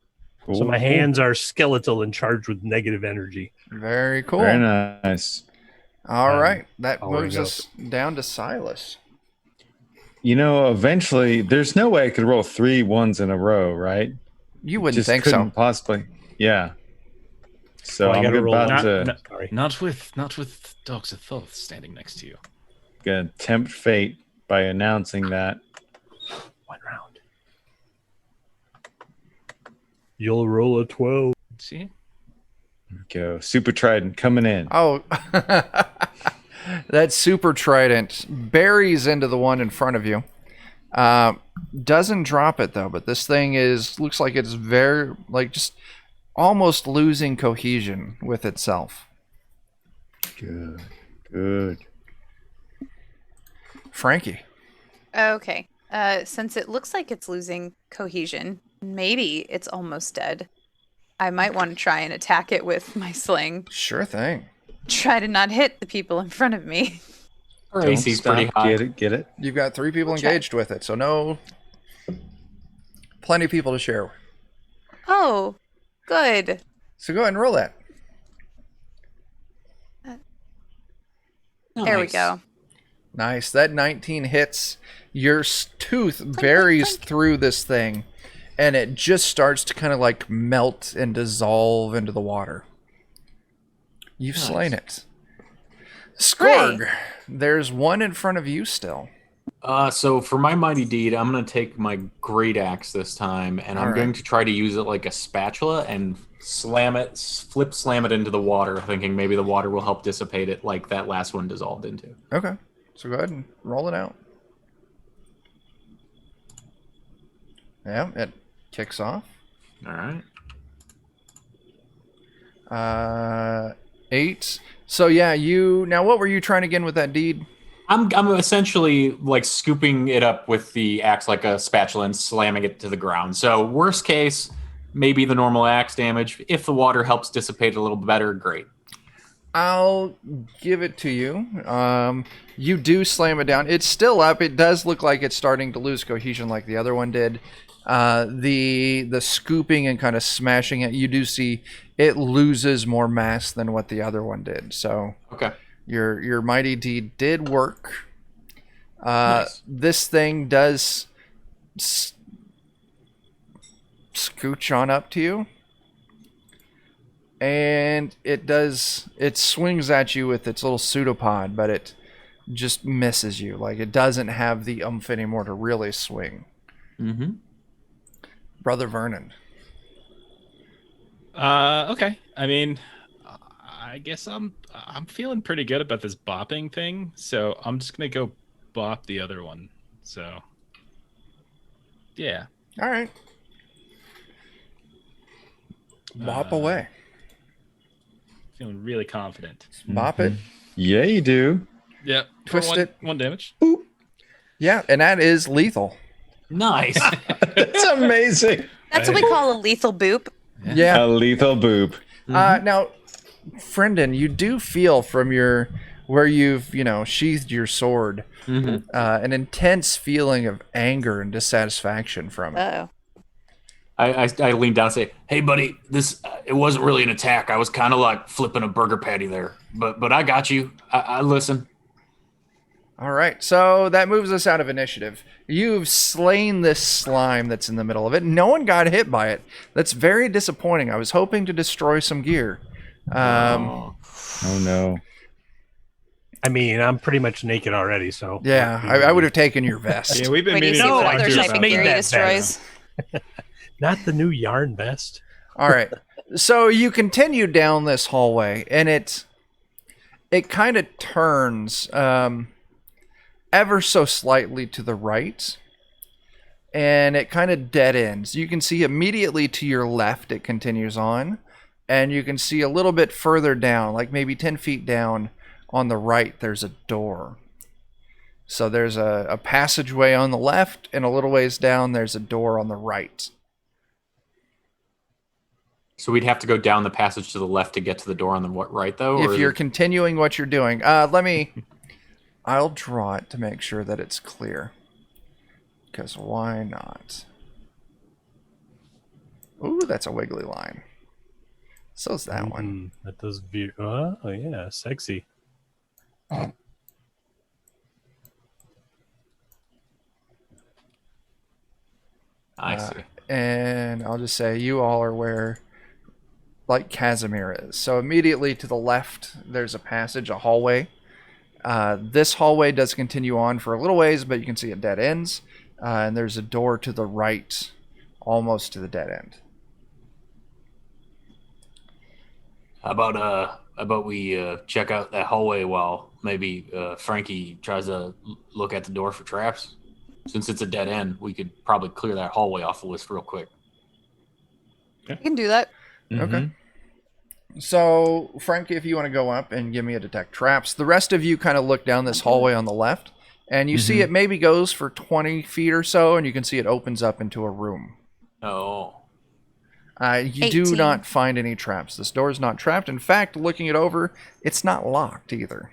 Cool. So my hands are skeletal and charged with negative energy. Very cool. Very nice. All right. That I'll moves go. us down to Silas. You know, eventually, there's no way I could roll 3 ones in a row, right? You wouldn't Just think couldn't so. possibly. Yeah. So I I'm gotta roll about one. to Sorry. Not with Dogs of Thoth standing next to you. gonna tempt fate by announcing that. One round. You'll roll a 12. See? Go. Super Trident coming in. Oh, that super trident buries into the one in front of you. Doesn't drop it though, but this thing looks like it's very just almost losing cohesion with itself. Good. Good. Frankie. Okay. Since it looks like it's losing cohesion, maybe it's almost dead. I might want to try and attack it with my sling. Sure thing. Try to not hit the people in front of me. Our Don't AC's stop. pretty high. Get it. You've got 3 people We'll try. engaged with it, so no, plenty of people to share. Oh, good. So go ahead and roll that. There we Nice. go. Nice. That 19 hits. Your tooth buries through this thing, and it just starts to kind of melt and dissolve into the water. You've slain it. Skorg, there's one in front of you still. So for my mighty deed, I'm going to take my great axe this time, and I'm All right. going to try to use it like a spatula and slam it into the water, thinking maybe the water will help dissipate it like that last one dissolved into. Okay. So go ahead and roll it out. Yeah, it kicks off. All right. 8. So yeah, now what were you trying again with that deed? I'm essentially like scooping it up with the axe like a spatula and slamming it to the ground. So worst case, maybe the normal axe damage. If the water helps dissipate a little better, great. I'll give it to you. You do slam it down. It's still up. It does look like it's starting to lose cohesion like the other one did. The scooping and kind of smashing it, you do see it loses more mass than what the other one did. So Okay. Your mighty deed did work. Nice. This thing does scooch on up to you, and it swings at you with its little pseudopod, but it just misses you. Like, it doesn't have the oomph anymore to really swing. Mm-hmm. Brother Vernon. Okay. I mean, I guess I'm feeling pretty good about this bopping thing, so I'm just gonna go bop the other one. So, yeah. All right. Bop away. Feeling really confident. Bop it. Yeah, you do. Yep. Twist it. 1 damage. Yeah, and that is lethal. Nice. That's amazing. That's what we call a lethal boop. Yeah. A lethal boop. Now, Friendon, you do feel from where you've, sheathed your sword, an intense feeling of anger and dissatisfaction from it. Oh. I lean down and say, "Hey, buddy, this it wasn't really an attack. I was kind of like flipping a burger patty there, but I got you. I listen." All right, so that moves us out of initiative. You've slain this slime that's in the middle of it. No one got hit by it. That's very disappointing. I was hoping to destroy some gear. Oh no. I mean, I'm pretty much naked already, so. Yeah, I would have taken your vest. Yeah, we've been Wait, do you meaning see to what talk other to you type about of Made gear he that destroys? Not the new yarn vest. All right, so you continue down this hallway, and it kind of turns ever so slightly to the right, and it kind of dead ends. You can see immediately to your left it continues on, and you can see a little bit further down, like maybe 10 feet down on the right, there's a door. So there's a passageway on the left, and a little ways down there's a door on the right. So we'd have to go down the passage to the left to get to the door on the right, though? Or If is you're it- continuing what you're doing, I'll draw it to make sure that it's clear. Because why not? Ooh, that's a wiggly line. So's that one. That does veer. Oh, yeah, sexy. I see. And I'll just say you all are where, like, Casimir is. So immediately to the left, there's a passage, a hallway. This hallway does continue on for a little ways, but you can see it dead ends. And there's a door to the right, almost to the dead end. How about we check out that hallway while maybe Frankie tries to look at the door for traps? Since it's a dead end, we could probably clear that hallway off the list real quick. You can do that. Okay. So, Frankie, if you want to go up and give me a detect traps, the rest of you kind of look down this hallway on the left, and you see it maybe goes for 20 feet or so, and you can see it opens up into a room. Oh. You do 18. not find any traps. This door is not trapped. In fact, looking it over, it's not locked either.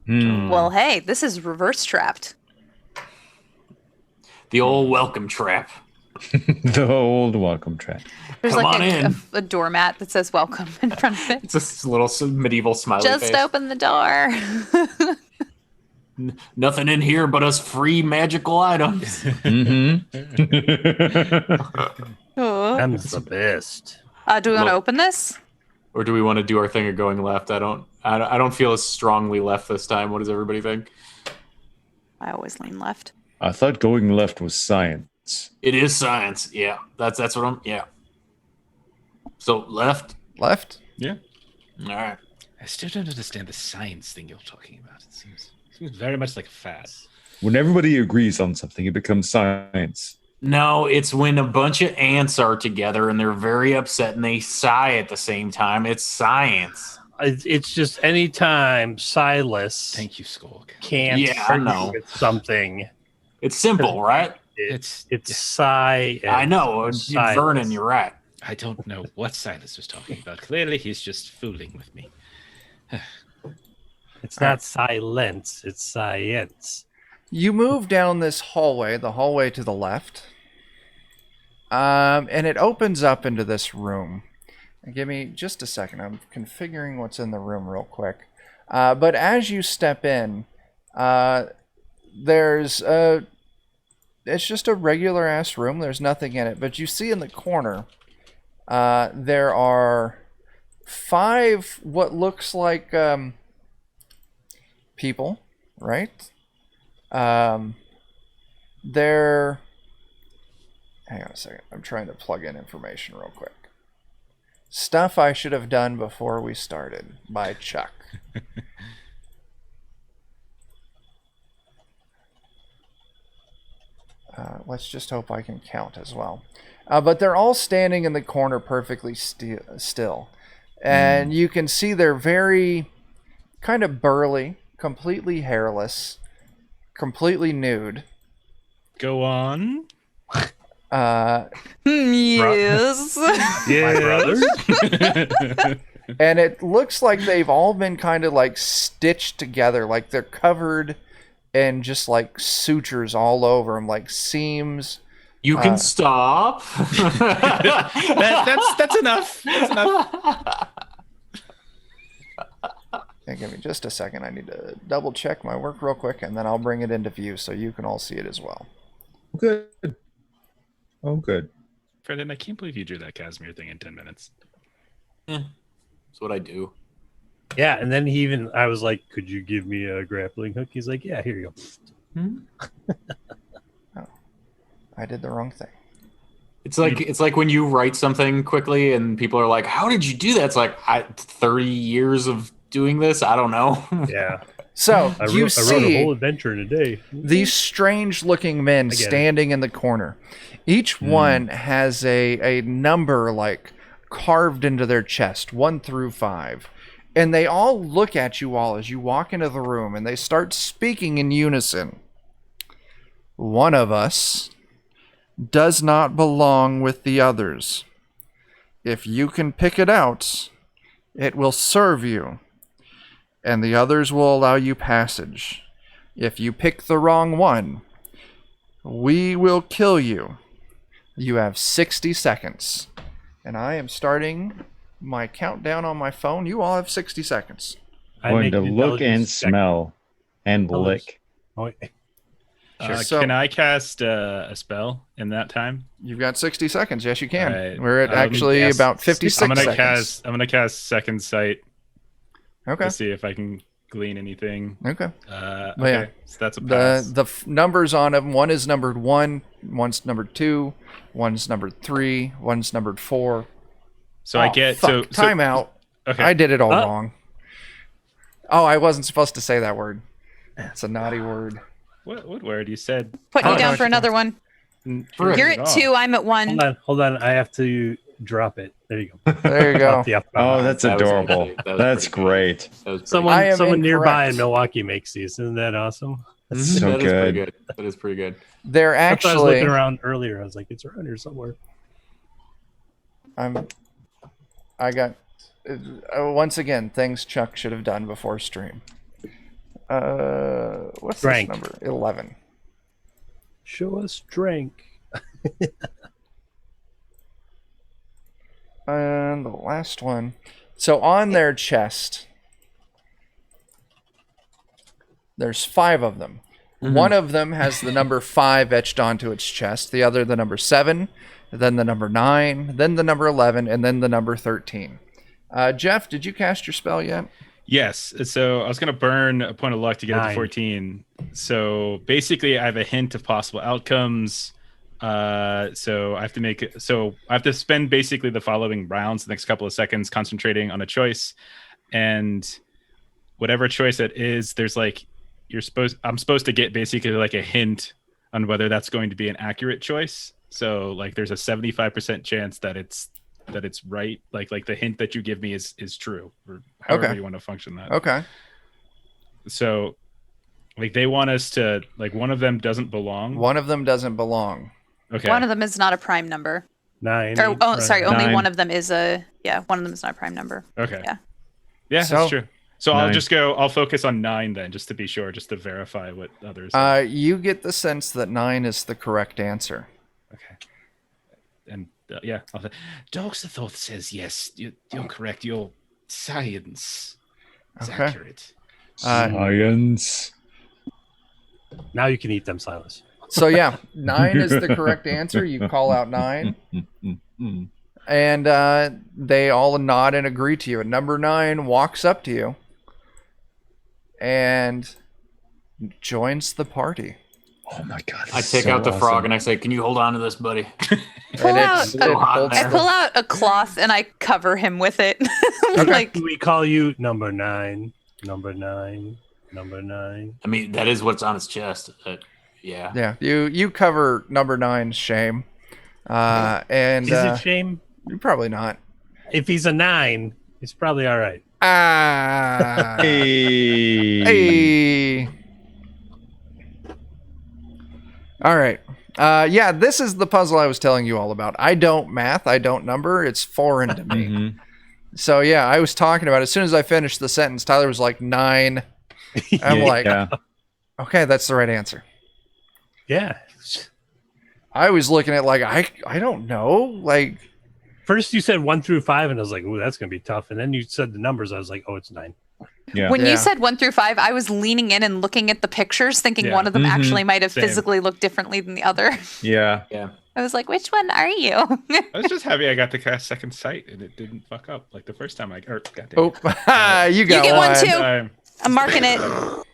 Well, hey, this is reverse trapped. The old welcome trap. The old welcome trap. There's Come like on in. a doormat that says welcome in front of it. It's a little medieval smiley Just face. open the door. Nothing in here but us free magical items. Oh. Them's the best. Do we want to Look. open this? Or do we want to do our thing of going left? I don't feel as strongly left this time. What does everybody think? I always lean left. I thought going left was science. It is science. Yeah. That's what I'm yeah. So left. Left? Yeah. All right. I still don't understand the science thing you're talking about. It seems very much like a fad. When everybody agrees on something, it becomes science. No, it's when a bunch of ants are together and they're very upset and they sigh at the same time. It's science. It's just anytime Silas Thank you, Skolk. can't Yeah, I agree know. with something, It's simple, right? it's Psy. and I know. Silas. Vernon, you're right. I don't know what Silas was talking about. Clearly, he's just fooling with me. It's not silence, it's science. You move down this hallway, the hallway to the left, and it opens up into this room. And give me just a second. I'm configuring what's in the room real quick. But as you step in, there's it's just a regular ass room. There's nothing in it. But you see in the corner, there are 5 what looks like people, right? They're... Hang on a second. I'm trying to plug in information real quick. Stuff I should have done before we started by Chuck. Let's just hope I can count as well. But they're all standing in the corner perfectly still. And you can see they're very kind of burly, completely hairless, completely nude. Go on. Yes. My brothers. And it looks like they've all been kind of like stitched together, like they're covered in just like sutures all over them, like seams. You can stop. That's enough. That's enough. Hey, give me just a second. I need to double check my work real quick, and then I'll bring it into view so you can all see it as well. Good. Oh, good. Brendan, I can't believe you drew that Casimir thing in 10 minutes. That's what I do. Yeah, and then I was like, could you give me a grappling hook? He's like, yeah, here you go. Oh, I did the wrong thing. It's like when you write something quickly and people are like, "How did you do that?" It's like 30 years of doing this. I don't know. Yeah. So I you wrote a see whole adventure in a day. these strange-looking men get it. standing in the corner. Each one has a number like carved into their chest, 1 through 5. And they all look at you all as you walk into the room, and they start speaking in unison. One of us does not belong with the others. If you can pick it out, it will serve you, and the others will allow you passage. If you pick the wrong one, we will kill you. You have 60 seconds. And I am starting my countdown on my phone. You all have 60 seconds. Going to look and smell and lick. Oh, wait. So- Can I cast a spell in that time? You've got 60 seconds. Yes, you can. All right. We're at actually yes. about 56 seconds. I'm gonna cast Second Sight Okay. to see if I can glean anything. Okay. Okay, yeah. so that's a pass. The numbers on them, one is numbered 1, one's numbered 2, one's numbered 3, one's numbered 4. So I get so timeout. Okay. I did it all wrong. Oh, I wasn't supposed to say that word. It's a naughty word. What word you said? Putting Oh, you down no, for another one. Frick. You're at 2. I'm at 1. Hold on. I have to drop it. There you go. There you go. Yeah. Oh, that's That was adorable. actually- that was That's pretty good. great. That was pretty I am Someone nearby incorrect. in Milwaukee makes these. Isn't that awesome? good. So That is pretty good. good. That is pretty good. They're That's why I was looking actually. around earlier. I was like, it's around here somewhere. I got. Once again, things Chuck should have done before stream. What's Strength. this number? 11. Show us drink. And the last one. So on their chest, there's 5 of them. One of them has the number 5 etched onto its chest, the other the number 7, then the number 9, then the number 11, and then the number 13. Jeff, did you cast your spell yet? Yes. So I was gonna burn a point of luck to get it to 9. 14. So basically, I have a hint of possible outcomes. So I have to spend basically the following rounds, the next couple of seconds, concentrating on a choice, and whatever choice it is, there's like I'm supposed to get basically like a hint on whether that's going to be an accurate choice. So like there's a 75% chance that it's right. Like the hint that you give me is true, or however Okay. you want to function that. Okay. So like they want us to like one of them doesn't belong. One of them doesn't belong. Okay. One of them is not a prime number. 9. Or, oh, sorry, only 9. one of them is a, one of them is not a prime number. Okay. Yeah. Yeah, So- that's true. So 9. I'll focus on 9 then, just to be sure, just to verify what others. You get the sense that 9 is the correct answer. Okay. And yeah, Dogs the Thought says yes. You're correct. Your science is Okay. accurate. Science. Now you can eat them, Silas. So yeah, 9 is the correct answer. You call out 9. And they all nod and agree to you. And number 9 walks up to you and joins the party. Oh my god! I take out the frog and I say, "Can you hold on to this, buddy?" I pull out a cloth and I cover him with it. Like, We call you number 9. Number 9. Number 9. I mean, that is what's on his chest. Yeah. Yeah, you cover number 9's shame. And Is it shame? probably not. If he's a 9, he's probably all right. Hey. All right. Yeah, this is the puzzle I was telling you all about. I don't math. I don't number. It's foreign to me. So, yeah, I was talking about it. As soon as I finished the sentence, Tyler was like 9. I'm like, okay, that's the right answer. Yeah. I was looking at like, I don't know. Like, First you said 1 through 5, and I was like, "Ooh, that's gonna be tough." And then you said the numbers. I was like, "Oh, it's 9." when you said 1 through 5, I was leaning in and looking at the pictures, thinking one of them actually might have physically looked differently than the other. Yeah. I was like, which one are you? I was just happy I got the cast second sight and it didn't fuck up like the first time I got. you got You get one too. Time. I'm marking it.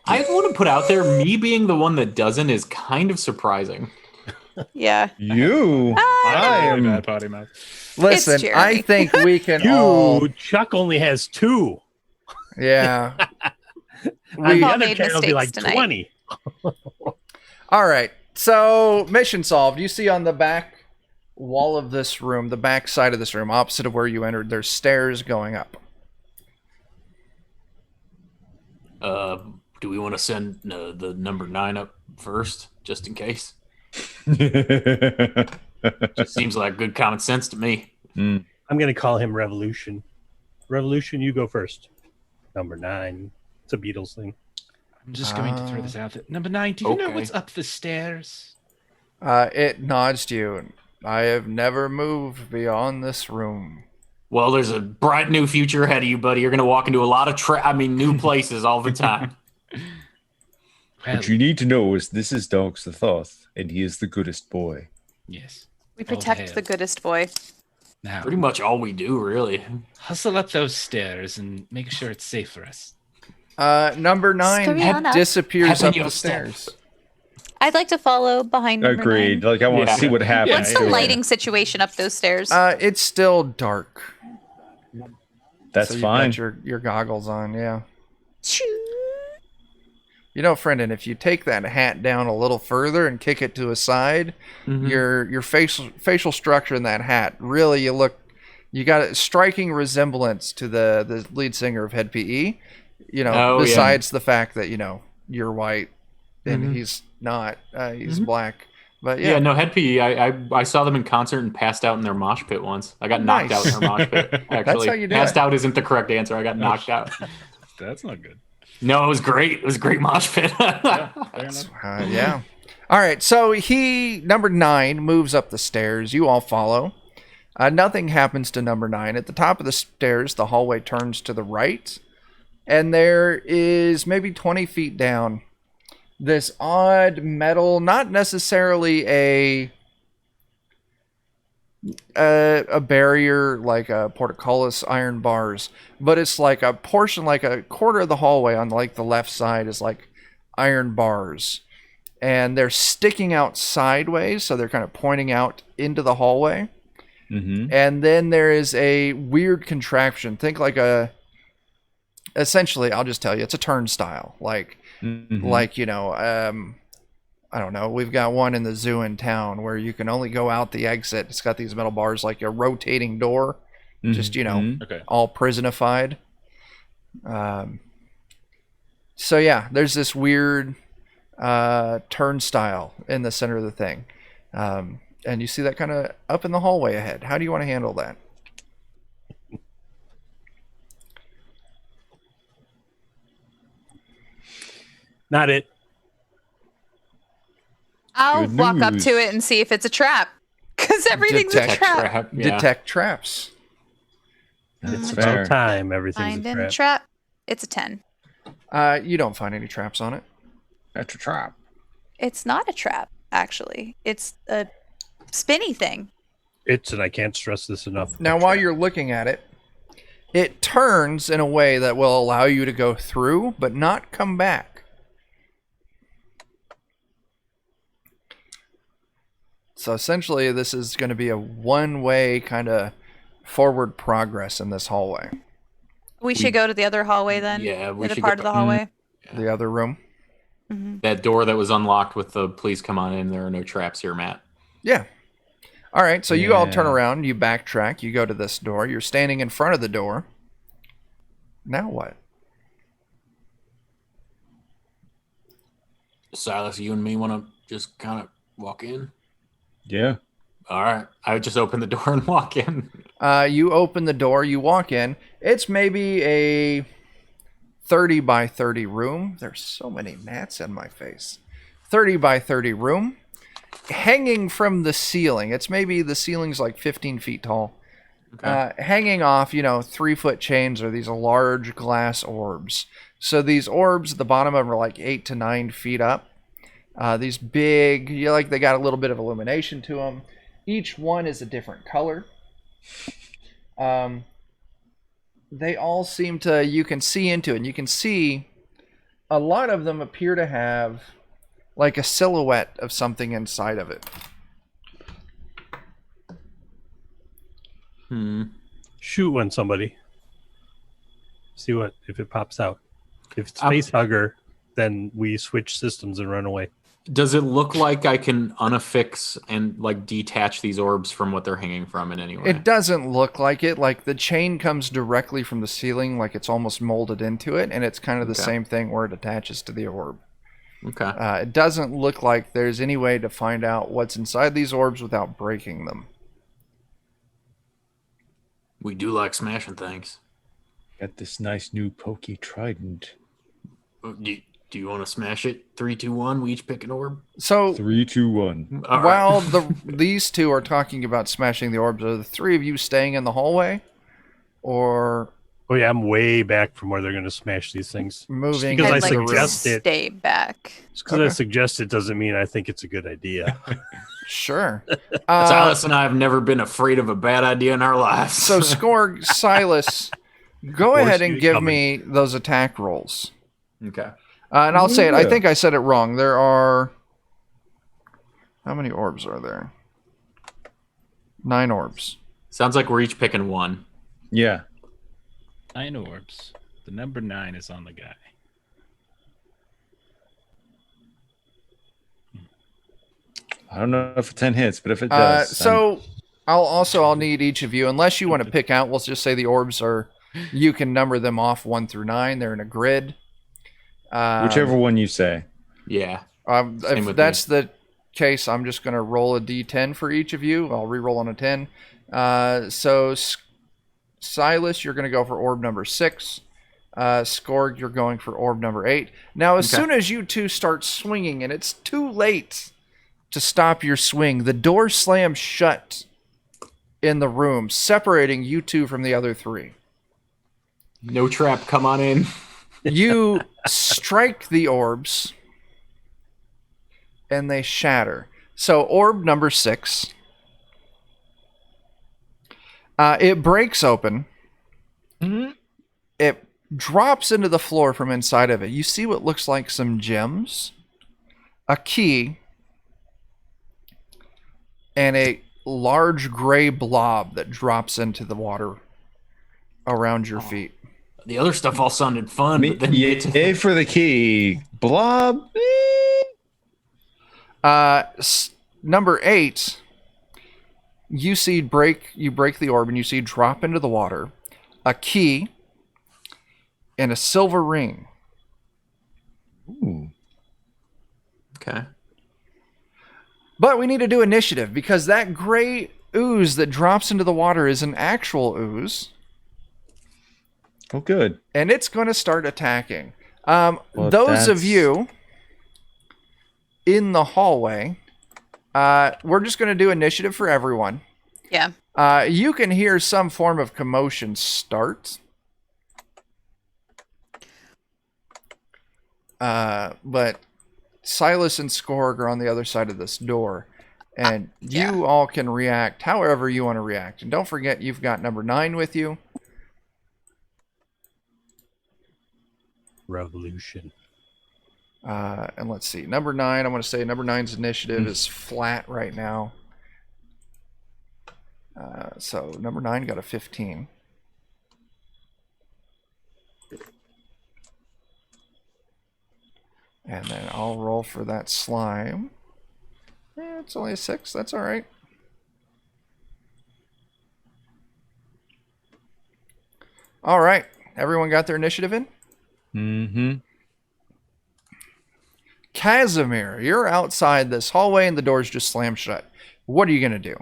I want to put out there, me being the one that doesn't is kind of surprising. Yeah. You. I I'm. bad potty mouth. Listen, Jeremy. I think we can all. Chuck only has 2. Yeah. On the all other made channel, it'll be like mistakes tonight. 20. All right. So, mission solved. You see on the back wall of this room, the back side of this room, opposite of where you entered, there's stairs going up. Do we want to send the number 9 up first, just in case? Just seems like good common sense to me. I'm going to call him Revolution. Revolution, you go first. Number 9. It's a Beatles thing. I'm just going to throw this out there. Number 9, do you know what's up the stairs? It nods to you. I have never moved beyond this room. Well, there's a bright new future ahead of you, buddy. You're going to walk into a lot of new places all the time. What you need to know is this is Dogs the Thoth, and he is the goodest boy. Yes. We protect the goodest boy. Now, Pretty much all we do, really. hustle up those stairs and make sure it's safe for us. Number 9 Scariana. disappears Have up your the step. stairs. I'd like to follow behind number Agreed. 9. Like, I want to Yeah. see what happens. What's the lighting situation up those stairs? It's still dark. That's So you've fine. got your goggles on, yeah. You know, Brendan, if you take that hat down a little further and kick it to a side, your facial structure in that hat, really you got a striking resemblance to the lead singer of Head PE. You know, besides the fact that, you know, you're white and he's not, he's black. But Yeah, no, Head PE, I saw them in concert and passed out in their mosh pit once. I got knocked out in their mosh pit, actually. That's how you do Passed it. out isn't the correct answer. I got knocked out. That's not good. No, it was great. It was a great mosh pit. Fair enough. Yeah. All right. So number 9, moves up the stairs. You all follow. Nothing happens to number 9. At the top of the stairs, the hallway turns to the right. And there is maybe 20 feet down this odd metal, not necessarily a barrier like a portcullis iron bars, but it's like a portion, like a quarter of the hallway on like the left side is like iron bars, and they're sticking out sideways, so they're kind of pointing out into the hallway. And then there is a weird contraption. Think like essentially, I'll just tell you, it's a turnstile, like you know, I don't know. We've got one in the zoo in town where you can only go out the exit. It's got these metal bars like a rotating door, just, you know, all prisonified. So yeah, there's this weird turnstile in the center of the thing. And you see that kind of up in the hallway ahead. How do you want to handle that? Not it. I'll Good walk up news. to it and see if it's a trap. Because everything's a Detect trap. Yeah. Detect traps. That's About fair. time. Everything's Find a in trap. a trap. It's a 10. You don't find any traps on it. That's a trap. It's not a trap, actually. It's a spinny thing. And I can't stress this enough. Now, while you're looking at it, it turns in a way that will allow you to go through, but not come back. So essentially, this is going to be a one-way kind of forward progress in this hallway. We should go to the other hallway then. Yeah, we the should part go- of the hallway. The other room. That door that was unlocked with the "please come on in, there are no traps here," Matt. Yeah. All right, so you all turn Yeah. around, you backtrack, you go to this door, you're standing in front of the door. Now what? Silas, you and me want to just kind of walk in? Yeah. All right. I would just open the door and walk in. You open the door, you walk in. It's maybe a 30 by 30 room. There's so many gnats in my face. 30 by 30 room. Hanging from the ceiling. It's maybe the ceiling's like 15 feet tall. Okay. Hanging off, 3-foot chains are these large glass orbs. So these orbs at the bottom of them are like 8 to 9 feet up. These big, they got a little bit of illumination to them. Each one is a different color. They all seem to, you can see into it. And you can see a lot of them appear to have like a silhouette of something inside of it. Shoot one, somebody. See if it pops out. If it's face hugger, then we switch systems and run away. Does it look like I can unaffix and like detach these orbs from what they're hanging from in any way? It doesn't look like it. Like the chain comes directly from the ceiling, like it's almost molded into it, and it's kind of the same thing where it attaches to the orb. Okay. It doesn't look like there's any way to find out what's inside these orbs without breaking them. We do like smashing things. Got this nice new pokey trident. Do you want to smash it? 3, 2, 1. We each pick an orb. So 3, 2, 1. All right. while these two are talking about smashing the orbs, are the three of you staying in the hallway, or Oh yeah, I'm way back from where they're going to smash these things. moving? Because I I'd like to suggest it. stay back. Just because I suggest it doesn't mean I think it's a good idea. Sure. Silas and I have never been afraid of a bad idea in our lives. So Skorg, Silas, go Or ahead see and it give coming. me those attack rolls. Okay. And I'll say it. I Yeah. think I said it wrong. There are... How many orbs are there? 9 orbs. Sounds like we're each picking one. Yeah. 9 orbs. The number 9 is on the guy. I don't know if a 10 hits, but if it does. So I'll need each of you, unless you want to pick out, we'll just say the orbs are... You can number them off 1 through 9. They're in a grid. Whichever one you say. Yeah. Same If with that's the case, I'm just going to roll a d10 for each of you. I'll re-roll on a 10. So Silas, you're going to go for orb number 6. Skorg, you're going for orb number 8. Now, as soon as you two start swinging, and it's too late to stop your swing, the door slams shut in the room, separating you two from the other 3. No trap. Come on in. You strike the orbs, and they shatter. So, orb number 6. It breaks open. It drops into the floor from inside of it. You see what looks like some gems, a key, and a large gray blob that drops into the water around your feet. The other stuff all sounded fun, but then Yay for the key. Blob. Number 8, you break the orb, and you see drop into the water a key and a silver ring. Ooh. Okay. But we need to do initiative, because that gray ooze that drops into the water is an actual ooze, Oh, good. and it's going to start attacking. Well, Those of that's- you in the hallway, we're just going to do initiative for everyone. Yeah. You can hear some form of commotion start. But Silas and Skorg are on the other side of this door. And yeah. you all can react however you want to react. And don't forget, you've got number 9 with you. Revolution. And let's see. Number 9, I'm going to say number 9's initiative is flat right now. So number 9 got a 15. And then I'll roll for that slime. It's only a 6. That's all right. All right. Everyone got their initiative in? Mm-hmm. Casimir, you're outside this hallway and the door's just slammed shut. What are you going to do?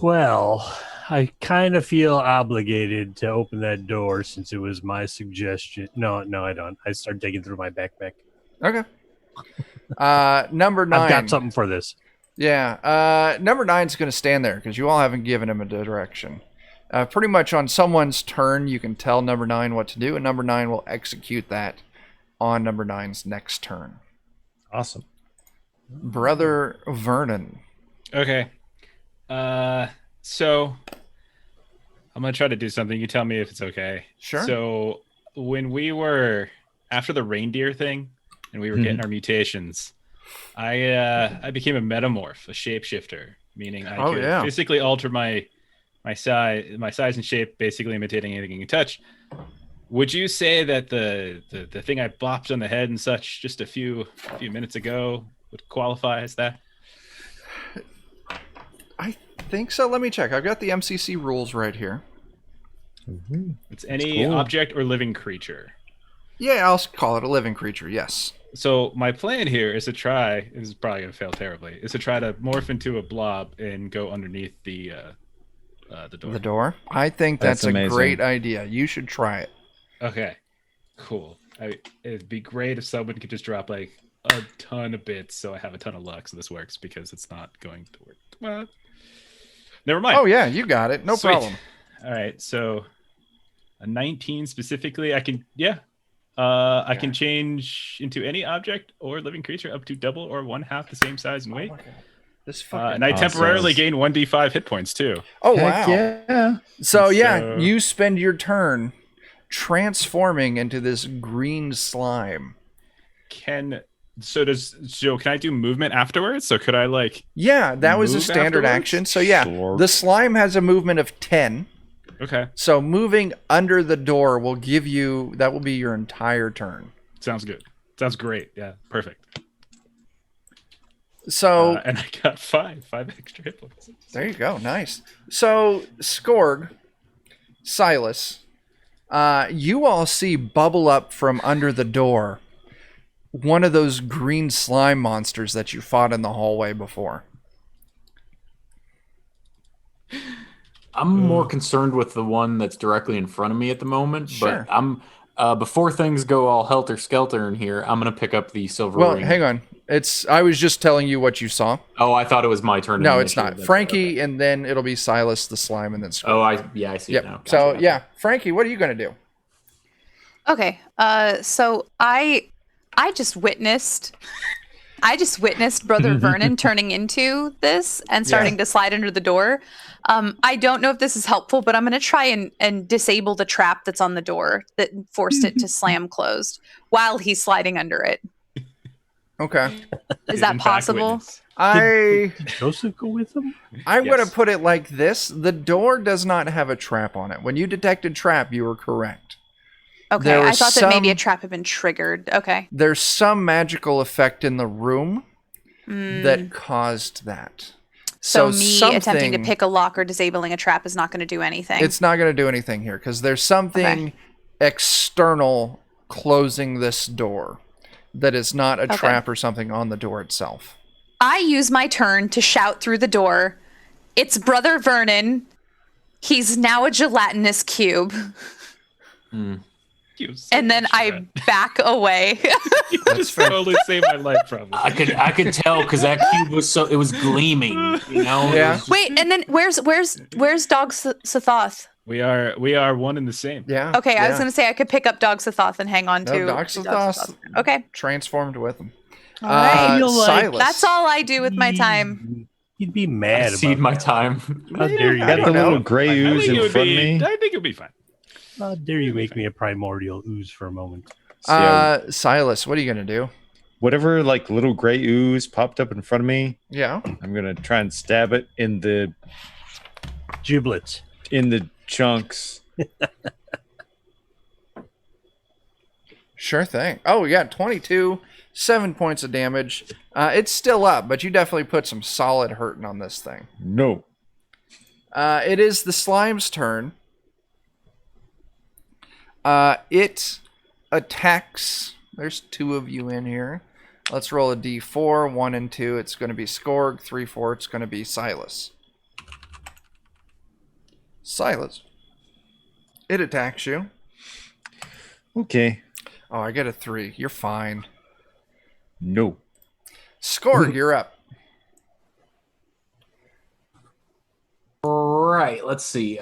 Well, I kind of feel obligated to open that door since it was my suggestion. No, I don't. I start digging through my backpack. Okay. Number 9. I've got something for this. Yeah. Number 9's going to stand there because you all haven't given him a direction. Pretty much on someone's turn, you can tell number 9 what to do, and number 9 will execute that on number 9's next turn. Awesome. Brother Vernon. Okay. So I'm going to try to do something. You tell me if it's okay. Sure. So when we were after the reindeer thing and we were getting our mutations, I became a metamorph, a shapeshifter, meaning I could physically alter my size and shape, basically imitating anything you touch. Would you say that the thing I bopped on the head and such just a few minutes ago would qualify as that? I think so. Let me check. I've got the MCC rules right here. Mm-hmm. It's any object or living creature. Yeah, I'll call it a living creature, yes. So my plan here is to try, this is probably going to fail terribly, is to try to morph into a blob and go underneath the door. The door? I think that's amazing. A great idea. You should try it. Okay, cool. It'd be great if someone could just drop like a ton of bits so I have a ton of luck so this works, because it's not going to work. Well, never mind. Oh, yeah, you got it. No Sweet. problem. All right, so a 19 specifically, I can can change into any object or living creature up to double or 1/2 the same size and weight. Oh my God. This fucking and I temporarily gain 1d5 hit points too. Oh, Heck wow. yeah. So, yeah, So- you spend your turn transforming into this green slime. Can I do movement afterwards? So could I like? Yeah, that was a Move standard afterwards? action. So, yeah, Sure. the slime has a movement of 10. Okay, So, moving under the door will give you, that will be your entire turn. sounds good. Sounds great. Yeah, perfect. So, And I got five extra hit points. there you go. Nice. So, Skorg, Silas, you all see bubble up from under the door one of those green slime monsters that you fought in the hallway before. I'm more concerned with the one that's directly in front of me at the moment. Sure. But I'm before things go all helter skelter in here, I'm gonna pick up the silver Well, ring. hang on. I was just telling you what you saw. Oh, I thought it was my turn. No, it's initially. not. Frankie, and then it'll be Silas the slime, and then Skorg. Oh, I see it now. Yep. So, Gotcha. yeah, Frankie, what are you going to do? Okay. So I just witnessed Brother Vernon turning into this and starting to slide under the door. I don't know if this is helpful, but I'm going to try and disable the trap that's on the door that forced it to slam closed while he's sliding under it. Okay. Is that possible? Did Joseph go with him? I'm going Yes. to put it like this. The door does not have a trap on it. When you detected trap, you were correct. Okay, There I was thought that maybe a some- trap had been triggered. Okay. There's some magical effect in the room that caused that. So me attempting to something- pick a lock or disabling a trap is not going to do anything. It's not going to do anything here because there's something external closing this door that is not a trap or something on the door itself. I use my turn to shout through the door, "It's Brother Vernon. He's now a gelatinous cube." And then I back away. That's totally saved my life, probably. I could tell because that cube was gleaming. You know. Yeah. Wait, and then where's Dog Sathoth? We are one and the same. Yeah. Okay, I was yeah. going to say I could pick up Dogs of Thoth and hang on No, to Dogs of to Thoth Okay. transformed with him. All right. feel like Silas. That's all I do with my time. You'd be I mad cede about my that. time. How dare you? I Got don't the little know. gray I ooze think in it would front of be. me. I think it'll be fine. How dare you make me a primordial ooze for a moment? So, yeah, Silas, what are you gonna do? whatever like little gray ooze popped up in front of me, Yeah. I'm gonna try and stab it in the Giblets. chunks. Sure thing. Oh, we got 22, 7 points of damage. It's still up, but you definitely put some solid hurting on this thing. No. It is the slime's turn. It attacks. There's 2 of you in here. Let's roll a d4. 1 and 2. It's going to be Skorg. 3, 4. It's going to be Silas. Silas. It attacks you. Okay. Oh, I get a 3. You're fine. No. Skorg, you're up. Right. Let's see.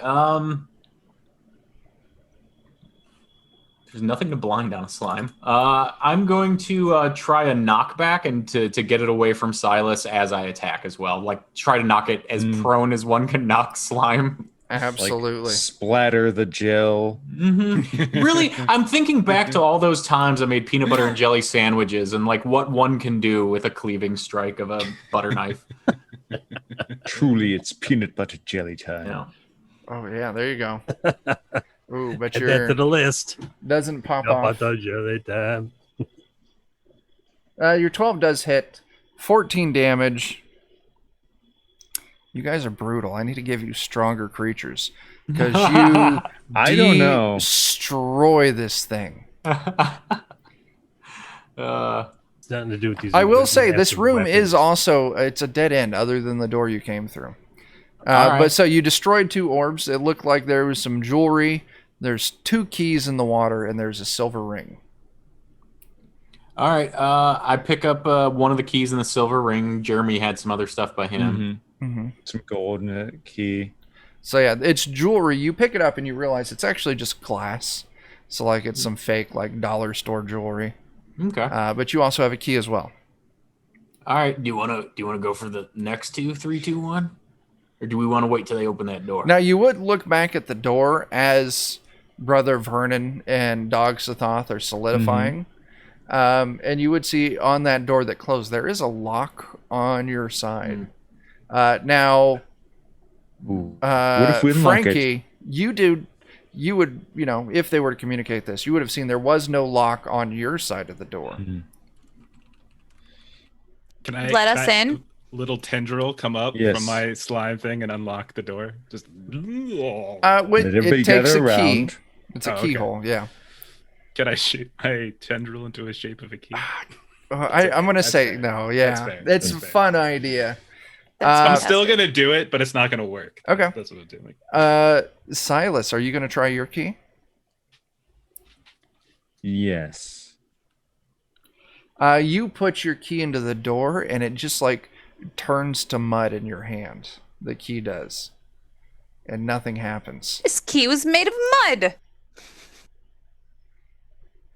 There's nothing to blind on a slime. I'm going to try a knockback and to get it away from Silas as I attack as well. Like try to knock it as prone as one can knock slime. Absolutely. Like, splatter the gel. Really, I'm thinking back to all those times I made peanut butter and jelly sandwiches and like what one can do with a cleaving strike of a butter knife. Truly, it's peanut butter jelly time. You know. Oh, yeah, there you go. Ooh, but Add that to your the list. doesn't pop Up off. on the jelly time. Your 12 does hit. 14 damage. You guys are brutal. I need to give you stronger creatures. Because you I don't know. destroy this thing. It's nothing to do with these. I will say, this massive room weapons. is also, it's a dead end other than the door you came through. All right. But so you destroyed 2 orbs. It looked like there was some jewelry. There's 2 keys in the water, and there's a silver ring. All right. I pick up one of the keys in the silver ring. Jeremy had some other stuff by him. Some gold in a key. So yeah, it's jewelry. You pick it up and you realize it's actually just glass. So like it's some fake like dollar store jewelry. Okay. But you also have a key as well. All right. Do you want to go for the next 2, 3, 2, 1, or do we want to wait till they open that door? Now you would look back at the door as Brother Vernon and Dog Sathoth are solidifying. And you would see on that door that closed, there is a lock on your side. Now, Ooh. What if we unlock it? Frankie, you would, if they were to communicate this, you would have seen there was no lock on your side of the door. Can I Let us in. Little tendril come up Yes. from my slime thing and unlock the door? Just It everybody takes a gather key. around. It's a Oh, okay. keyhole, yeah. can I shape my tendril into a shape of a key? I'm going to say fair. no, yeah. That's fair. It's That's a fair. fun idea. I'm That's still fantastic. gonna do it, but it's not gonna work. Okay. That's what I'm doing. Silas, are you going to try your key? Yes. You put your key into the door, and it just like turns to mud in your hand. The key does, and nothing happens. This key was made of mud.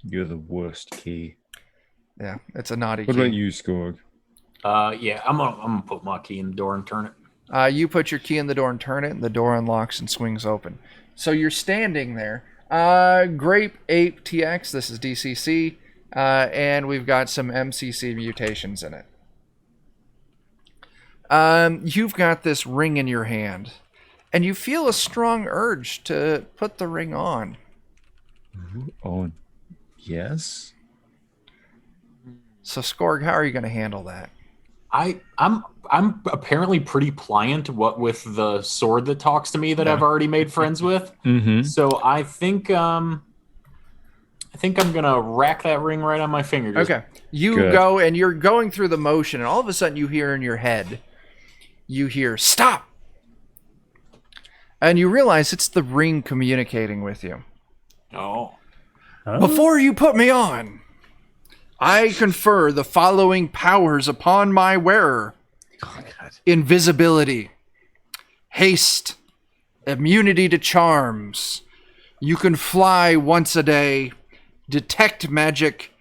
You're the worst key. Yeah, it's a naughty What key. about you, Skorg? Yeah, I'm gonna put my key in the door and turn it. You put your key in the door and turn it, and the door unlocks and swings open. So you're standing there. Grape Ape TX, this is DCC, and we've got some MCC mutations in it. You've got this ring in your hand, and you feel a strong urge to put the ring on. Oh, yes. So, Skorg, how are you going to handle that? I'm apparently pretty pliant what with the sword that talks to me that I've already made friends with. So I think I'm gonna rack that ring right on my finger. Just- Okay. You Good. go, and you're going through the motion, and all of a sudden you hear in your head, stop! And you realize it's the ring communicating with you. Oh. Before you put me on, I confer the following powers upon my wearer. Invisibility, haste, immunity to charms. You can fly once a day, detect magic,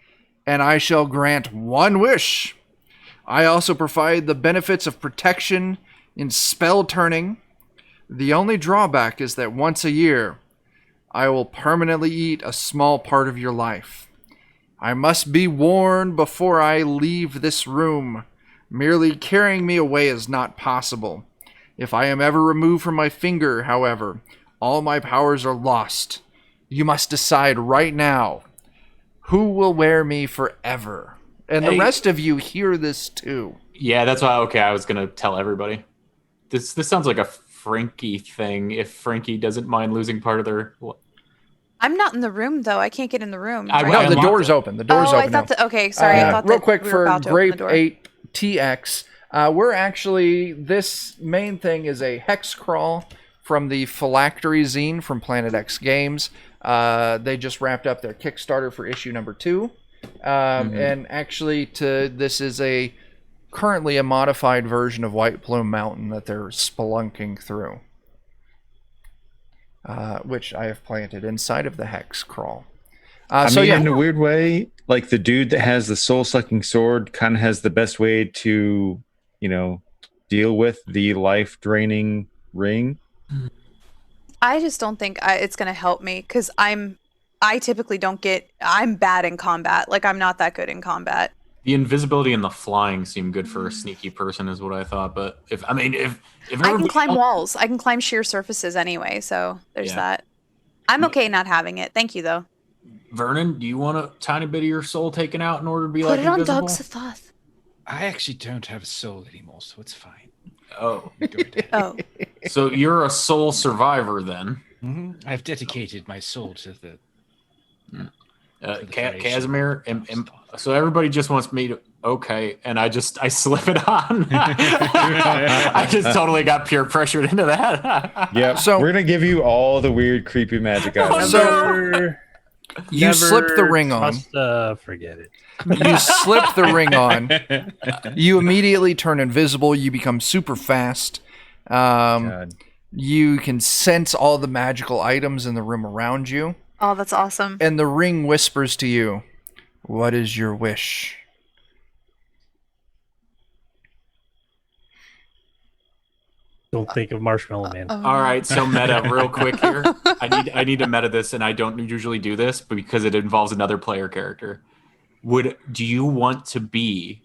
and I shall grant one wish. I also provide the benefits of protection in spell turning. The only drawback is that once a year, I will permanently eat a small part of your life. I must be warned before I leave this room. Merely carrying me away is not possible. If I am ever removed from my finger, however, all my powers are lost. You must decide right now who will wear me forever. And the rest of you hear this too. Yeah, that's why. Okay, I was gonna tell everybody. This sounds like a Frankie thing. If Frankie doesn't mind losing part of their. I'm not in the room though. I can't get in the room. I- right? No, the unlocked door's it. open. The door's Oh, open I thought now. that. Okay, sorry. I thought Real that quick we were for about to open Grape the door. 8 TX, we're actually, this main thing is a hex crawl from the Phylactery Zine from Planet X Games. They just wrapped up their Kickstarter for issue number 2. And actually, this is currently a modified version of White Plume Mountain that they're spelunking through, which I have planted inside of the hex crawl. In a weird way, like the dude that has the soul-sucking sword kind of has the best way to, deal with the life-draining ring. I just don't think it's going to help me because I typically don't get. I'm bad in combat. Like I'm not that good in combat. The invisibility and the flying seem good for a sneaky person, is what I thought. But if I can climb walls. I can climb sheer surfaces anyway. So there's that. I'm okay not having it. Thank you though. Vernon, do you want a tiny bit of your soul taken out in order to be Put like it on invisible? Dogs of Thoth. I actually don't have a soul anymore, so it's fine. Oh, Oh, so you're a soul survivor then? I've dedicated my soul to the. Casimir, so everybody just wants me to and I slip it on. I just totally got peer pressured into that. Yeah, So- we're gonna give you all the weird, creepy magic items. You slip the ring on. Forget it. You slip the ring on. You immediately turn invisible. You become super fast. God. You can sense all the magical items in the room around you. oh, that's awesome. And the ring whispers to you, "What is your wish?" Don't think of Marshmallow Man. All right, so meta real quick here. I need to meta this, and I don't usually do this, but because it involves another player character. Do you want to be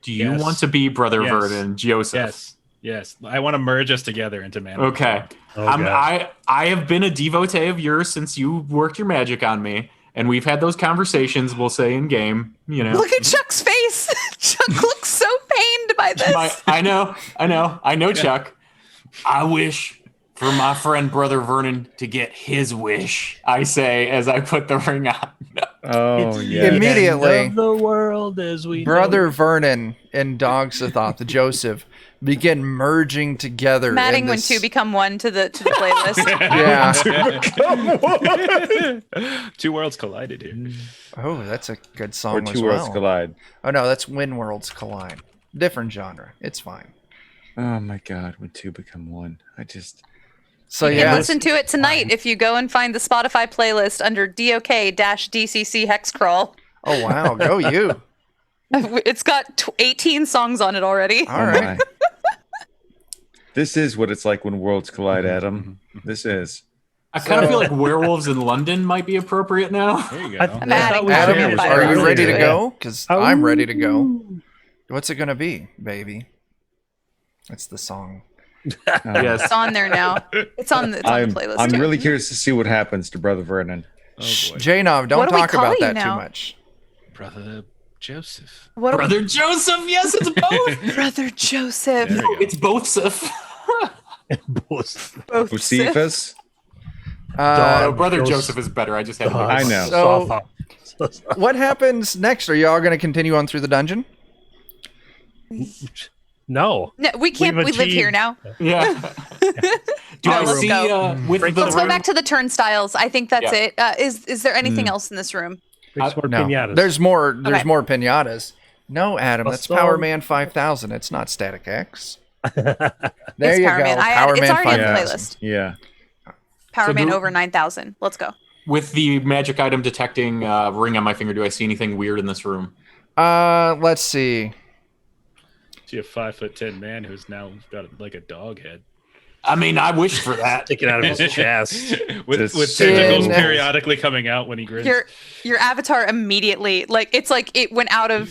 Yes. Brother Yes. Vernon, Joseph? Yes. I want to merge us together into man. Okay. Oh, God. I have been a devotee of yours since you worked your magic on me, and we've had those conversations, we'll say in game, Look at Chuck's face. Chuck looks so pained by this. I know, Chuck. I wish for my friend Brother Vernon to get his wish, I say as I put the ring on. Oh, yeah. Immediately. End of the world as we Brother know. Vernon and Dogs of Thoth, the Joseph, begin merging together. Matting in when this- two become one to the playlist. Yeah. Two worlds collided here. Oh, that's a good song Or as two well. worlds collide. Oh no, that's When Worlds Collide. Different genre. It's fine. Oh my God, when two become one. So You can yeah, listen to it tonight if you go and find the Spotify playlist under DOK-DCC Hexcrawl. oh wow, go you. It's got 18 songs on it already. All right. My. This is what it's like when worlds collide, Adam. This is. I kind of feel like Werewolves in London might be appropriate now. There you I go. thought I'm adding we Adam, shared Fire are you earlier ready to today. go? Because I'm ready to go. What's it gonna be, baby? That's the song. Yes. It's on there now. It's on the playlist. I'm too. really curious to see what happens to Brother Vernon. Oh boy. Janov, don't What do we talk call about you that now? too much. Brother Joseph. What do we- Brother Joseph, yes, it's both. Brother Joseph. There you go. It's both. Both. Both Josephus? No, Dog. Brother Joseph. Joseph is better. I just had to I know. So- What happens next? Are y'all going to continue on through the dungeon? No. No, we can't. We We've live here achieved- now. Yeah. Do I let's see go. with the Let's go room- back to the turnstiles. I think that's Yeah. it. Is there anything else in this room? There's more No. pinatas. There's more. There's Okay. more pinatas. No, Adam, Plus that's Power dog. Man 5000. It's not Static X. There you Power go. Man. Power It's Man already on the 5000. playlist. Yeah. Power So Man do- over 9,000. Let's go. With the magic item detecting ring on my finger, do I see anything weird in this room? Let's see. See a 5'10" man who's now got like a dog head I mean, I wished for that. Sticking out of his chest. with Just tentacles so- periodically coming out when he grins. Your avatar immediately, like, it's like it went out of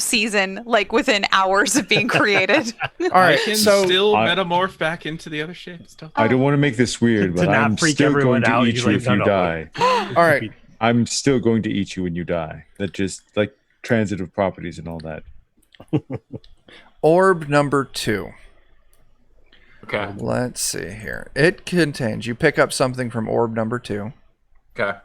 season, like within hours of being created. All right, I can so still I- metamorph back into the other shape stuff. I don't want to make this weird, To but not I'm freak still everyone going to out, eat he's you like, if "No, you no, die. all right. I'm still going to eat you when you die. That just like transitive properties and all that. Orb number 2. Okay. Let's see here. It contains. You pick up something from orb number 2. Okay.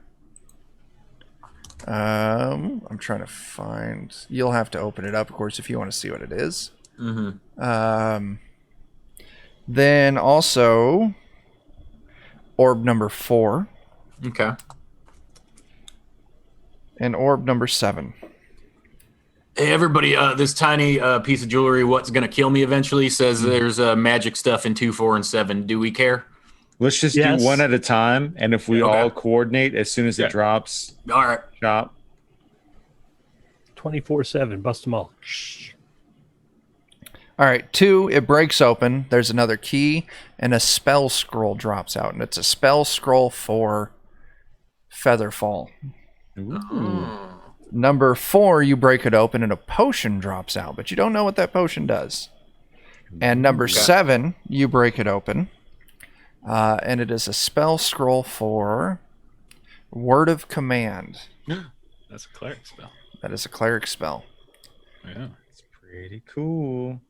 I'm trying to find. You'll have to open it up, of course, if you want to see what it is. Mm-hmm. Then also orb number 4 Okay. and orb number 7. Hey, everybody, this tiny piece of jewelry, what's going to kill me eventually, says there's magic stuff in 2, 4, and 7. Do we care? Let's just Yes. do one at a time, and if we Okay. all coordinate as soon as Yeah. it drops, All right. chop. 24/7. Bust them all. All right, 2, it breaks open. There's another key, and a spell scroll drops out, and it's a spell scroll for Featherfall. Number 4, you break it open, and a potion drops out, but you don't know what that potion does. And number 7, you break it open, and it is a spell scroll for Word of Command. That's a cleric spell. That is a cleric spell. Yeah. Pretty cool.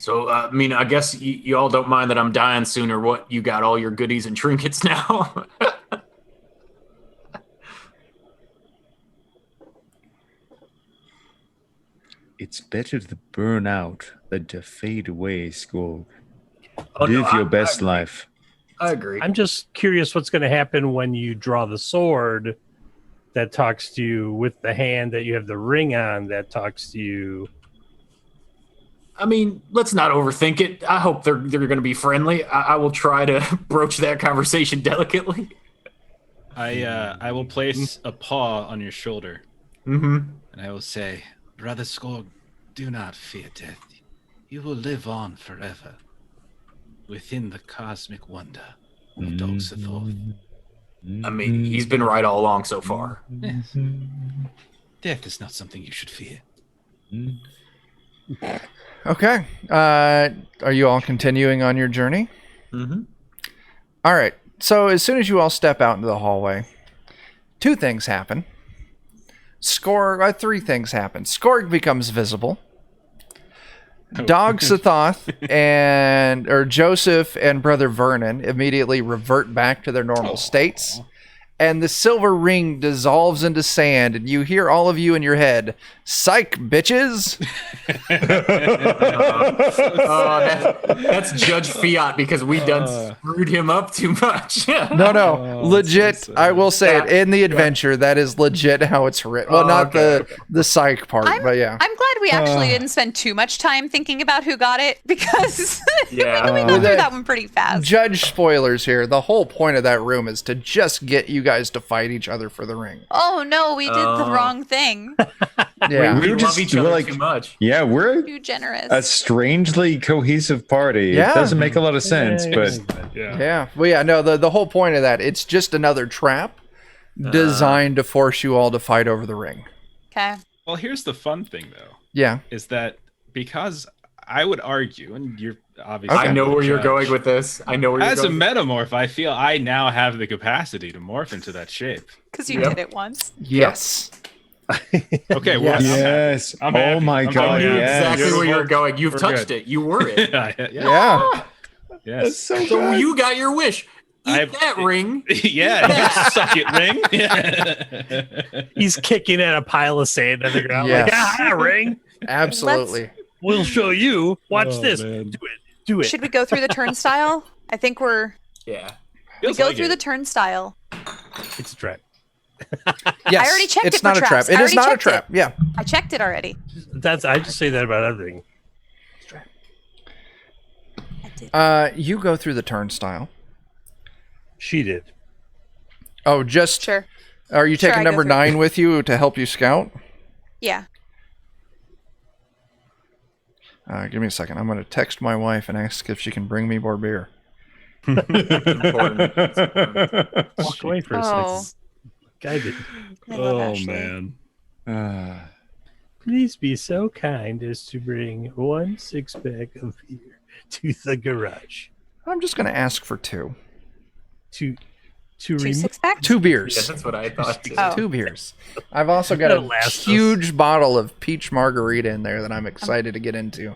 So, I mean, I guess you all don't mind that I'm dying soon, or what? You got all your goodies and trinkets now? It's better to burn out than to fade away, Skorg. Oh, no, Live your I best agree. life. I agree. I'm just curious what's going to happen when you draw the sword that talks to you with the hand that you have the ring on that talks to you. I mean, let's not overthink it. I hope they're going to be friendly. I will try to broach that conversation delicately. I will place a paw on your shoulder, Mm-hmm. and I will say, Brother Skorg, do not fear death. You will live on forever within the cosmic wonder of Dog Sothoth. I mean, he's been right all along so far. Yes. Death is not something you should fear. Okay. Are you all continuing on your journey? Mm-hmm. All right. So as soon as you all step out into the hallway, 2 things happen. 3 things happen. Skorg becomes visible. Dog Sothoth or Joseph and Brother Vernon immediately revert back to their normal states. And the silver ring dissolves into sand, and you hear all of you in your head, "Psych, bitches!" That's Judge Fiat because we done screwed him up too much. No, legit. I will say it in the adventure. That is legit how it's written. Well, not the psych part, but yeah. I'm glad we actually didn't spend too much time thinking about who got it because Yeah. we got through that one pretty fast. Judge spoilers here. The whole point of that room is to just get you guys to fight each other for the ring. Oh no, we did the wrong thing. Yeah. We We're love just- each we're other like- too much. Yeah, we're Too generous. a strangely cohesive party. Yeah. It doesn't make a lot of sense, but Yeah. Well, yeah, no, the whole point of that, it's just another trap designed to force you all to fight over the ring. Okay. Well, here's the fun thing, though, Yeah. is that because I would argue, and you're obviously I know the where you're judge, going with this. I know where you're As a going. metamorph, I feel I now have the capacity to morph into that shape. Because you Yep. did it once. Yes. Okay, well, Yes. yes. I'm Oh happy. my I'm God, happy. yes. exactly where you're going. You've We're touched good. it. You were it. yeah. Yeah. Yes. So So good. you got your wish. Eat I've- that ring. Yeah, you suck it, ring. Yeah. He's kicking at a pile of sand on the ground. Yes. Like, ah, ring. Absolutely. We'll show you. Watch Oh, this. man. Do it. Do it. Should we go through the turnstile? I think we Yeah. go Feels like through it. the turnstile. It's a trap. Yes, I already checked it's it for not a trap. traps. It I is already not a checked trap. Yeah. I checked it already. I just say that about everything. I did. You go through the turnstile. She did. Oh, just Sure. are you Sure, taking I go number through. 9 with you to help you scout? Yeah. Give me a second. I'm going to text my wife and ask if she can bring me more beer. Important. It's important. Walk away for a Oh. second. Guided. I love Oh Ashley. man. Please be so kind as to bring 1 6-pack of beer to the garage. I'm just going to ask for 2. To 2 remove 6-packs? 2 Yeah, beers. that's what I thought too. Oh. 2 beers. I've also got That'll a last us. huge bottle of peach margarita in there that I'm excited to get into.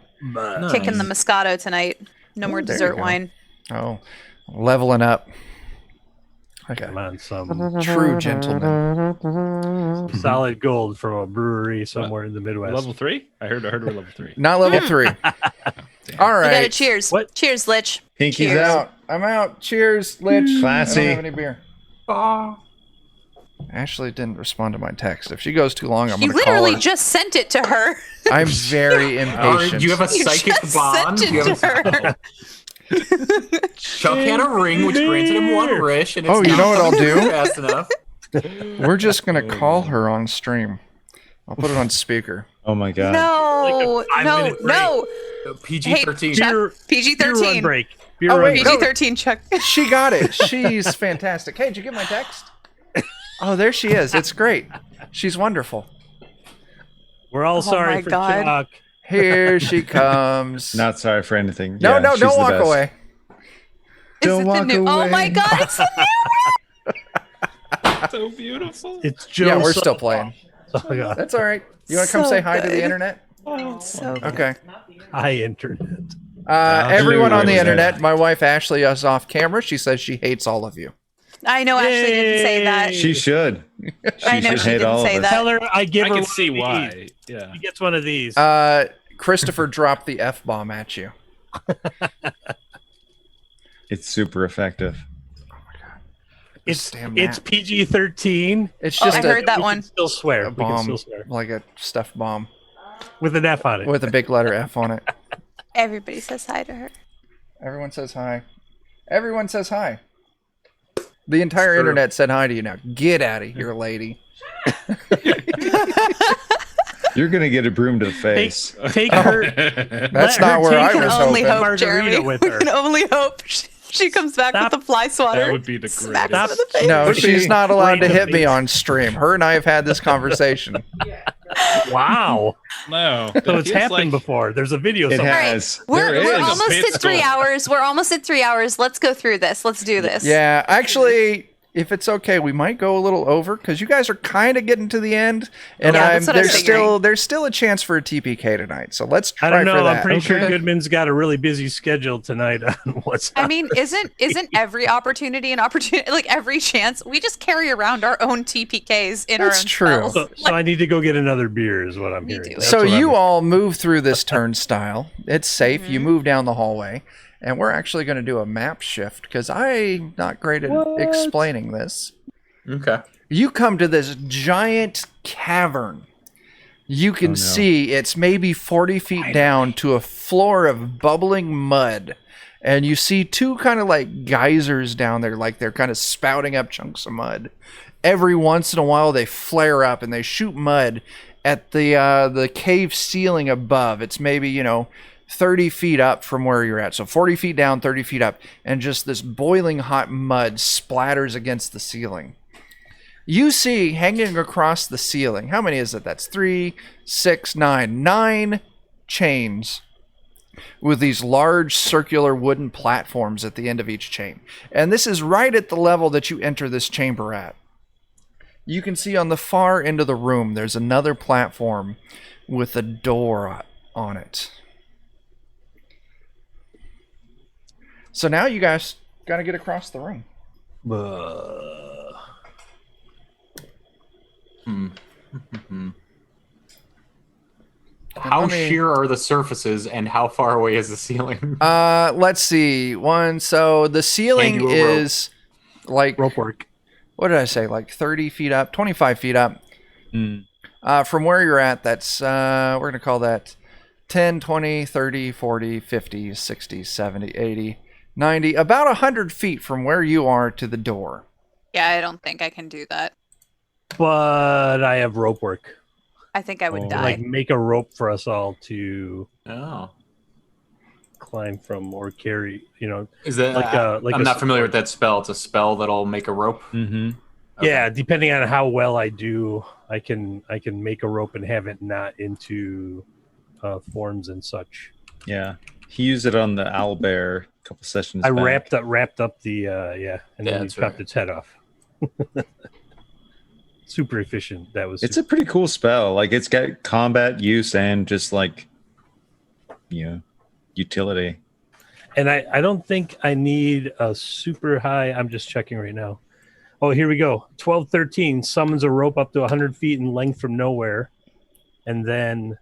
Kicking the Moscato tonight. No more there you dessert go. wine. Oh, leveling up. Okay. Come on, some True gentleman. solid gold from a brewery somewhere in the Midwest. Level 3? I heard we're level 3. Not level 3. All You gotta right. cheers. What? Cheers, Lich. Pinky's Cheers. out. I'm out. Cheers, Lich. I Classy. don't have any beer. Ashley didn't respond to my text. If she goes too long, I'm You going to call literally her. just sent it to her. I'm very impatient. Do you have a You psychic just bond? sent Do you it have to her. Chuck had a ring which granted him 1 wish, and it's Oh, you not know what I'll coming do? through fast enough. We're just going to call her on stream. I'll put it on speaker. Oh my god. No, Like a no, 5-minute break. no. PG-13. Chuck, Beer run PG-13. break. Beer Oh, run wait, break. no. PG-13, Chuck. She got it. She's fantastic. Hey, did you get my text? Oh, there she is. It's great. She's wonderful. We're all Oh sorry my for God. Chuck. Here she comes. Not sorry for anything. No, Yeah, no, she's don't the walk best. away. Don't Is it walk the new? away. Oh my God, it's the new. So beautiful. It's Joe. Yeah, we're still playing. Oh my God. That's all right. You want to come So say hi to the good. internet? So good. Okay. Hi, internet. Everyone on the internet. internet, my wife Ashley is off camera. She says she hates all of you. I know Ashley didn't say that. She should. I know should she hate didn't all of say us. that. Tell her I give I her can one see of these. why. Yeah. She gets one of these. Christopher dropped the F-bomb at you. It's super effective. it's damn it's that. PG-13. It's Oh, just I heard that We one. can still swear. a We can bomb, still swear like a stuffed bomb with an F on it. with a big letter F on it. Everybody says hi to her. Everyone says hi. Everyone says hi. The entire True. internet said hi to you now. Get out of here, lady. You're gonna get a broom to the Take, face. take her. That's let not her where take I We was can only hoping. hope, Margarita Jeremy. with We her. can only hope she comes back Stop. with the fly swatter. That would be the Smacks greatest. him in the face. No, Would she's be not allowed to hit randomly. me on stream. Her and I have had this conversation. Wow. No. So it's happened before. There's a video It somewhere. has. We're There is. almost Pit at 3 stop. hours. We're almost at 3 hours. Let's go through this. Let's do this. Yeah, actually, if it's okay, we might go a little over because you guys are kind of getting to the end, and Yeah, that's what I was there's still a chance for a TPK tonight. So let's try I don't for know. that. I'm pretty sure Okay. Goodman's got a really busy schedule tonight on what's I mean, isn't every opportunity an opportunity? Like every chance, we just carry around our own TPKs in That's our own true. spells. so I need to go get another beer is what I'm Me hearing. too. That's So what I'm you hearing. all move through this turnstile. It's safe. Mm-hmm. You move down the hallway, and we're actually going to do a map shift because I'm not great at explaining this. Okay. You come to this giant cavern. You can see it's maybe 40 feet down to a floor of bubbling mud. And you see 2 kind of like geysers down there, like they're kind of spouting up chunks of mud. Every once in a while, they flare up and they shoot mud at the cave ceiling above. It's maybe, 30 feet up from where you're at. So 40 feet down, 30 feet up. And just this boiling hot mud splatters against the ceiling. You see hanging across the ceiling, how many is it? That's 3, 6, 9. 9 chains with these large circular wooden platforms at the end of each chain. And this is right at the level that you enter this chamber at. You can see on the far end of the room, there's another platform with a door on it. So now you guys got to get across the room. How let me- sheer are the surfaces, and how far away is the ceiling? Let's see. So the ceiling Can't do a rope. is like rope work. what did I say? Like 30 feet up, 25 feet up. From where you're at, that's, we're going to call that 10, 20, 30, 40, 50, 60, 70, 80, 90, about 100 feet from where you are to the door. Yeah, I don't think I can do that. But I have rope work. I think I would die. Like make a rope for us all to climb from or carry. Is that I'm not familiar with that spell. It's a spell that'll make a rope. Mm-hmm. Okay. Yeah, depending on how well I do, I can make a rope and have it not into forms and such. Yeah, he used it on the owlbear a couple sessions. I back. wrapped up the and then he chopped its head off. Super efficient. That was. It's a pretty cool spell. Like it's got combat use and just like, utility. And I don't think I need a super high. I'm just checking right now. Oh, here we go. 1213 summons a rope up to 100 feet in length from nowhere, and then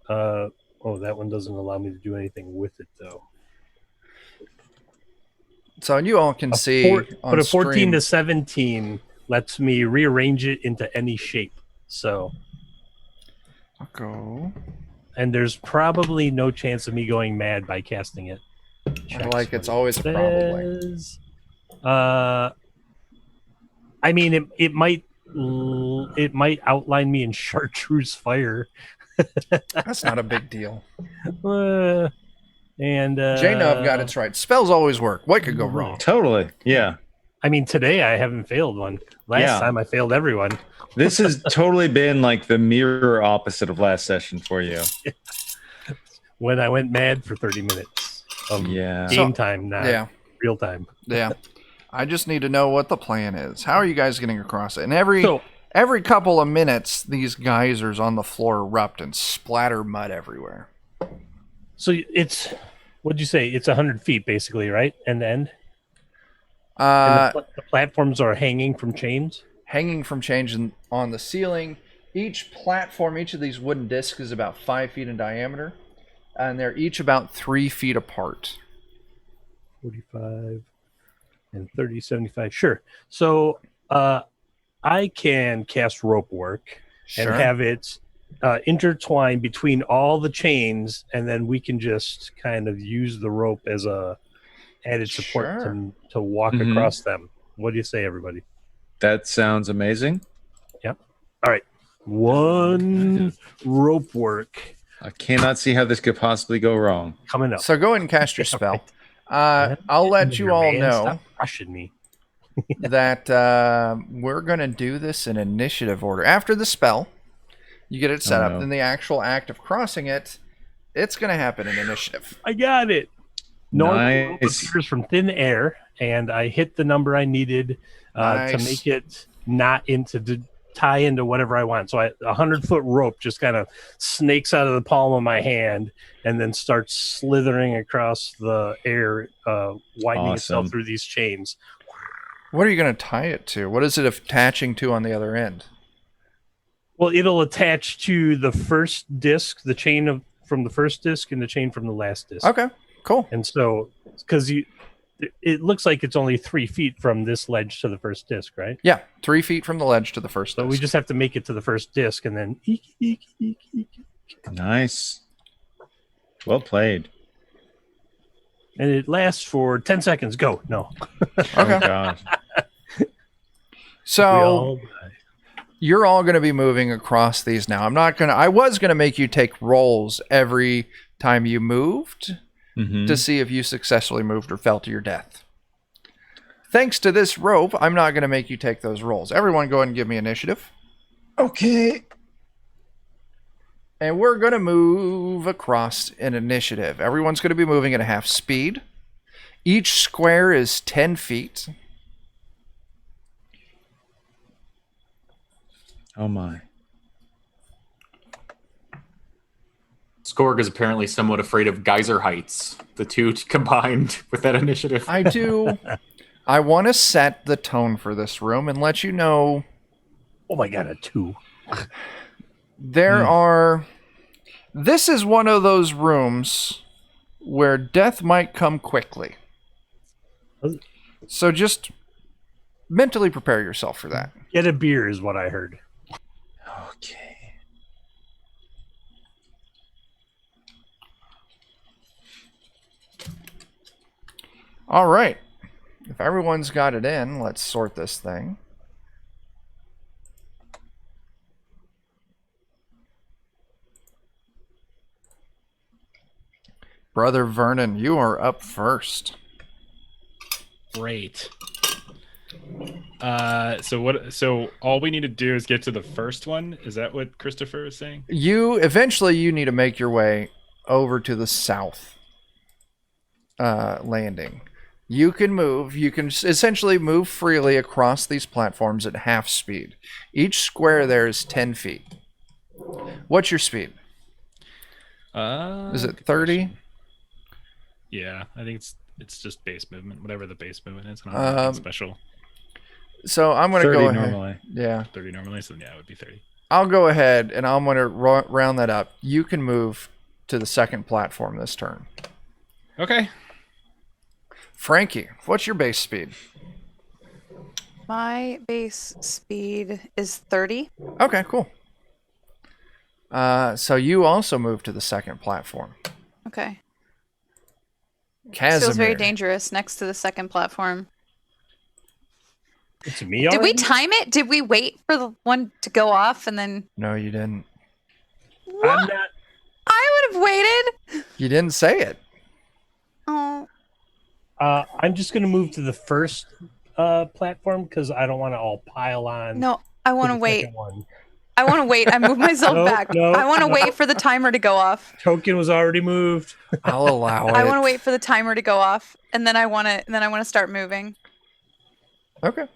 that one doesn't allow me to do anything with it though. So you all can see but a 14 stream, to 17 lets me rearrange it into any shape. So I'll go. And there's probably no chance of me going mad by casting it. Like it's always a probably. I mean, it might outline me in chartreuse fire. That's not a big deal. And J-Nub got it right. Spells always work. What could go wrong? Totally. Yeah. I mean, today I haven't failed one. Last time I failed everyone. This has totally been like the mirror opposite of last session for you. When I went mad for 30 minutes of game time, not real time. Yeah. I just need to know what the plan is. How are you guys getting across it? And every couple of minutes, these geysers on the floor erupt and splatter mud everywhere. So it's, what'd you say? It's 100 feet basically, right? End to end? The platforms are hanging from chains? Hanging from chains on the ceiling. Each platform, each of these wooden discs is about 5 feet in diameter. And they're each about 3 feet apart. 45 and 30, 75. Sure. So I can cast rope work and have it intertwine between all the chains, and then we can just kind of use the rope as a added support to walk across them. What do you say, everybody? That sounds amazing. Yep. All right. One rope work. I cannot see how this could possibly go wrong. Coming up. So go ahead and cast your spell. I'll let you all know Stop rushing me. that we're going to do this in initiative order. After the spell, you get it set up. Then the actual act of crossing it, it's going to happen in initiative. I got it. Normally rope Nice. appears from thin air, and I hit the number I needed to make it not tie into whatever I want. So a 100-foot rope just kind of snakes out of the palm of my hand and then starts slithering across the air, winding itself through these chains. What are you going to tie it to? What is it attaching to on the other end? Well, it'll attach to the first disc, the chain from the first disc and the chain from the last disc. Okay, cool. And so, because it looks like it's only 3 feet from this ledge to the first disc, right? Yeah, 3 feet from the ledge to the first So disc. we just have to make it to the first disc and then Nice. Well played. and it lasts for 10 seconds. Go. No. Okay. Oh, God. So you're all going to be moving across these now. I was going to make you take rolls every time you moved to see if you successfully moved or fell to your death. Thanks to this rope, I'm not going to make you take those rolls. Everyone go ahead and give me initiative. Okay. And we're going to move across in initiative. Everyone's going to be moving at a half speed. Each square is 10 feet. Oh, my. Skorg is apparently somewhat afraid of geyser heights. The two combined with that initiative. I want to set the tone for this room and let you know. Oh my God, a 2. This is one of those rooms where death might come quickly. So just mentally prepare yourself for that. Get a beer is what I heard. Okay. All right. If everyone's got it in, let's sort this thing. Brother Vernon, you are up first. Great. So all we need to do is get to the first one. Is that what Christopher is saying? Eventually you need to make your way over to the south landing. You can essentially move freely across these platforms at half speed. Each square there is 10 feet. What's your speed? Is it 30? Yeah, I think it's just base movement, whatever the base movement is. I don't know anything special. So I'm going to 30 go ahead. normally. Yeah. 30 normally, so yeah, it would be 30. I'll go ahead and I'm going to round that up. You can move to the second platform this turn. Okay. Frankie, what's your base speed? My base speed is 30. Okay, cool. So you also move to the second platform. Okay. Casimir. Feels very dangerous next to the second platform. It's me Did we already? time it? Did we wait for the one to go off and then... No, you didn't. I'm not. I would have waited. You didn't say it. Oh, I'm just going to move to the first platform because I don't want to all pile on. no, I want to to the wait. second one. I want to wait. I move myself No, back. no, I want to no. wait for the timer to go off. Token was already moved. I'll allow it. I want to wait for the timer to go off, and then I want to start moving. Okay.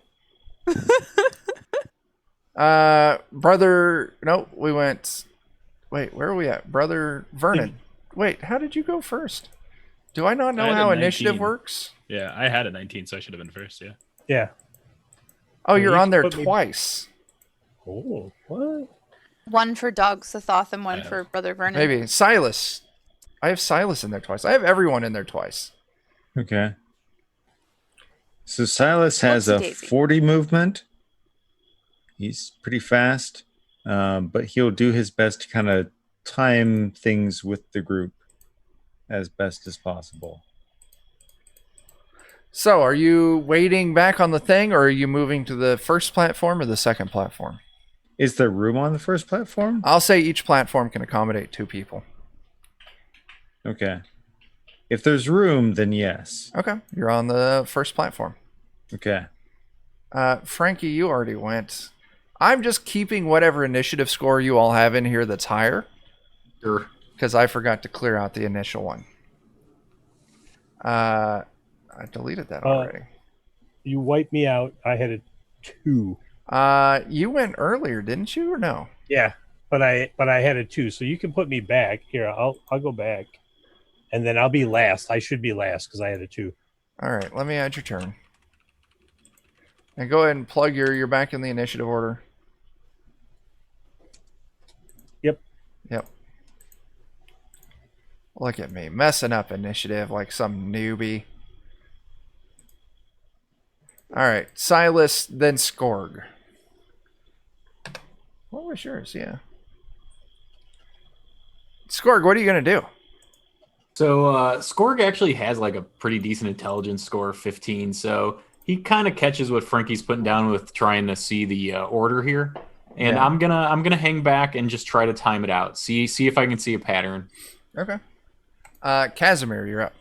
Brother, no, we went. Wait, where are we at? Brother Vernon. Wait, how did you go first? Do I not I know had a how initiative 19. works? Yeah, I had a 19, so I should have been first. Yeah. Yeah. Oh, Yeah, you're you on can there put me- twice. Oh, what? One for Dog Sathoth and one Yeah. for Brother Vernon. Maybe Silas. I have Silas in there twice. I have everyone in there twice. Okay. So Silas has a Whoopsie-daisy. 40 movement. He's pretty fast, but he'll do his best to kind of time things with the group as best as possible. So, are you waiting back on the thing, or are you moving to the first platform or the second platform? Is there room on the first platform? I'll say each platform can accommodate 2 people. Okay. If there's room, then yes. Okay, you're on the first platform. Okay. Frankie, you already went. I'm just keeping whatever initiative score you all have in here that's higher, Sure. because I forgot to clear out the initial one. I deleted that already. You wiped me out. I had a 2. You went earlier, didn't you, or no? Yeah, but I had a 2, so you can put me back here. I'll go back, and then I'll be last. I should be last because I had a 2. All right, let me add your turn. And go ahead and plug you're back in the initiative order. Yep. Yep. Look at me, messing up initiative like some newbie. All right, Silas, then Skorg. What was yours? Yeah. Skorg, what are you going to do? So Skorg actually has like a pretty decent intelligence score, 15. So he kind of catches what Frankie's putting down with trying to see the order here. And Yeah. I'm gonna hang back and just try to time it out. See if I can see a pattern. Okay. Casimir, you're up.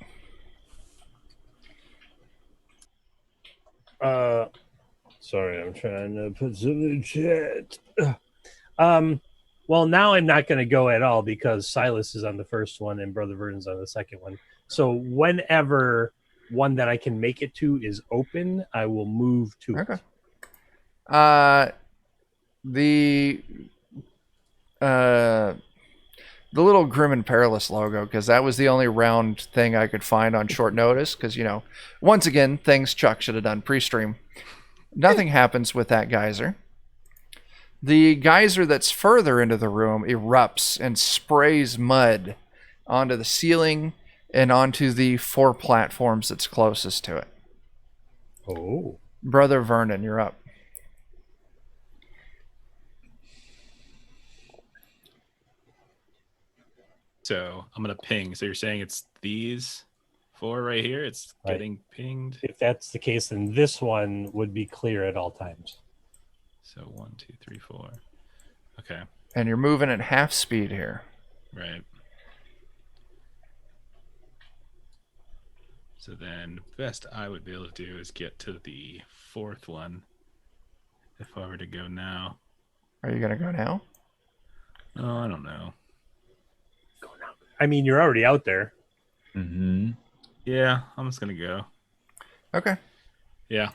Sorry, I'm trying to put some in the chat. Well, now I'm not going to go at all because Silas is on the first one and Brother Vernon's on the second one. So whenever one that I can make it to is open, I will move to Okay. it. The little Grim and Perilous logo, because that was the only round thing I could find on short notice, because, once again, things Chuck should have done pre-stream. Nothing happens with that geyser. The geyser that's further into the room erupts and sprays mud onto the ceiling and onto the 4 platforms that's closest to it. Oh. Brother Vernon, you're up. So I'm gonna ping. So you're saying it's these 4 right here? It's Right. getting pinged. If that's the case, then this one would be clear at all times. So 1, 2, 3, 4. Okay, And you're moving at half speed here. right. So then the best I would be able to do is get to the 4th one. If I were to go now. Are you going to go now? Oh, I don't know. I mean, you're already out there. Mm-hmm. Yeah, I'm just gonna go. Okay. Yeah.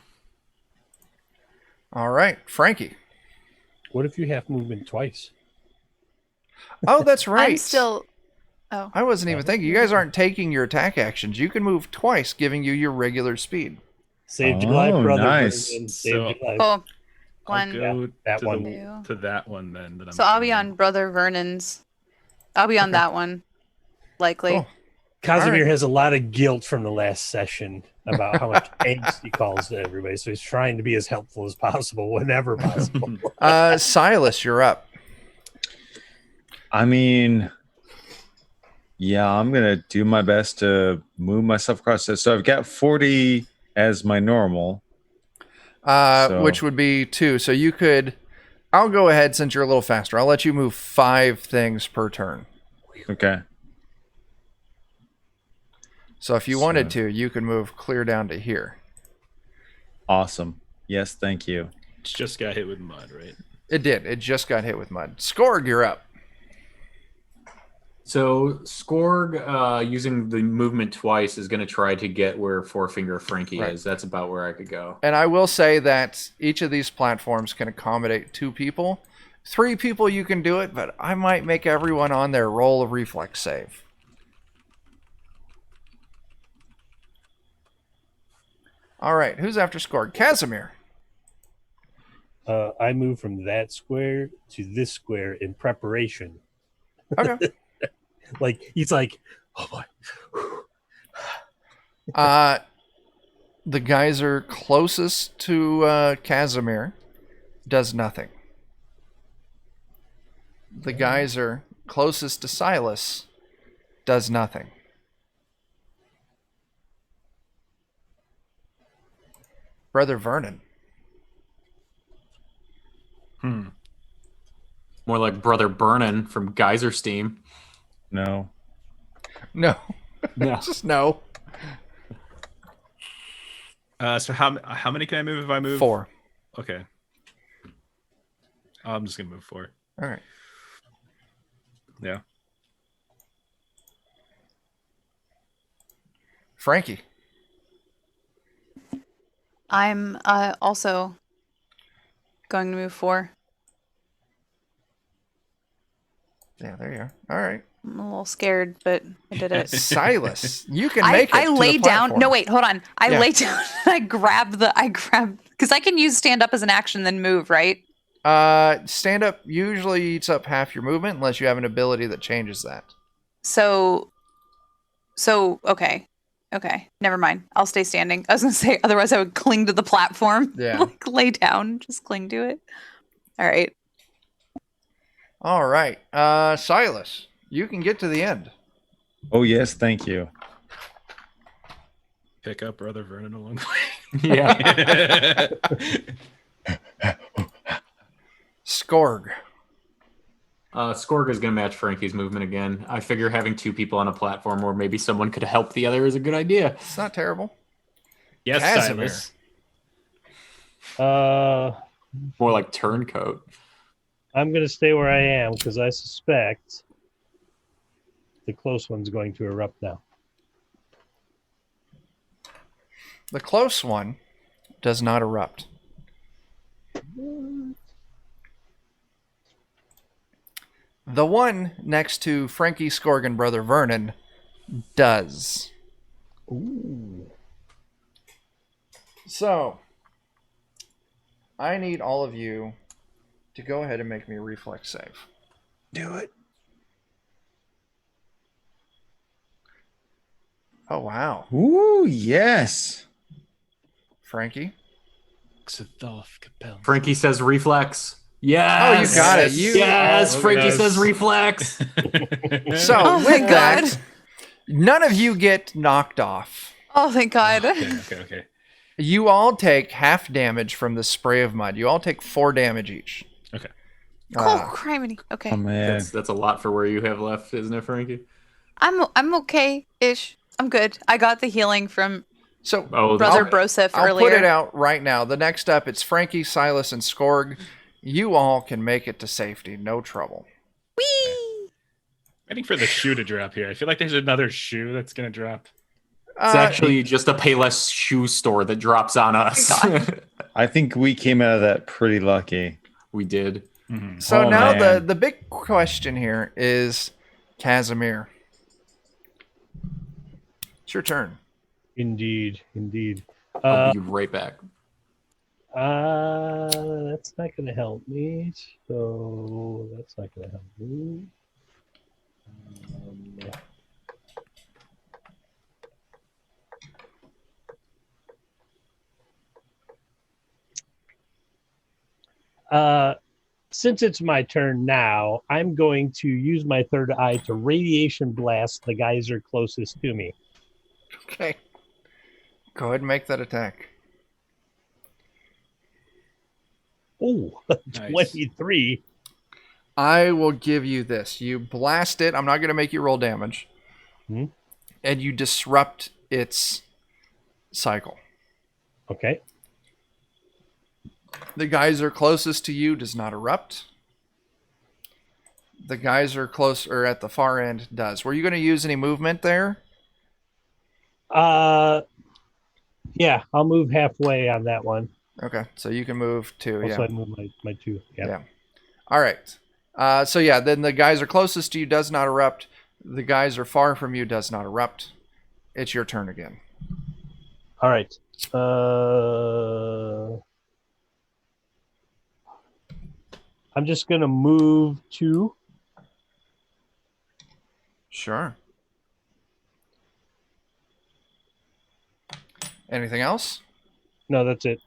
All right. Frankie. What if you have movement twice? Oh, that's right. I'm still. Oh, I wasn't even thinking. You guys aren't taking your attack actions. You can move twice, giving you your regular speed. Saved your life, brother. Nice. Vernon. So- Saved your life. oh, I'll one. go that to one. to that one then. That I'm So I'll be pinging. on Brother Vernon's. I'll be on that one, likely. Cool. Casimir All right. has a lot of guilt from the last session about how much angst he calls to everybody, so he's trying to be as helpful as possible whenever possible. Silas, you're up. I mean, yeah, I'm going to do my best to move myself across this. So I've got 40 as my normal. Which would be 2. So you could. I'll go ahead since you're a little faster. I'll let you move 5 things per turn. Okay. So if you wanted to, you could move clear down to here. Awesome. Yes, thank you. It's just got hit with mud, right? It did. It just got hit with mud. Skorg, you're up. So Skorg, using the movement twice, is going to try to get where Four Finger Frankie Right. is. That's about where I could go. And I will say that each of these platforms can accommodate 2 people. 3 people you can do it, but I might make everyone on there roll a reflex save. All right, who's after Skorg? Casimir. I move from that square to this square in preparation. Okay. Like he's like, oh boy. The geyser closest to Casimir does nothing. The geyser closest to Silas does nothing. Brother Vernon. More like Brother Burnin from Geyser Steam. No. No. No. Just no. So how many can I move if I move? 4. Okay. I'm just gonna move 4. All right. Yeah. Frankie. I'm also going to move 4. Yeah, there you are. All right. I'm a little scared, but I did it. Silas, you can make it. I to the lay down. platform. No, wait, hold on. I Yeah. lay down. I grab because I can use stand up as an action, then move, right? Stand up usually eats up half your movement unless you have an ability that changes that. So okay, never mind. I'll stay standing. I was gonna say otherwise I would cling to the platform. Yeah. Like lay down, just cling to it. All right. All right. Silas, you can get to the end. Oh, yes, thank you. Pick up Brother Vernon along the way. Yeah. Skorg. Skorg is going to match Frankie's movement again. I figure having 2 people on a platform where maybe someone could help the other is a good idea. It's not terrible. Yes, Casimir. Silas. More like turncoat. I'm going to stay where I am because I suspect the close one's going to erupt now. The close one does not erupt. The one next to Frankie, Skorg, and Brother Vernon does. Ooh. So, I need all of you to go ahead and make me a reflex save. Do it. Oh, wow. Ooh, yes. Frankie? Dogs of Thoth compel. Frankie says reflex. Yes. Oh, you got it. Yes. Frankie Yes. says reflex. So Oh my with that, God. none of you get knocked off. Oh, thank God. Okay. You all take half damage from the spray of mud. You all take 4 damage each. Okay. Oh, criminy. Okay. Oh man. That's a lot for where you have left, isn't it, Frankie? I'm okay-ish. I'm good. I got the healing from So Oh, Brother I'll- Broseph I'll earlier. put it out right now. The next up, it's Frankie, Silas, and Skorg. You all can make it to safety. No trouble. Whee! Waiting for the shoe to drop here. I feel like there's another shoe that's gonna drop. It's actually just a Payless shoe store that drops on us. I think we came out of that pretty lucky. We did. So Oh, now man. the big question here is Casimir. It's your turn. Indeed. I'll be right back. That's not going to help me. So that's not going to help me. Since it's my turn now, I'm going to use my third eye to radiation blast the geyser closest to me. Okay. Go ahead and make that attack. Oh, Nice. 23. I will give you this. You blast it. I'm not going to make you roll damage. Hmm. And you disrupt its cycle. Okay. The geyser closest to you does not erupt. The geyser closer at the far end does. Were you going to use any movement there? Yeah, I'll move halfway on that one. Okay, so you can move too. Also, Yeah. I move my 2. Yeah. All right. So yeah, then the geyser closest to you does not erupt. The geyser far from you does not erupt. It's your turn again. All right. I'm just gonna move 2. Sure. Anything else? No, that's it.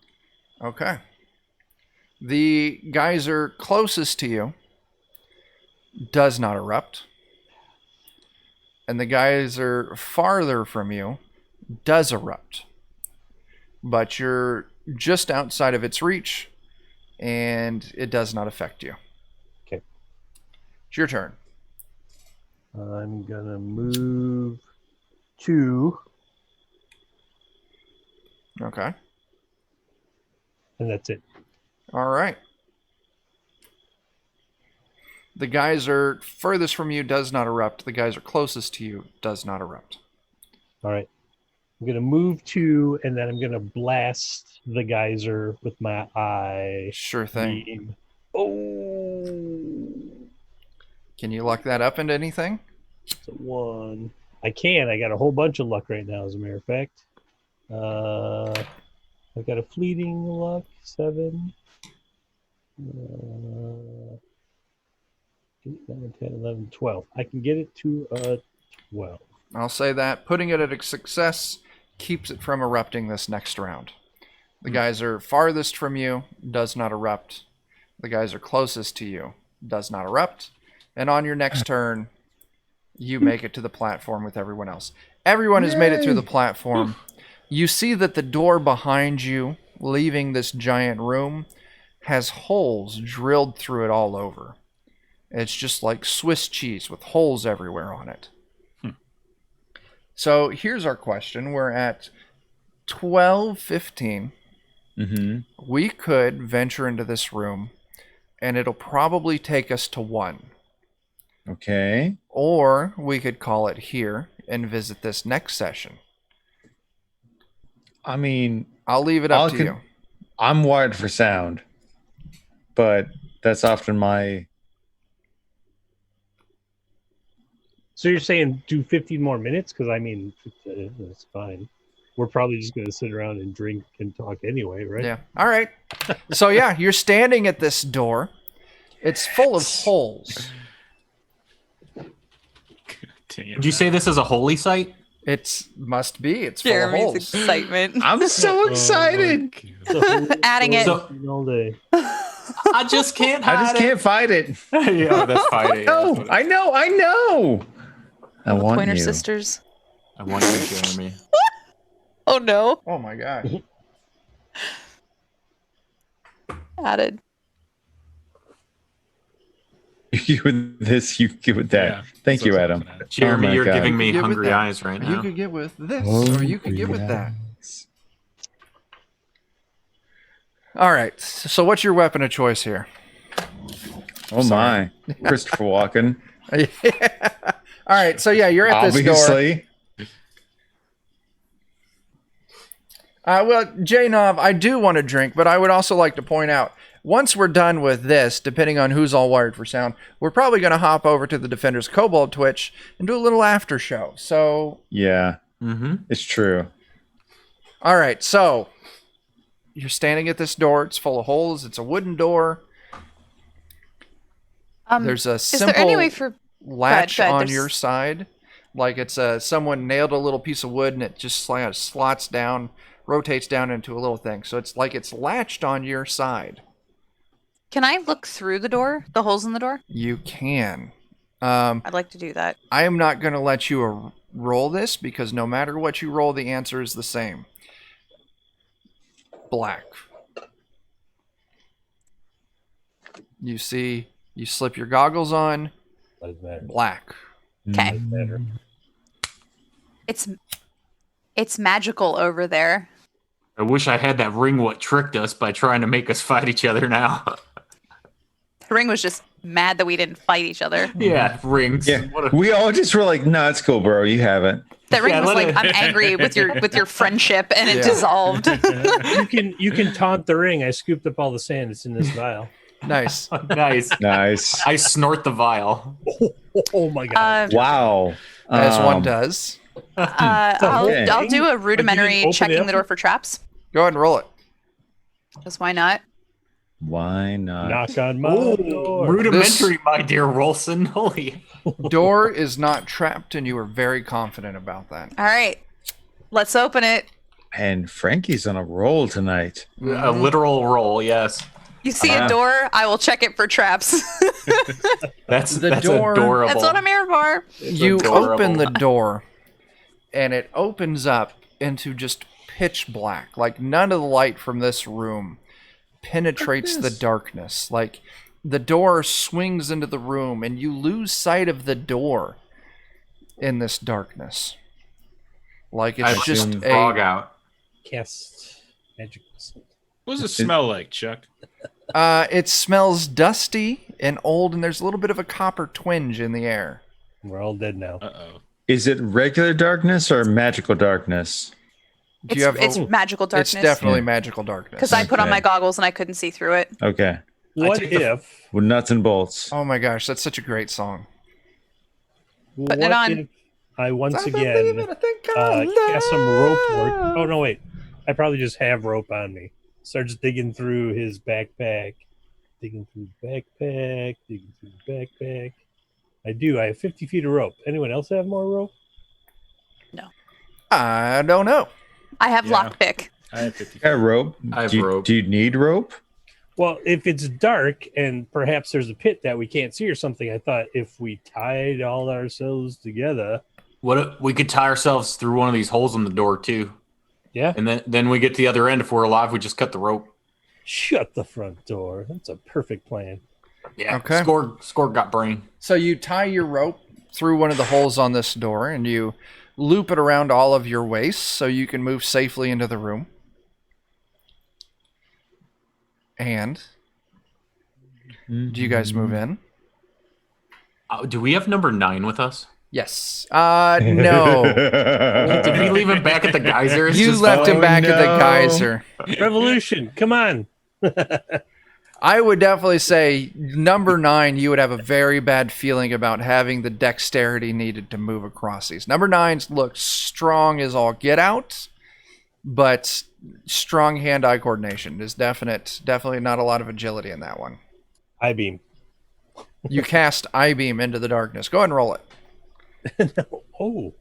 Okay. The geyser closest to you does not erupt. And the geyser farther from you does erupt. But you're just outside of its reach, and it does not affect you. Okay. It's your turn. I'm gonna move 2, Okay. and that's it. All right. The geyser furthest from you does not erupt. The geyser closest to you does not erupt. All right. I'm gonna move 2, and then I'm gonna blast the geyser with my eye Sure thing. beam. Oh, Can you luck that up into anything? it's a 1. I can. I got a whole bunch of luck right now, as a matter of fact. I've got a fleeting luck 7. 8, 9, 10, 11, 12. I can get it to 12. I'll say that. Putting it at a success keeps it from erupting this next round. The geyser farthest from you does not erupt. The geyser closest to you does not erupt. And on your next turn, you make it to the platform with everyone else. Everyone has made it through the platform. You see that the door behind you, leaving this giant room, has holes drilled through it all over. It's just like Swiss cheese with holes everywhere on it. So here's our question. We're at 12:15. Mm-hmm. We could venture into this room, and it'll probably take us to 1. Okay. Or we could call it here and visit this next session. I mean, I'll leave it up to you. I'm wired for sound, but that's often my. So you're saying do 15 more minutes? Because I mean, that's fine. We're probably just going to sit around and drink and talk anyway, right? Yeah. All right. So yeah, you're standing at this door. It's full of holes. Dang it, Would you say this is a holy site? It must be. It's full of Jeremy's holes. excitement. I'm so excited. Adding it. So- all day. I just can't hide I just can't fight it. it. Yeah, that's fine. Yeah, No, that's what it- I know. I The want Pointer you. Sisters. I want you, Jeremy. Oh no. Oh my gosh. Added. You get with this, you get with that. Yeah, Thank that's you, what I was Adam. looking at. Jeremy, Oh my you're God. giving me You could get with hungry that. eyes right You now. could get with this, or you could get with that. All right. So what's your weapon of choice here? Oh my, Christopher Walken. All right. So yeah, you're at this door. Obviously. Well, J-Nov, I do want to drink, but I would also like to point out, once we're done with this, depending on who's all wired for sound, we're probably going to hop over to the Defenders Kobold Twitch and do a little after show. So, Yeah, Mm-hmm. it's true. all right. So, you're standing at this door. It's full of holes. It's a wooden door. There's a Is simple there any way for latch go ahead, on there's- your side. Like it's someone nailed a little piece of wood and it just slots down, rotates down into a little thing. So it's like it's latched on your side. Can I look through the door? The holes in the door? You can. I'd like to do that. I am not going to let you roll this because no matter what you roll, the answer is the same. Black. You see, you slip your goggles on. Doesn't matter. Black. Okay. Doesn't matter. It's magical over there. I wish I had that ring what tricked us by trying to make us fight each other now. The ring was just mad that we didn't fight each other. Yeah, rings. Yeah, What a- we all just were like, "No, it's cool, bro. You have it." That ring Yeah, was let like, it- I'm angry with your friendship, and it Yeah. dissolved. You can taunt the ring. I scooped up all the sand. It's in this vial. Nice. Nice. Nice. I snort the vial. Oh my god. Wow. As one does. Okay. I'll do a open rudimentary it checking up? the door for traps. Go ahead and roll it. Because why not? Why not? Knock on my door. Rudimentary, my dear Rolson. Holy. Door is not trapped, and you are very confident about that. All right, let's open it. And Frankie's on a roll tonight. A literal roll, yes. You see a door, I will check it for traps. That's The that's door- adorable. That's what I'm here for. You adorable. open the door, and it opens up into just pitch black. Like none of the light from this room penetrates the darkness. Like the door swings into the room, and you lose sight of the door in this darkness. Like I it's just just frog a. out. Cast magic. What does it smell like, Chuck? It smells dusty and old, and there's a little bit of a copper twinge in the air. We're all dead now. Uh-oh. Is it regular darkness or magical darkness? Do you have It's magical darkness. It's definitely Yeah. magical darkness. Because I put on Okay. my goggles and I couldn't see through it. Okay. What take the- if? With nuts and bolts. Oh my gosh, that's such a great song. What it on. if I once I again believe in a thing called cast some rope work? love. Oh no, wait. I probably just have rope on me. Starts digging through his backpack. Digging through the backpack. Digging through the backpack. I do. I have 50 feet of rope. Anyone else have more rope? I don't know. I have Yeah. lockpick. I have 50. Yeah, rope. I have do, you, rope. do you need rope? Well, if it's dark and perhaps there's a pit that we can't see or something, I thought if we tied all ourselves together. What if we could tie ourselves through one of these holes in the door too, Yeah. and then we get to the other end. If we're alive, we just cut the rope. Shut the front door. That's a perfect plan. Yeah. Okay. Score got brain. So you tie your rope through one of the holes on this door, and you loop it around all of your waist so you can move safely into the room. And do you guys move in? Do we have number 9 with us? Yes. No. Did we leave him back at the geyser? It's You just- left him back at the no. geyser. Revolution. Come on. I would definitely say number 9, you would have a very bad feeling about having the dexterity needed to move across these. Number 9s look strong as all get out, but strong hand-eye coordination is definitely not a lot of agility in that one. I-beam. You cast I-beam into the darkness. Go ahead and roll it. Oh.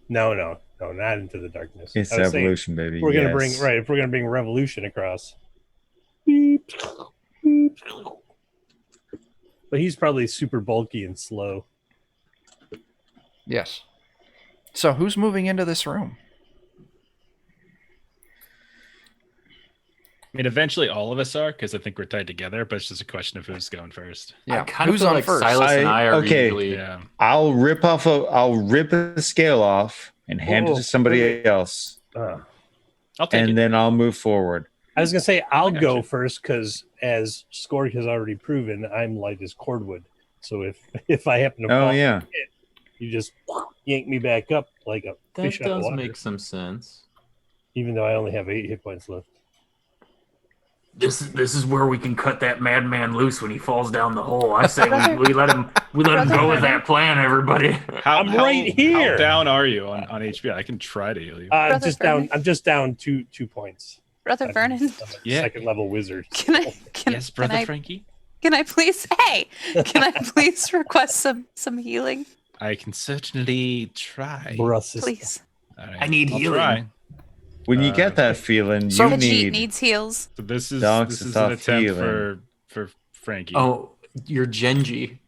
No. No, not into the darkness. It's I was saying, evolution, baby. if we're gonna bring yes. if we're gonna bring revolution across. Beep, beep. But he's probably super bulky and slow. Yes. So who's moving into this room? I mean, eventually all of us are, because I think we're tied together, but it's just a question of who's going first. Yeah. I kind of Who's feel on like first? Silas and I are Okay. usually. Yeah. I'll rip a scale off and hand it to somebody else, Uh, I'll take and it. then I'll move forward. I was gonna say I'll gotcha. go first because, as Scorg has already proven, I'm light as cordwood. So if I happen to Oh fall, yeah. you just yank me back up like a That fish out of does water. make some sense. Even though I only have 8 hit points left. This is where we can cut that madman loose when he falls down the hole. I say we let him go with that plan, everybody. I'm right here. How down are you on HP? I can try to heal you. I'm Brother just down. Vernon. I'm just down 2 points. Brother Vernon, I'm a Yeah. second level wizard. can I Yes, brother can I, Frankie. can I please can I please request some healing, I can certainly try. Brusses. please? All right, I need I'll healing. try. When you get that feeling, So- you Hajeet need. needs heals. So this is Dogs an stop attempt healing. for Frankie. Oh, you're Genji.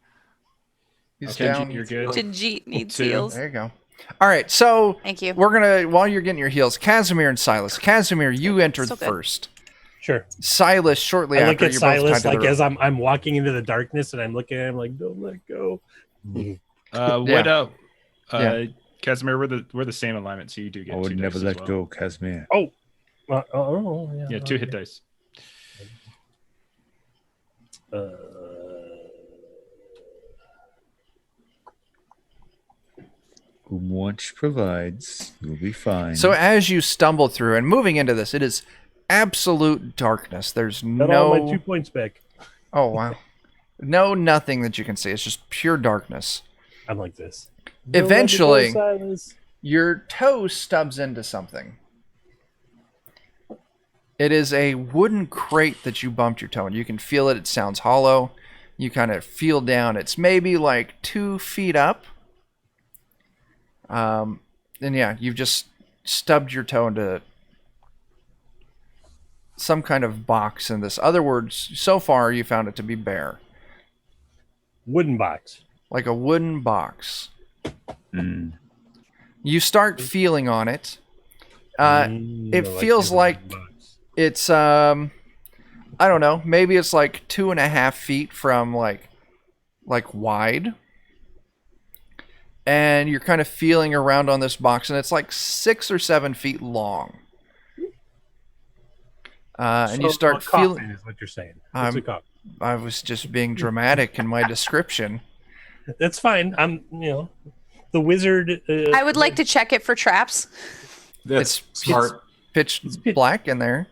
He's okay, down. you're good. Hajeet needs 2. heals. There you go. All right. So Thank you. we're gonna, while you're getting your heals, Casimir and Silas. Casimir, you entered So good. first. Sure. Silas shortly I after. look at you're both tied Silas to the like rope. as I'm walking into the darkness, and I'm looking at him like, "Don't let go." What up? Yeah. Casimir, we're the same alignment, so you do get I would 2 never dice let as well. go, Casimir. Yeah, 2 hit dice. Whom watch provides, you'll be fine. So as you stumble through and moving into this, it is absolute darkness. There's Got all my 2 no. points back. Oh wow. No, nothing that you can see. It's just pure darkness. I'm like this. Eventually- Don't let me go, Silas. Your toe stubs into something. It is a wooden crate that you bumped your toe in. You can feel it. It sounds hollow. You kind of feel down. It's maybe like 2 feet up. And yeah, you've just stubbed your toe into some kind of box in this. Other words, so far you found it to be bare. Wooden box. Like a wooden box. Mm. You start feeling on it. It I feels the like wooden box. it's I don't know, maybe it's like 2.5 feet from like wide, and you're kind of feeling around on this box, and it's like 6 or 7 feet long, and you So, start a coffin feeling. is what you're saying. It's I'm- a coffin. I was just being dramatic in my description. That's fine. I'm the wizard. I would like to check it for traps. That's It's smart. Pitch black in there.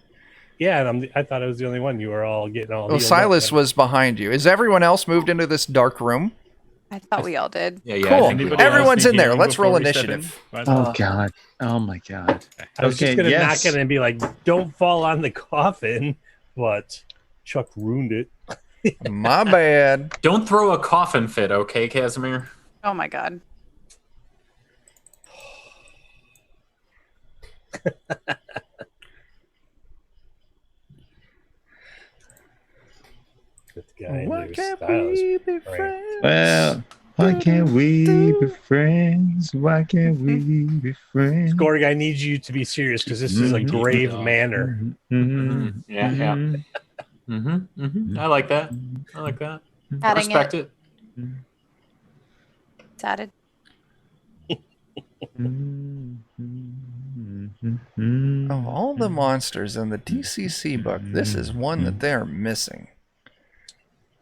Yeah, and I thought I was the only one. You were all getting all. Well, healed Silas up. was behind you. Is everyone else moved into this dark room? I thought we all did. Yeah, Cool. I think we Anybody all- else Everyone's need in there. healing Let's roll before we step initiative. in? Oh God! Oh my God! I was just Okay, gonna yes. knock it and be like, "Don't fall on the coffin," but Chuck ruined it. My bad. Don't throw a coffin fit, okay, Casimir? Oh my god. That guy in Why there can't styles. we be Right. friends? Well, why can't we be friends? Why can't we be friends? Gorg, I need you to be serious because this is a Mhm. grave Mhm. manner. Mhm. Yeah, yeah. I like that. I like that. I Adding respect it. it. It's added. Of all the monsters in the DCC book, this is one that they're missing.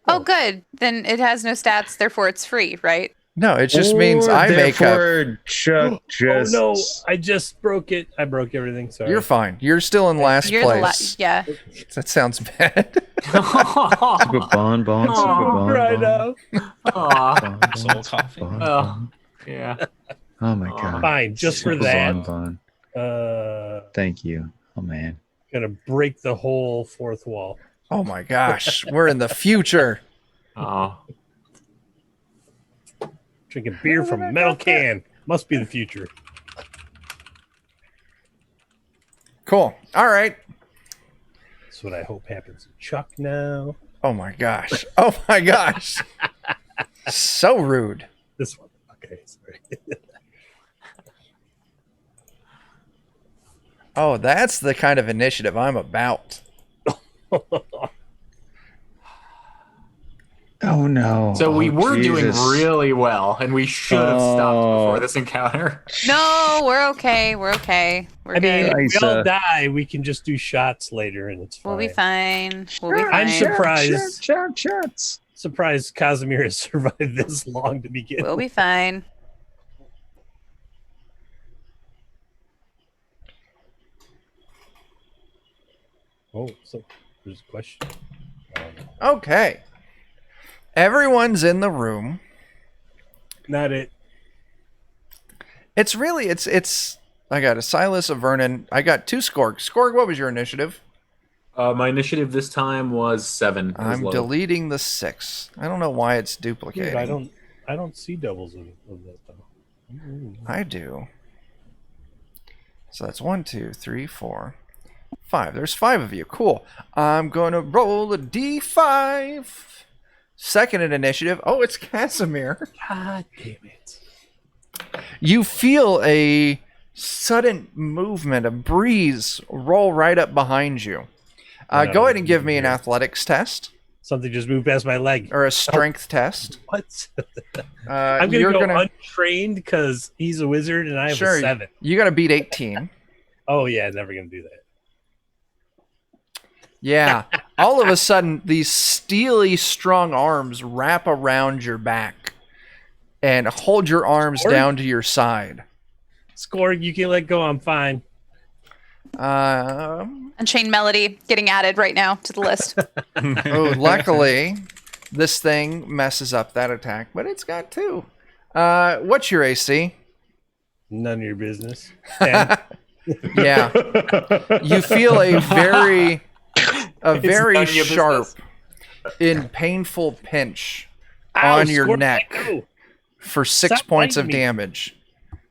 Oh, good. Then it has no stats, therefore it's free, right? No, it just means Or I make up. therefore Chuck just. Oh no! I just broke it. I broke everything. Sorry. You're fine. You're still in last You're place. yeah. That sounds bad. Super bon bon, super bon right bon. now. Aw. Soul coffee. Bon, Oh, bon. yeah. Oh my God! Fine, just for Super that. bon bon. Thank you. Oh man. Gonna break the whole fourth wall. Oh my gosh, we're in the future. Oh. Drinking beer from a metal can. Must be the future. Cool. All right. That's what I hope happens to Chuck now. Oh my gosh. Oh my gosh. So rude. This one. Okay, sorry. Oh, that's the kind of initiative I'm about. Oh no. So we Oh, were doing Jesus. really well, and we should have stopped before this encounter. No, we're okay. We're okay. We're I mean, good. if we all Isa. die, we can just do shots later, and it's fine. We'll be fine. We'll be I'm fine. surprised. Shots. Surprised Casimir has survived this long to begin. We'll be fine. Oh, so there's a question. I don't know. Okay. Everyone's in the room. Not it. It's really it's I got a Silas, a Vernon. I got 2 Skorg. Skorg, what was your initiative? My initiative this time was 7. It was I'm low. deleting the 6. I don't know why it's duplicating. Dude, I don't see doubles of that though. I do. So that's 1, 2, 3, 4, 5. There's 5 of you. Cool. I'm gonna roll a D5. Second in initiative. Oh, it's Casimir. God damn it. You feel a sudden movement, a breeze roll right up behind you. Go ahead and give me an athletics test Something just moved past my leg. or a strength test. What? I'm gonna you're go untrained because he's a wizard and I have sure, a 7. You got to beat 18. Oh yeah, never gonna do that. Yeah. All of a sudden, these steely, strong arms wrap around your back and hold your arms Skorg? down to your side. Skorg, you can let go. I'm fine. Unchained Melody getting added right now to the list. Oh, luckily, this thing messes up that attack, but it's got 2. What's your AC? None of your business. 10. Yeah. You feel a very none of your sharp business. and painful pinch Ow, on your Skorg, neck let go. for 6 Stop points of biting me. damage.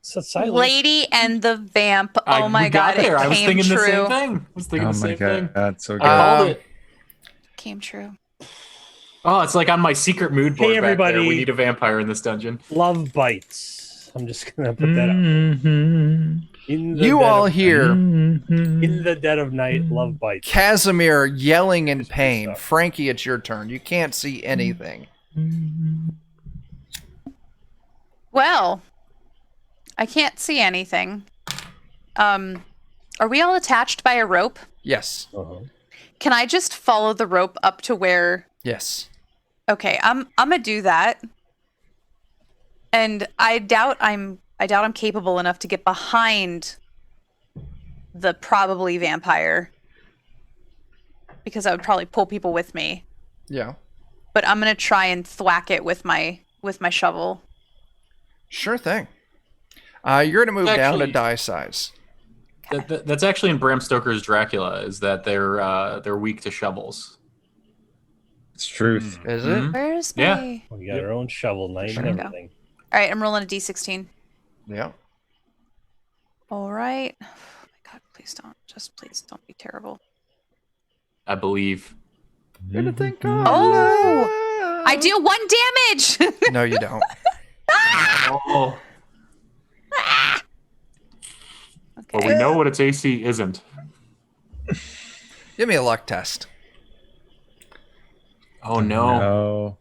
So silent. Lady and the Vamp. Oh my we got god, there. it I was came thinking the same true. thing. I was thinking Oh the my same thing. god, so good. I called it. Came true. Oh, it's like on my secret mood board Hey, back there. everybody. We need a vampire in this dungeon. Love bites. I'm just gonna put that out. Mhm. In the You dead all of- hear in the dead of night. Love bites. Casimir yelling in Just pain. stuff. Frankie, it's your turn. You can't see anything. Well, I can't see anything. Are we all attached by a rope? Yes. Uh-huh. Can I just follow the rope up to where? Yes. Okay, I'm gonna do that. And I doubt I'm capable enough to get behind the probably vampire because I would probably pull people with me. Yeah. But I'm gonna try and thwack it with my shovel. Sure thing. You're going to move down a Actually- die size. That's actually in Bram Stoker's Dracula. Is that they're weak to shovels? It's truth. Is it? Mhm. Where's my? Yeah. We got our own shovel knight There and we go. everything. All right, I'm rolling a d16. Yeah. All right. Oh my god, please don't be terrible. I believe. Anything Oh! I deal 1 damage. No, you don't. Oh, but we Okay. know what its AC isn't. Give me a luck test. Oh no. No.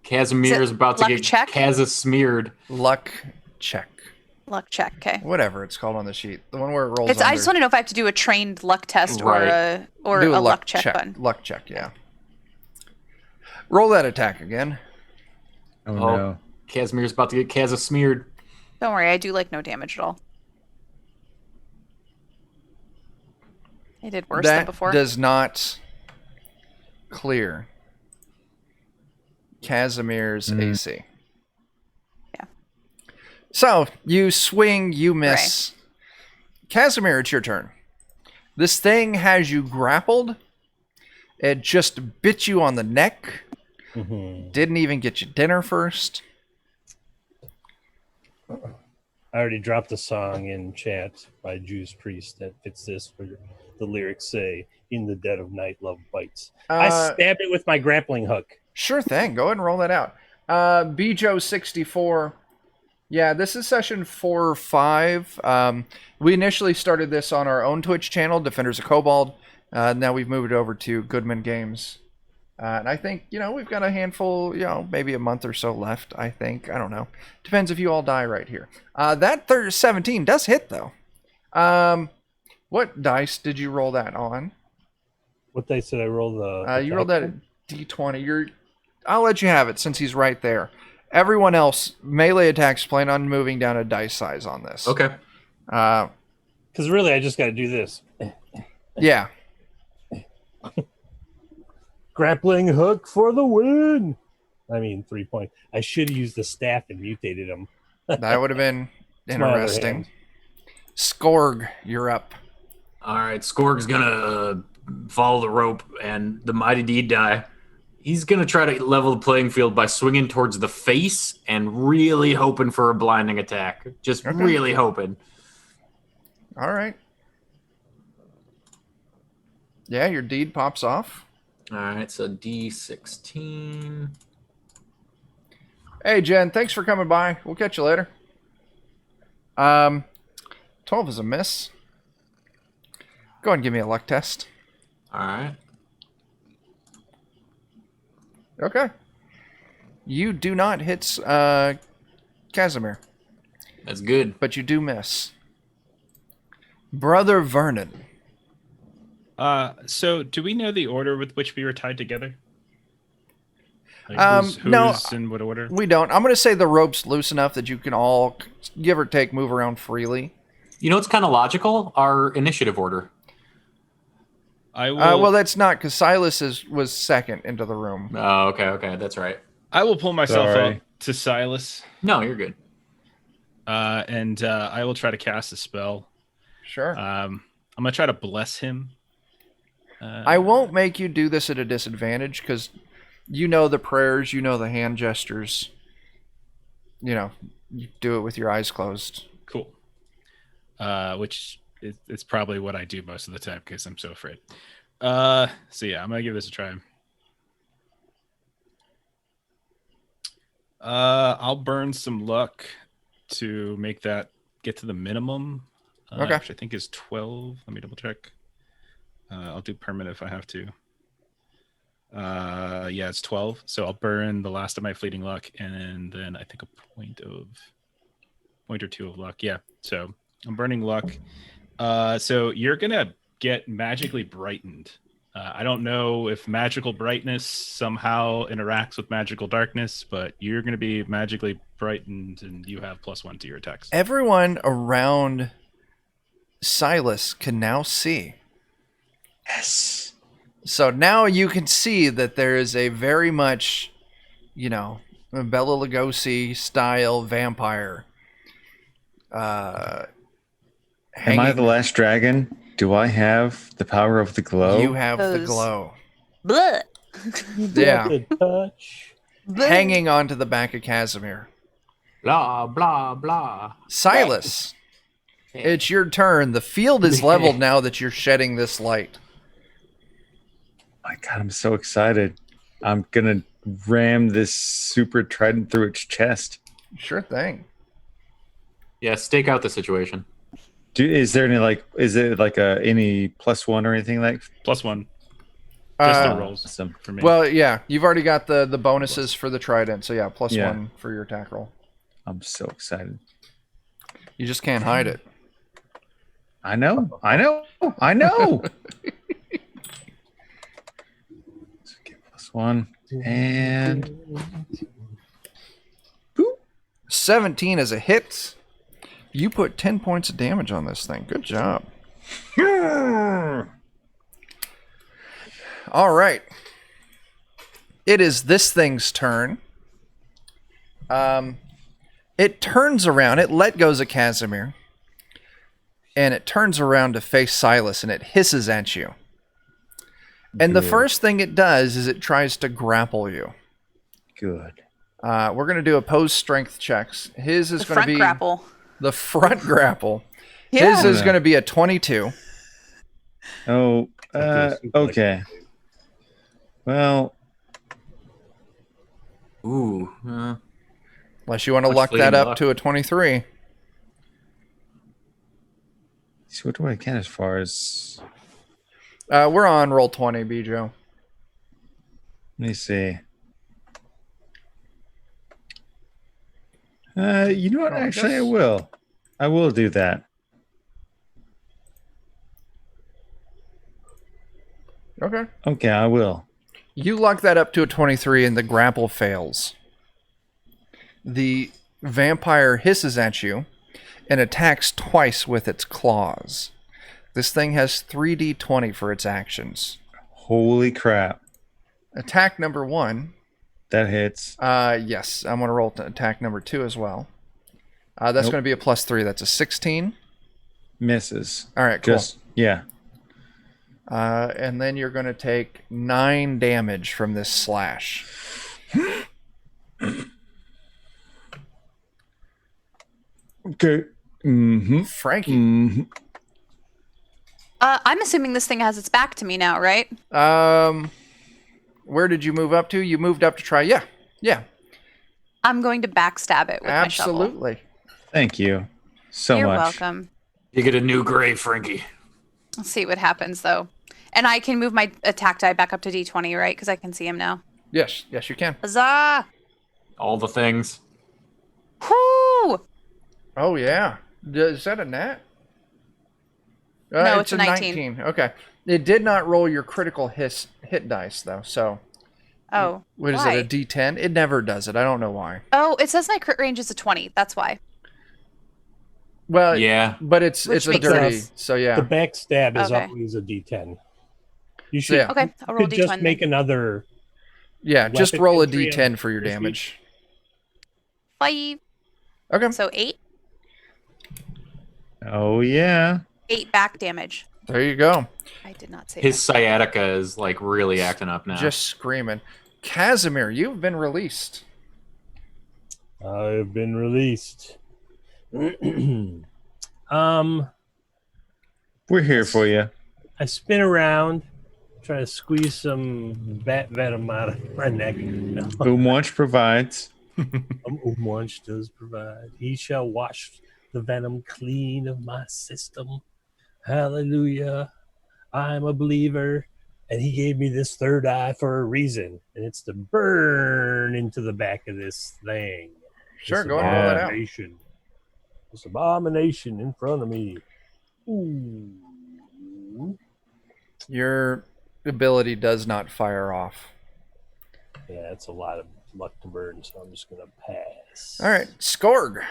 Casimir is about to luck get check? smeared. Luck check. Luck check. Okay. Whatever it's called on the sheet. The one where it rolls It's. I under. just want to know if I have to do a trained luck test Right. or Do a luck check button. Luck check, yeah. Roll that attack again. Oh, Oh. no. Casimir's about to get smeared. Don't worry, I do like no damage at all. I did worse than That before. does not clear Casimir's AC. Yeah. So you swing, you miss. Casimir, it's your turn. This thing has you grappled. It just bit you on the neck. Mhm. Didn't even get you dinner first. I already dropped a song in chat by Juice Priest that fits this. Where the lyrics say, "In the dead of night, love bites." I stab it with my grappling hook. Sure thing. Go ahead and roll that out. Bjo64. Yeah, this is session 4 or 5. We initially started this on our own Twitch channel, Defenders of Kobold. Now we've moved it over to Goodman Games. And I think, we've got a handful, maybe a month or so left, I think. I don't know. Depends if you all die right here. That 17 does hit, though. What dice did you roll that on? What dice did I roll? You rolled that at D20. I'll let you have it since he's right there. Everyone else, melee attacks plan on moving down a dice size on this. Okay. Because really, I just got to do this. Yeah. Grappling hook for the win. I mean, 3 points. I should have used the staff and mutated him. That would have been It's my other interesting. hand. Skorg, you're up. All right, Skorg's gonna follow the rope, and the mighty deed die. He's gonna try to level the playing field by swinging towards the face and really hoping for a blinding attack. Just Okay. really hoping. All right. Yeah, your deed pops off. All right, so D16. Hey, Jen, thanks for coming by. We'll catch you later. 12 is a miss. Go ahead and give me a luck test. All right. Okay. You do not hit Casimir, That's good. but you do miss. Brother Vernon. So do we know the order with which we were tied together? Like who's no, in what order? We don't. I'm going to say the rope's loose enough that you can all, give or take, move around freely. You know what's kind of logical? Our initiative order. I will. Well, that's not, because Silas was second into the room. Oh, okay, that's right. I will pull myself Sorry. up to Silas, No, you're good. and I will try to cast a spell. Sure. I'm gonna try to bless him. I won't make you do this at a disadvantage, because you know the prayers, you know the hand gestures. You do it with your eyes closed. Cool. Which it's probably what I do most of the time because I'm so afraid. So yeah, I'm gonna give this a try. I'll burn some luck to make that get to the minimum. Okay. Which I think is 12. Let me double check. I'll do permanent if I have to. Yeah, it's 12. So I'll burn the last of my fleeting luck, and then I think a point or two of luck. Yeah. So I'm burning luck. So you're gonna get magically brightened. I don't know if magical brightness somehow interacts with magical darkness, but you're gonna be magically brightened, and you have +1 to your attacks. Everyone around Silas can now see. Yes. So now you can see that there is a very much, Bela Lugosi style vampire. Am I the last dragon? Do I have the power of the glow? You have the Those- glow. Blah. Yeah. The touch. Blah. Hanging onto the back of Casimir. Blah, blah, blah. Silas, it's your turn. The field is leveled now that you're shedding this light. My God, I'm so excited. I'm gonna ram this super trident through its chest. Sure thing. Yeah, stake out the situation. Is there any is it any +1 or anything like? +1. Just the Uh, rolls Awesome. for me. well, yeah, you've already got the bonuses for the trident, so yeah, +1 Yeah. for your attack roll. I'm so excited. You just can't hide it. I know. So get +1 and 17 is a hit. You put 10 points of damage on this thing. Good job. All right. It is this thing's turn. It turns around. It let go of Casimir. And it turns around to face Silas, and it hisses at you. And the Good. first thing it does is it tries to grapple you. Good. We're going to do opposed strength checks. His is The going to front be... grapple. The front grapple. Yeah. His is going to be a 22. Oh, Okay, super okay. Well, Ooh. Unless you want to Much luck that fleeting up luck. to a 23. see what do I count as far as? We're on roll 20, Bijo. Let me see. You know what? Oh, I Actually, I guess- will. I will do that. Okay. Okay, I will. You luck that up to a 23 and the grapple fails. The vampire hisses at you and attacks twice with its claws. This thing has 3d20 for its actions. Holy crap! Attack number 1. That hits. Yes, I'm going to roll attack number 2 as well. That's Nope. going to be a +3. That's a 16. Misses. All right, cool. Just yeah. And then you're going to take 9 damage from this slash. Okay. Mm-hmm. Frankie. Mm-hmm. I'm assuming this thing has its back to me now, right? Where did you move up to? You moved up to try. Yeah, I'm going to backstab it with my shovel. absolutely. Thank you so You're much. welcome. You get a new grave, Frankie. Let's see what happens, though. And I can move my attack die back up to D20, right? Because I can see him now. Yes, you can. Huzzah! All the things. Whoo! Oh yeah. Is that a nat? No, it's a 19. Okay. It did not roll your critical hit dice though. So Oh, what is why? it? A D10? It never does it. I don't know why. Oh, it says my crit range is a 20. That's why. Well, Yeah. but it's Which a makes dirty. sense. So yeah. The backstab is Okay. always a D10. You So, should yeah. Okay, I'll you roll could D20. just make another. Yeah, just weapon roll a entry D10 of for your frisbee. damage. 5. Okay. So 8. Oh yeah. 8 back damage. There you go. I did not say His sciatica is like really acting up now. Just screaming. Casimir, you've been released. I've been released. We're here for you. I spin around, try to squeeze some bat venom out of my neck. Umwatch provides. Umwunch does provide. He shall wash the venom clean of my system. Hallelujah. I'm a believer. And he gave me this third eye for a reason. And it's to burn into the back of this thing. Sure, This go ahead and roll that out. abomination. This abomination in front of me. Ooh. Your ability does not fire off. Yeah, that's a lot of luck to burn, so I'm just going to pass. All right, Skorg.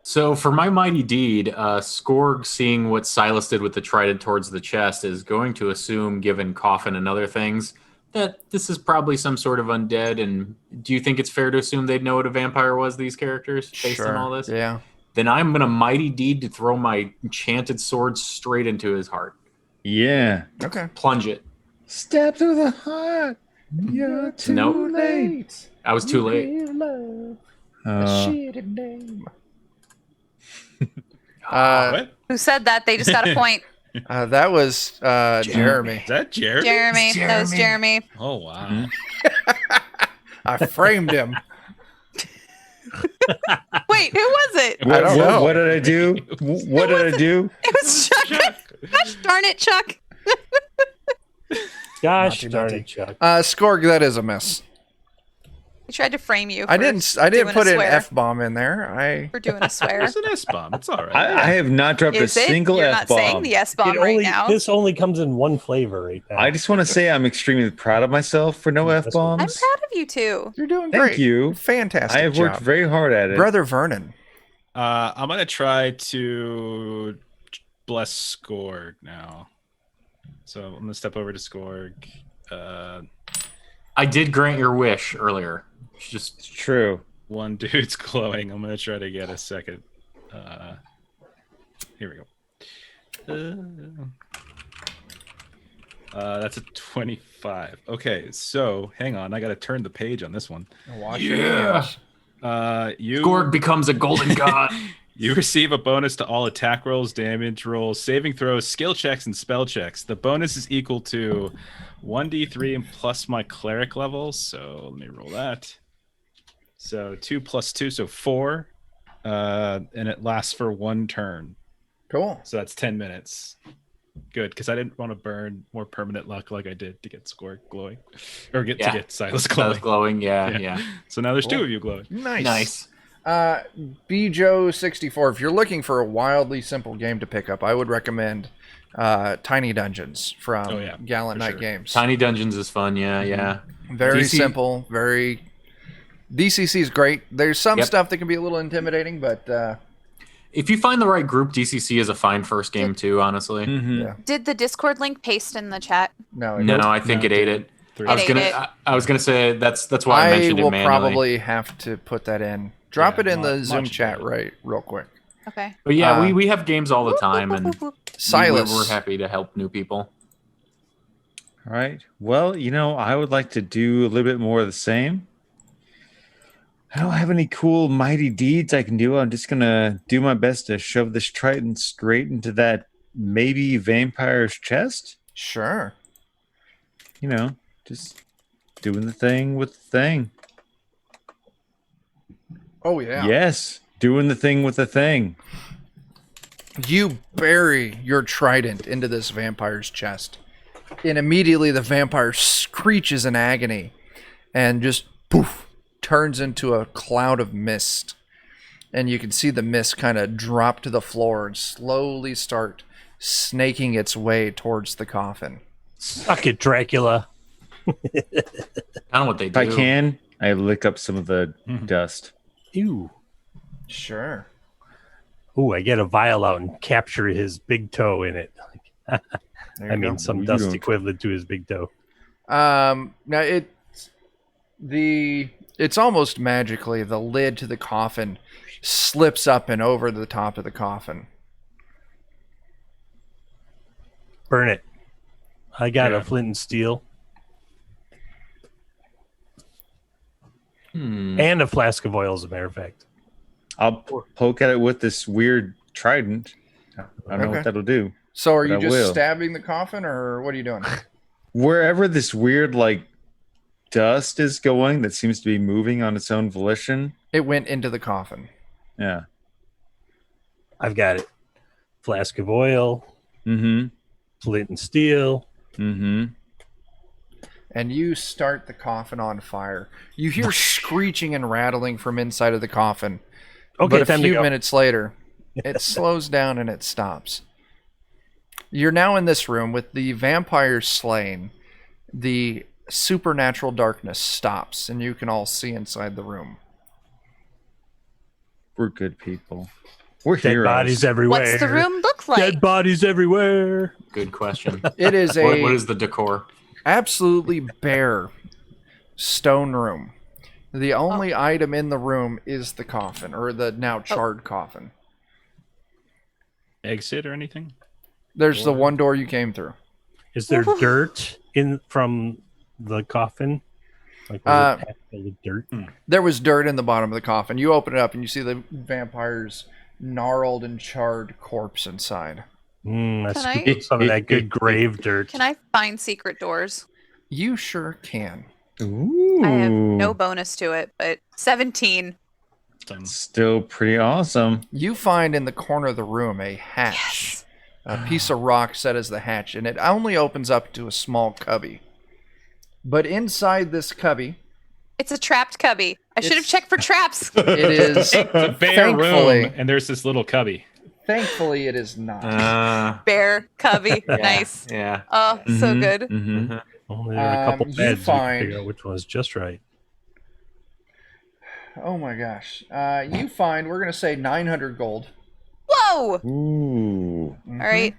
So for my mighty deed, Skorg, seeing what Silas did with the trident towards the chest, is going to assume, given coffin and other things, that this is probably some sort of undead. And do you think it's fair to assume they'd know what a vampire was, these characters, based on all this? Yeah. Then I'm going to mighty deed to throw my enchanted sword straight into his heart. Yeah. Okay. Plunge it. Step to the heart. You're too Nope. late. I was too late. What? Who said that? They just got a point. That was Jeremy. Is that Jeremy? Jeremy. That was Jeremy. Oh wow. I framed him. Wait, who was it? I don't know. What did I do? What did I do? It was Chuck. Gosh darn it, Chuck. Gosh Naughty, darn naughty. it, Chuck. Skorg, that is a miss. He tried to frame you. I for didn't doing put a an swear. F-bomb in there. For doing a swear. It's an S bomb. It's all right. I have not dropped Is a it? single You're not saying F-bomb. the S bomb right now. This only comes in one flavor right now. I just want to say I'm extremely proud of myself for no That's what- I'm F-bombs. proud of you too. You're doing Thank great. you. Fantastic I have worked job. very hard at it. Brother Vernon. I'm gonna try to bless Skorg now. So I'm gonna step over to Skorg. I did grant your wish earlier. It's just It's true. One dude's glowing. I'm gonna try to get a second. Here we go. That's a 25. Okay, so hang on. I gotta turn the page on this one. Wash your hands. Gorg becomes a golden god. You receive a bonus to all attack rolls, damage rolls, saving throws, skill checks, and spell checks. The bonus is equal to 1d3 and plus my cleric level. So let me roll that. So 2 plus 2, so 4. And it lasts for 1 turn. Cool. So that's 10 minutes. Good, because I didn't want to burn more permanent luck like I did to get Score glowing. Or to get Silas glowing. Silas glowing, yeah. So now there's 2 of you glowing. Nice. Bjo64, if you're looking for a wildly simple game to pick up, I would recommend Tiny Dungeons from Gallant Knight Games. Tiny Dungeons is fun, yeah. Very simple, very... DCC is great. There's some stuff that can be a little intimidating, but... if you find the right group, DCC is a fine first game too, honestly. Yeah. Did the Discord link paste in the chat? No, I think it ate it. I was gonna say that's why I mentioned it will manually. probably have to put that in. Drop it in the Zoom chat real quick. Okay. But yeah, we have games all the time, and Silas, we're happy to help new people. All right. Well, I would like to do a little bit more of the same. I don't have any cool mighty deeds I can do. I'm just going to do my best to shove this trident straight into that maybe vampire's chest. Sure. Just doing the thing with the thing. Oh, yeah. Yes, doing the thing with the thing. You bury your trident into this vampire's chest, and immediately the vampire screeches in agony and just poof, turns into a cloud of mist. And you can see the mist kind of drop to the floor and slowly start snaking its way towards the coffin. Suck it, Dracula. I don't know what they do. If I can, I lick up some of the dust. Ew. Sure. Ooh, I get a vial out and capture his big toe in it. There you go. Some dust equivalent to his big toe. Now it's almost magically the lid to the coffin slips up and over the top of the coffin. Burn it. I got a flint and steel. And a flask of oil, as a matter of fact. I'll poke at it with this weird trident. I don't know what that'll do. So are you just stabbing the coffin, or what are you doing? Wherever this weird, dust is going that seems to be moving on its own volition. It went into the coffin. Yeah. I've got it. Flask of oil. Mm-hmm. Flint and steel. Mm-hmm. And you start the coffin on fire. You hear screeching and rattling from inside of the coffin. Okay, but a few minutes later, it slows down and it stops. You're now in this room with the vampire slain. The supernatural darkness stops, and you can all see inside the room. We're good people. We're Dead heroes. bodies everywhere. What's the room look like? Dead bodies everywhere. Good question. It is what is the decor? Absolutely bare stone room. The only item in the room is the coffin, or the now charred coffin. Exit or anything? There's the one door you came through. Is there dirt from the coffin? Was it packed full of dirt? There was dirt in the bottom of the coffin. You open it up and you see the vampire's gnarled and charred corpse inside. I scooped some of that good grave dirt. Can I find secret doors? You sure can. Ooh. I have no bonus to it, but 17. Still pretty awesome. You find in the corner of the room a hatch. A piece of rock set as the hatch, and it only opens up to a small cubby. But inside this cubby... It's a trapped cubby. I should have checked for traps. It is... It's a bare room, and there's this little cubby. Thankfully, it is not. Bear cubby. Nice. Yeah. Oh, so good. Mm-hmm. Only there are a couple beds. You can figure out which one is just right. Oh my gosh. You find, we're going to say 900 gold. Whoa! Ooh. All right.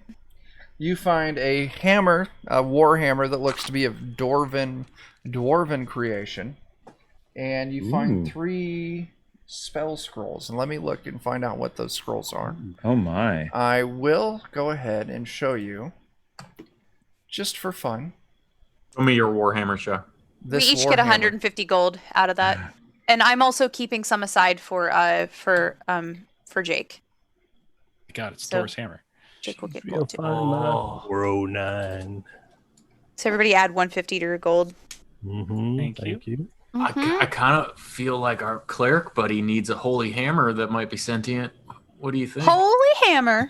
You find a hammer, a war hammer that looks to be of dwarven creation. And you find 3 spell scrolls. And let me look and find out what those scrolls are. Oh my. I will go ahead and show you, just for fun. Show me your Warhammer show. We each get 150 gold out of that. And I'm also keeping some aside for Jake. God, it's So- Thor's hammer. Jake will get You'll gold too. find my 409. So everybody add 150 to your gold. Mm-hmm. Thank you. Mhm. I kind of feel like our cleric buddy needs a holy hammer that might be sentient. What do you think? Holy hammer!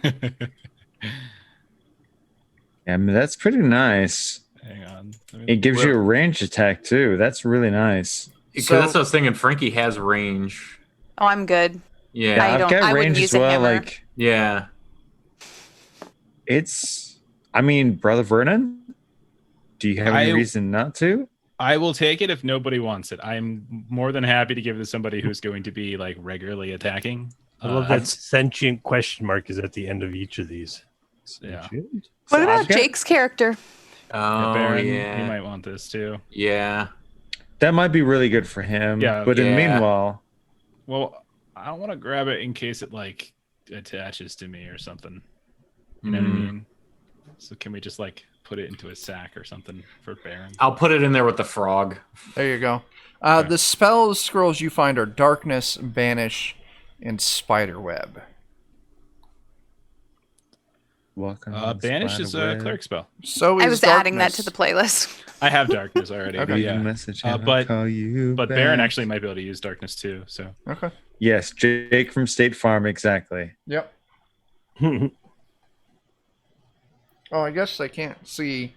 I mean, that's pretty nice. Hang on. It gives you a range attack too. That's really nice. Because So- that's what I was thinking. Frankie has range. Oh, I'm good. Yeah. I I've don't- got I wouldn't range use as a well. hammer. Like Yeah. I mean, Brother Vernon, do you have any I- reason not to? I will take it if nobody wants it. I'm more than happy to give it to somebody who's going to be like regularly attacking. I love that sentient question mark is at the end of each of these. Yeah. Sentient? What So about I've got- Jake's character? Oh, Baron, yeah. you might want this too. Yeah. That might be really good for him. Yeah. But in the Yeah. meanwhile, Well, I don't want to grab it in case it like attaches to me or something. You know what I mean? So can we just like put it into a sack or something for Baron? I'll put it in there with the frog. There you go. The spell scrolls you find are Darkness, Banish, and Spiderweb. walk on the Banish is a spider cleric spell. So is I was adding that to the Darkness. playlist. I have darkness already. Okay. But Leave a yeah. message and I'll but call you But back. Baron actually might be able to use darkness too. So Okay. Yes, Jake from State Farm, exactly. Yep. Oh, I guess I can't see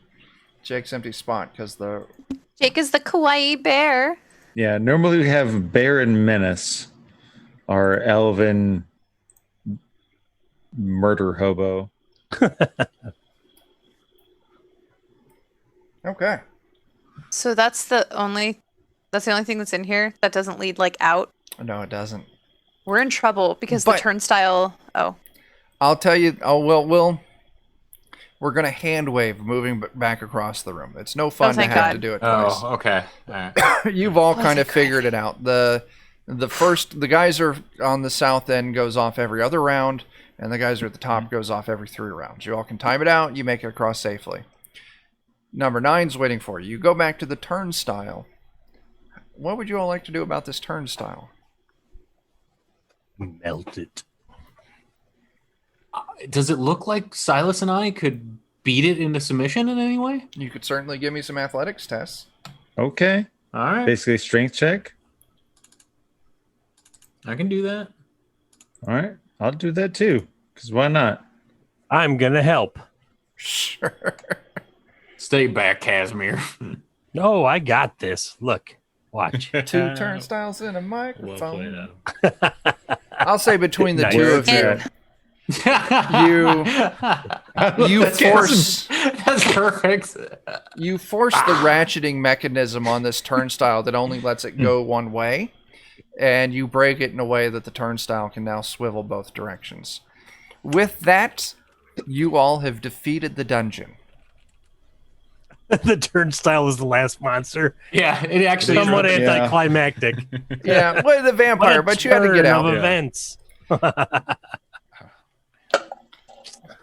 Jake's empty spot because the Jake is the kawaii bear. Yeah, normally we have Bear and Menace, our elven murder hobo. okay. So that's the only thing that's in here that doesn't lead like out. No, it doesn't. We're in trouble because But- the turnstile. Oh, I'll tell you. Oh well, we're gonna hand wave moving back across the room. It's no fun to thank have God. to do it twice. Oh, okay. All right. You've all kind thank of figured it out. The guys are on the south end goes off every other round, and the guys are at the top goes off every 3 rounds. You all can time it out. You make it across safely. Number 9's waiting for you. You go back to the turnstile. What would you all like to do about this turnstile? Melt it. Does it look like Silas and I could beat it into submission in any way? You could certainly give me some athletics tests. Okay. All right. Basically, strength check. I can do that. All right. I'll do that too. Because why not? I'm gonna help. Sure. Stay back, Casimir. No, I got this. Look, watch. 2 turnstiles and a Well microphone. played, Adam. I'll say between the Nice. two of you, And- you That's force That's perfect. you force the ratcheting mechanism on this turnstile that only lets it go one way, and you break it in a way that the turnstile can now swivel both directions. With that, you all have defeated the dungeon. The turnstile is the last monster. Yeah, it actually is. Somewhat Yeah. anticlimactic. Yeah, well, the vampire, What a but you had to get turn out. of Yeah. events.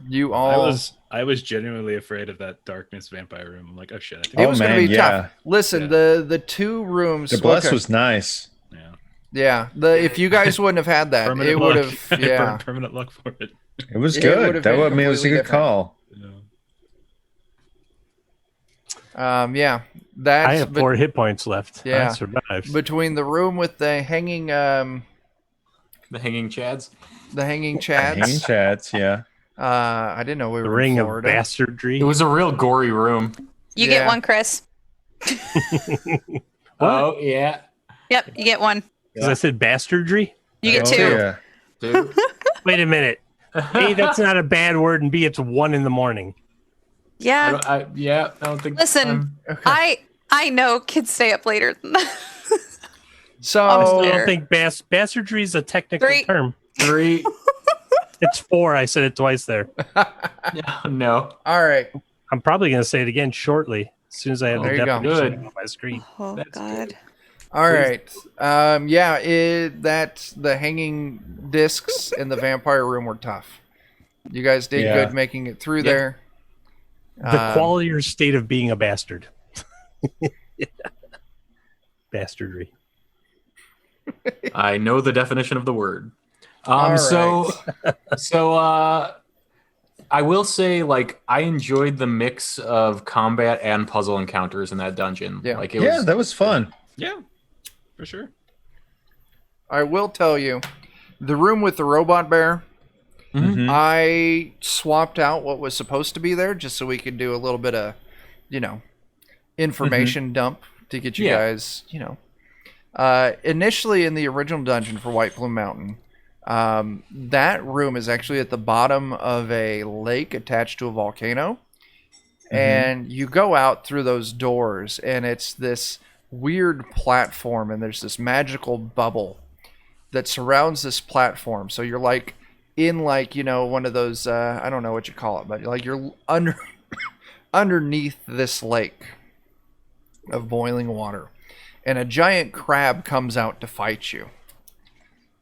You all. I was genuinely afraid of that darkness vampire room. I'm like, oh shit. I think It Oh, was going man, to be yeah. tough. Listen, Yeah. the 2 rooms. The bless okay. was nice. yeah. Yeah, if you guys wouldn't have had that, Permanent it would luck. have. Yeah, Permanent luck for it. It was It good. would've That been would mean it was a completely good different. call. Yeah. yeah. I That's have 4 hit points left. Yeah. I survived. between the room with the hanging The hanging chads. hanging Hanging chads. chats, yeah. I didn't know we The were ring in of Florida. bastardry. It was a real gory room. you Yeah. get one, Chris. Oh yeah, Yep, you get one. Because I said bastardry. You get Oh, 2. yeah. dude. Wait a minute. A, that's not a bad word, and B, it's 1 in the morning. Yeah. I don't think. Listen, Okay. I know kids stay up later than that. So I Fair. don't think bastardry is a technical 3. term. 3. It's 4. I said it twice there. No. all right. I'm probably going to say it again shortly, as soon as I have There the you go. definition Good. on my screen. Oh That's God. good. All right. Yeah, that's the hanging discs in the vampire room were tough. You guys did Yeah. good making it through there. The quality or state of being a bastard. Bastardry. I know the definition of the word. All So I will say, like, I enjoyed the mix of combat and puzzle encounters in that dungeon. Yeah. Like, it Yeah, was that was fun. Yeah, for sure. I will tell you, the room with the robot bear, Mhm. I swapped out what was supposed to be there just so we could do a little bit of, information dump to get you Yeah. guys, initially in the original dungeon for White Plume Mountain, that room is actually at the bottom of a lake attached to a volcano. And you go out through those doors, and it's this weird platform, and there's this magical bubble that surrounds this platform. So you're like in one of those I don't know what you call it, but like you're underneath this lake of boiling water, and a giant crab comes out to fight you.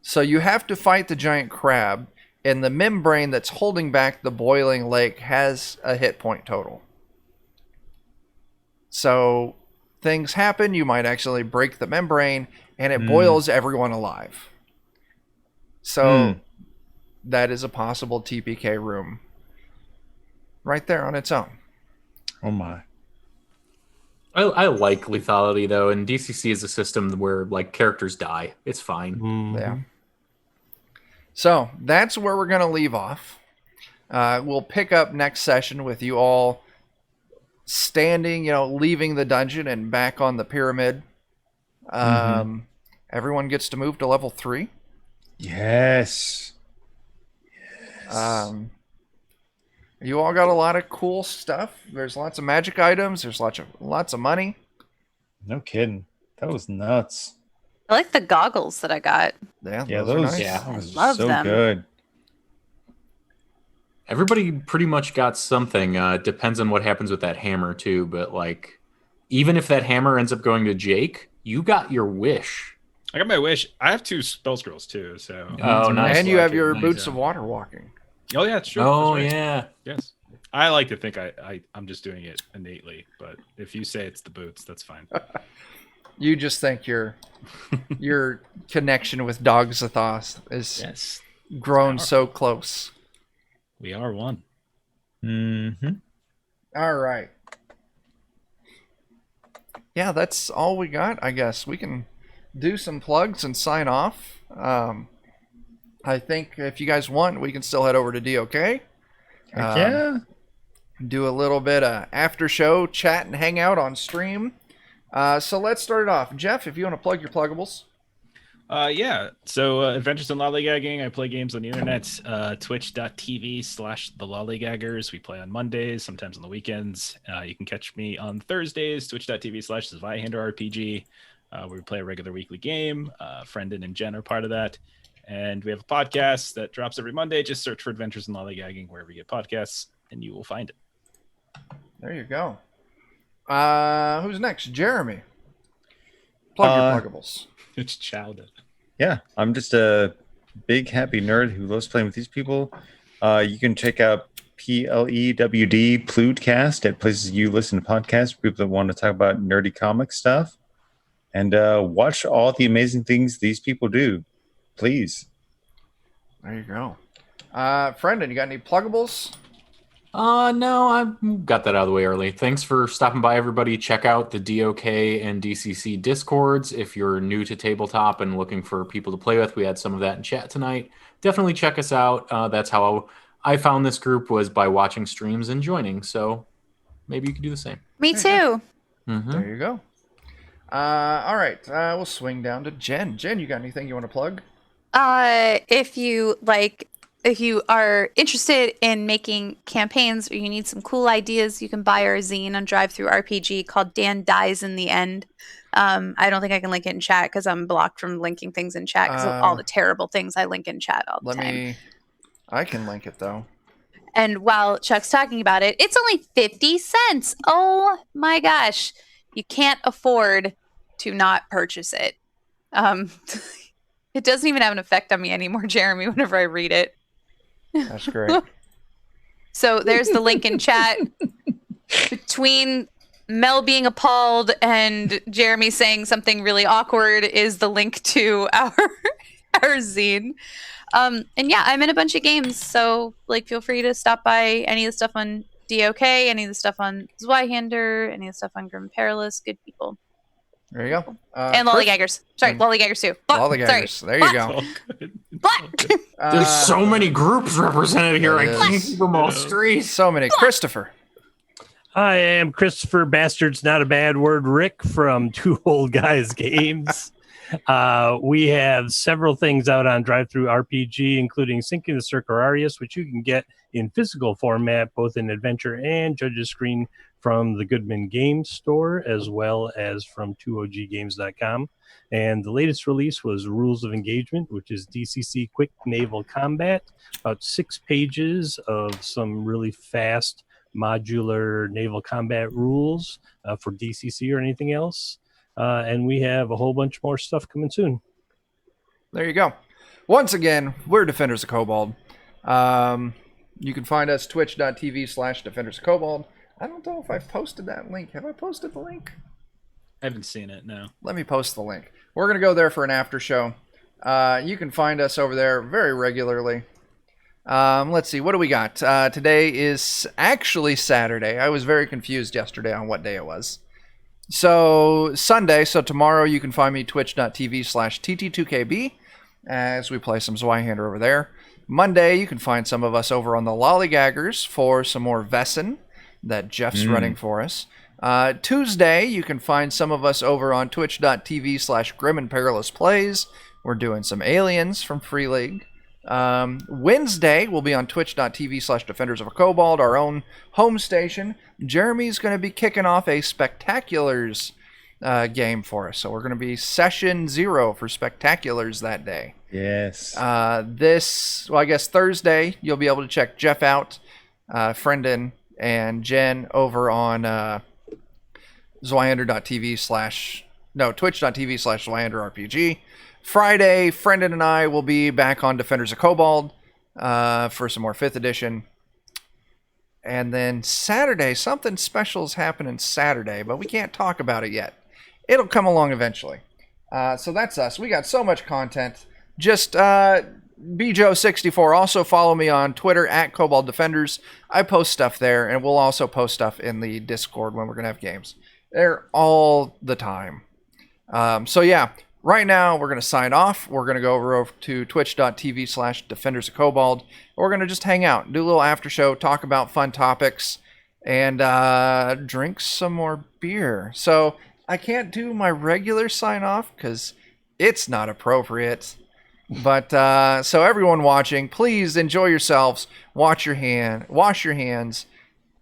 So you have to fight the giant crab, and the membrane that's holding back the boiling lake has a hit point total. So things happen, you might actually break the membrane, and it boils everyone alive. So that is a possible TPK room right there on its own. Oh my. I like lethality though, and DCC is a system where like characters die. It's fine. Yeah. So that's where we're going to leave off. We'll pick up next session with you all standing, leaving the dungeon and back on the pyramid. Everyone gets to move to level 3. Yes. You all got a lot of cool stuff. There's lots of magic items. There's lots of money. No kidding. That was nuts. I like the goggles that I got. Yeah, those are nice. those love so them. good. Everybody pretty much got something. Depends on what happens with that hammer too. But like, even if that hammer ends up going to Jake, you got your wish. I got my wish. I have 2 spell scrolls too, so. Oh, nice. And you have your Nice. boots of water walking. Oh yeah, it's true. Oh That's right. yeah. Yes. I like to think I'm just doing it innately, but if you say it's the boots, that's fine. You just think your connection with Dog Zathoth is Yes. grown so close. We are one. All right. Yeah, that's all we got, I guess. We can do some plugs and sign off. I think if you guys want, we can still head over to DOK. Heck yeah. Do a little bit of after show chat and hang out on stream. So let's start it off. Jeff, if you want to plug your pluggables. Yeah. So Adventures in Lollygagging. I play games on the internet. Twitch.tv/the Lollygaggers. We play on Mondays, sometimes on the weekends. You can catch me on Thursdays. Twitch.tv/the RPG, where we play a regular weekly game. Friendin and Jen are part of that. And we have a podcast that drops every Monday. Just search for Adventures in Lollygagging wherever you get podcasts, and you will find it. There you go. Who's next? Jeremy. Plug your pluggables. It's childhood. Yeah, I'm just a big happy nerd who loves playing with these people. You can check out PLEWD Pludcast at places you listen to podcasts, people that want to talk about nerdy comic stuff. And watch all the amazing things these people do. Please. There you go. Friendin, you got any pluggables? No, I got that out of the way early. Thanks for stopping by, everybody. Check out the DOK and DCC Discords if you're new to tabletop and looking for people to play with. We had some of that in chat tonight. Definitely check us out. That's how I found this group, was by watching streams and joining. So maybe you could do the same. Me too. There you go. All right. We'll swing down to Jen. Jen, you got anything you want to plug? If you are interested in making campaigns or you need some cool ideas, you can buy our zine on Drive-Thru RPG called Dan Dies in the End. I don't think I can link it in chat because I'm blocked from linking things in chat because of all the terrible things I link in chat all the time. I can link it though. And while Chuck's talking about it, it's only 50 cents. Oh my gosh. You can't afford to not purchase it. It doesn't even have an effect on me anymore, Jeremy, whenever I read it. That's great. So there's the link in chat. Between Mel being appalled and Jeremy saying something really awkward is the link to our zine. And yeah, I'm in a bunch of games, so like feel free to stop by any of the stuff on DOK, any of the stuff on Zweihander, any of the stuff on Grim Perilous. Good people. There you go. And lollygaggers. Sorry, lollygaggers too. Lollygaggers. Sorry. There you go. All good. Black. There's so many groups represented here. I Yes. can't keep them all straight. So many. Christopher. I am Christopher Bastard's Not a Bad Word Rick from Two Old Guys Games. We have several things out on Drive-Thru RPG, including Sinking the Circularius, which you can get in physical format, both in Adventure and Judge's Screen from the Goodman Games Store, as well as from 2oggames.com. And the latest release was Rules of Engagement, which is DCC Quick Naval Combat, about 6 pages of some really fast modular naval combat rules for DCC or anything else. And we have a whole bunch more stuff coming soon. There you go. Once again, we're Defenders of Kobold. You can find us twitch.tv/Defenders of Kobold. I don't know if I've posted that link. Have I posted the link? I haven't seen it, no. Let me post the link. We're going to go there for an after show. You can find us over there very regularly. Let's see. What do we got? Today is actually Saturday. I was very confused yesterday on what day it was. So Sunday, so tomorrow you can find me twitch.tv/TT2KB as we play some Zweihander over there. Monday, you can find some of us over on the Lollygaggers for some more Vesson that Jeff's running for us. Tuesday, you can find some of us over on twitch.tv/Grim and Perilous Plays. We're doing some Aliens from Free League. Wednesday, we'll be on twitch.tv/Defenders of a Kobold, our own home station. Jeremy's going to be kicking off a Spectaculars game for us. So we're going to be session 0 for Spectaculars that day. Yes. I guess Thursday, you'll be able to check Jeff out, Friendon, and Jen over on twitch.tv/Zweihander RPG. Friday, Friendon and I will be back on Defenders of Kobold for some more 5th edition. And then Saturday, something special is happening Saturday, but we can't talk about it yet. It'll come along eventually. So that's us. We got so much content. Just BJo64. Also follow me on Twitter @Kobold Defenders. I post stuff there, and we'll also post stuff in the Discord when we're going to have games. They're all the time. So yeah. Right now, we're going to sign off. We're going to go over to twitch.tv/Defenders of Kobold. We're going to just hang out, do a little after show, talk about fun topics, and drink some more beer. So I can't do my regular sign off because it's not appropriate. But so everyone watching, please enjoy yourselves. Wash your hands.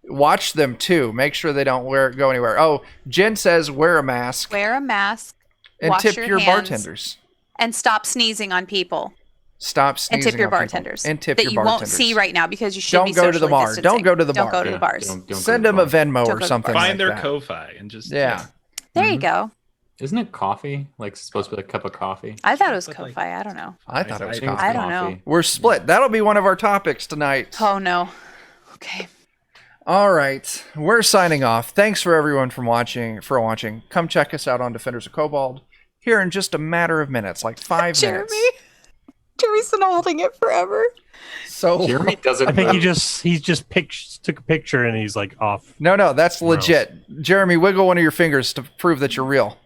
Watch them too. Make sure they don't go anywhere. Oh, Jen says wear a mask. Wear a mask. And wash tip your hands, bartenders. And stop sneezing on people. Stop sneezing and tip your on people. bartenders. And tip that your you bartenders. won't see right now because you should don't be go to the socially bar. distancing. Don't go to the bar. Don't go to the bars. Don't Send go them to a the bar. Venmo Don't or go to the something bar. like Find their that. Ko-Fi and just Yeah. There you go. Isn't it coffee? Like supposed to be a cup of coffee? I thought it was But, Ko-Fi. like- I don't know. I thought it was I- coffee. I don't know. We're split. That'll be one of our topics tonight. Oh no. Okay. All right. We're signing off. Thanks for everyone for watching. Come check us out on Defenders of Kobold here in just a matter of minutes, like 5 minutes. Jeremy's been holding it forever. So Jeremy doesn't. I think he move. just took a picture and he's like off. No, that's legit. Jeremy, wiggle one of your fingers to prove that you're real.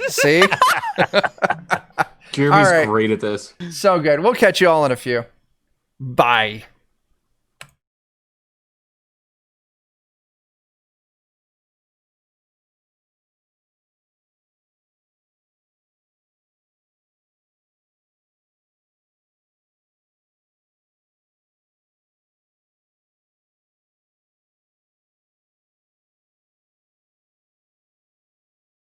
See? Jeremy's All right. great at this. So good. We'll catch you all in a few. Bye.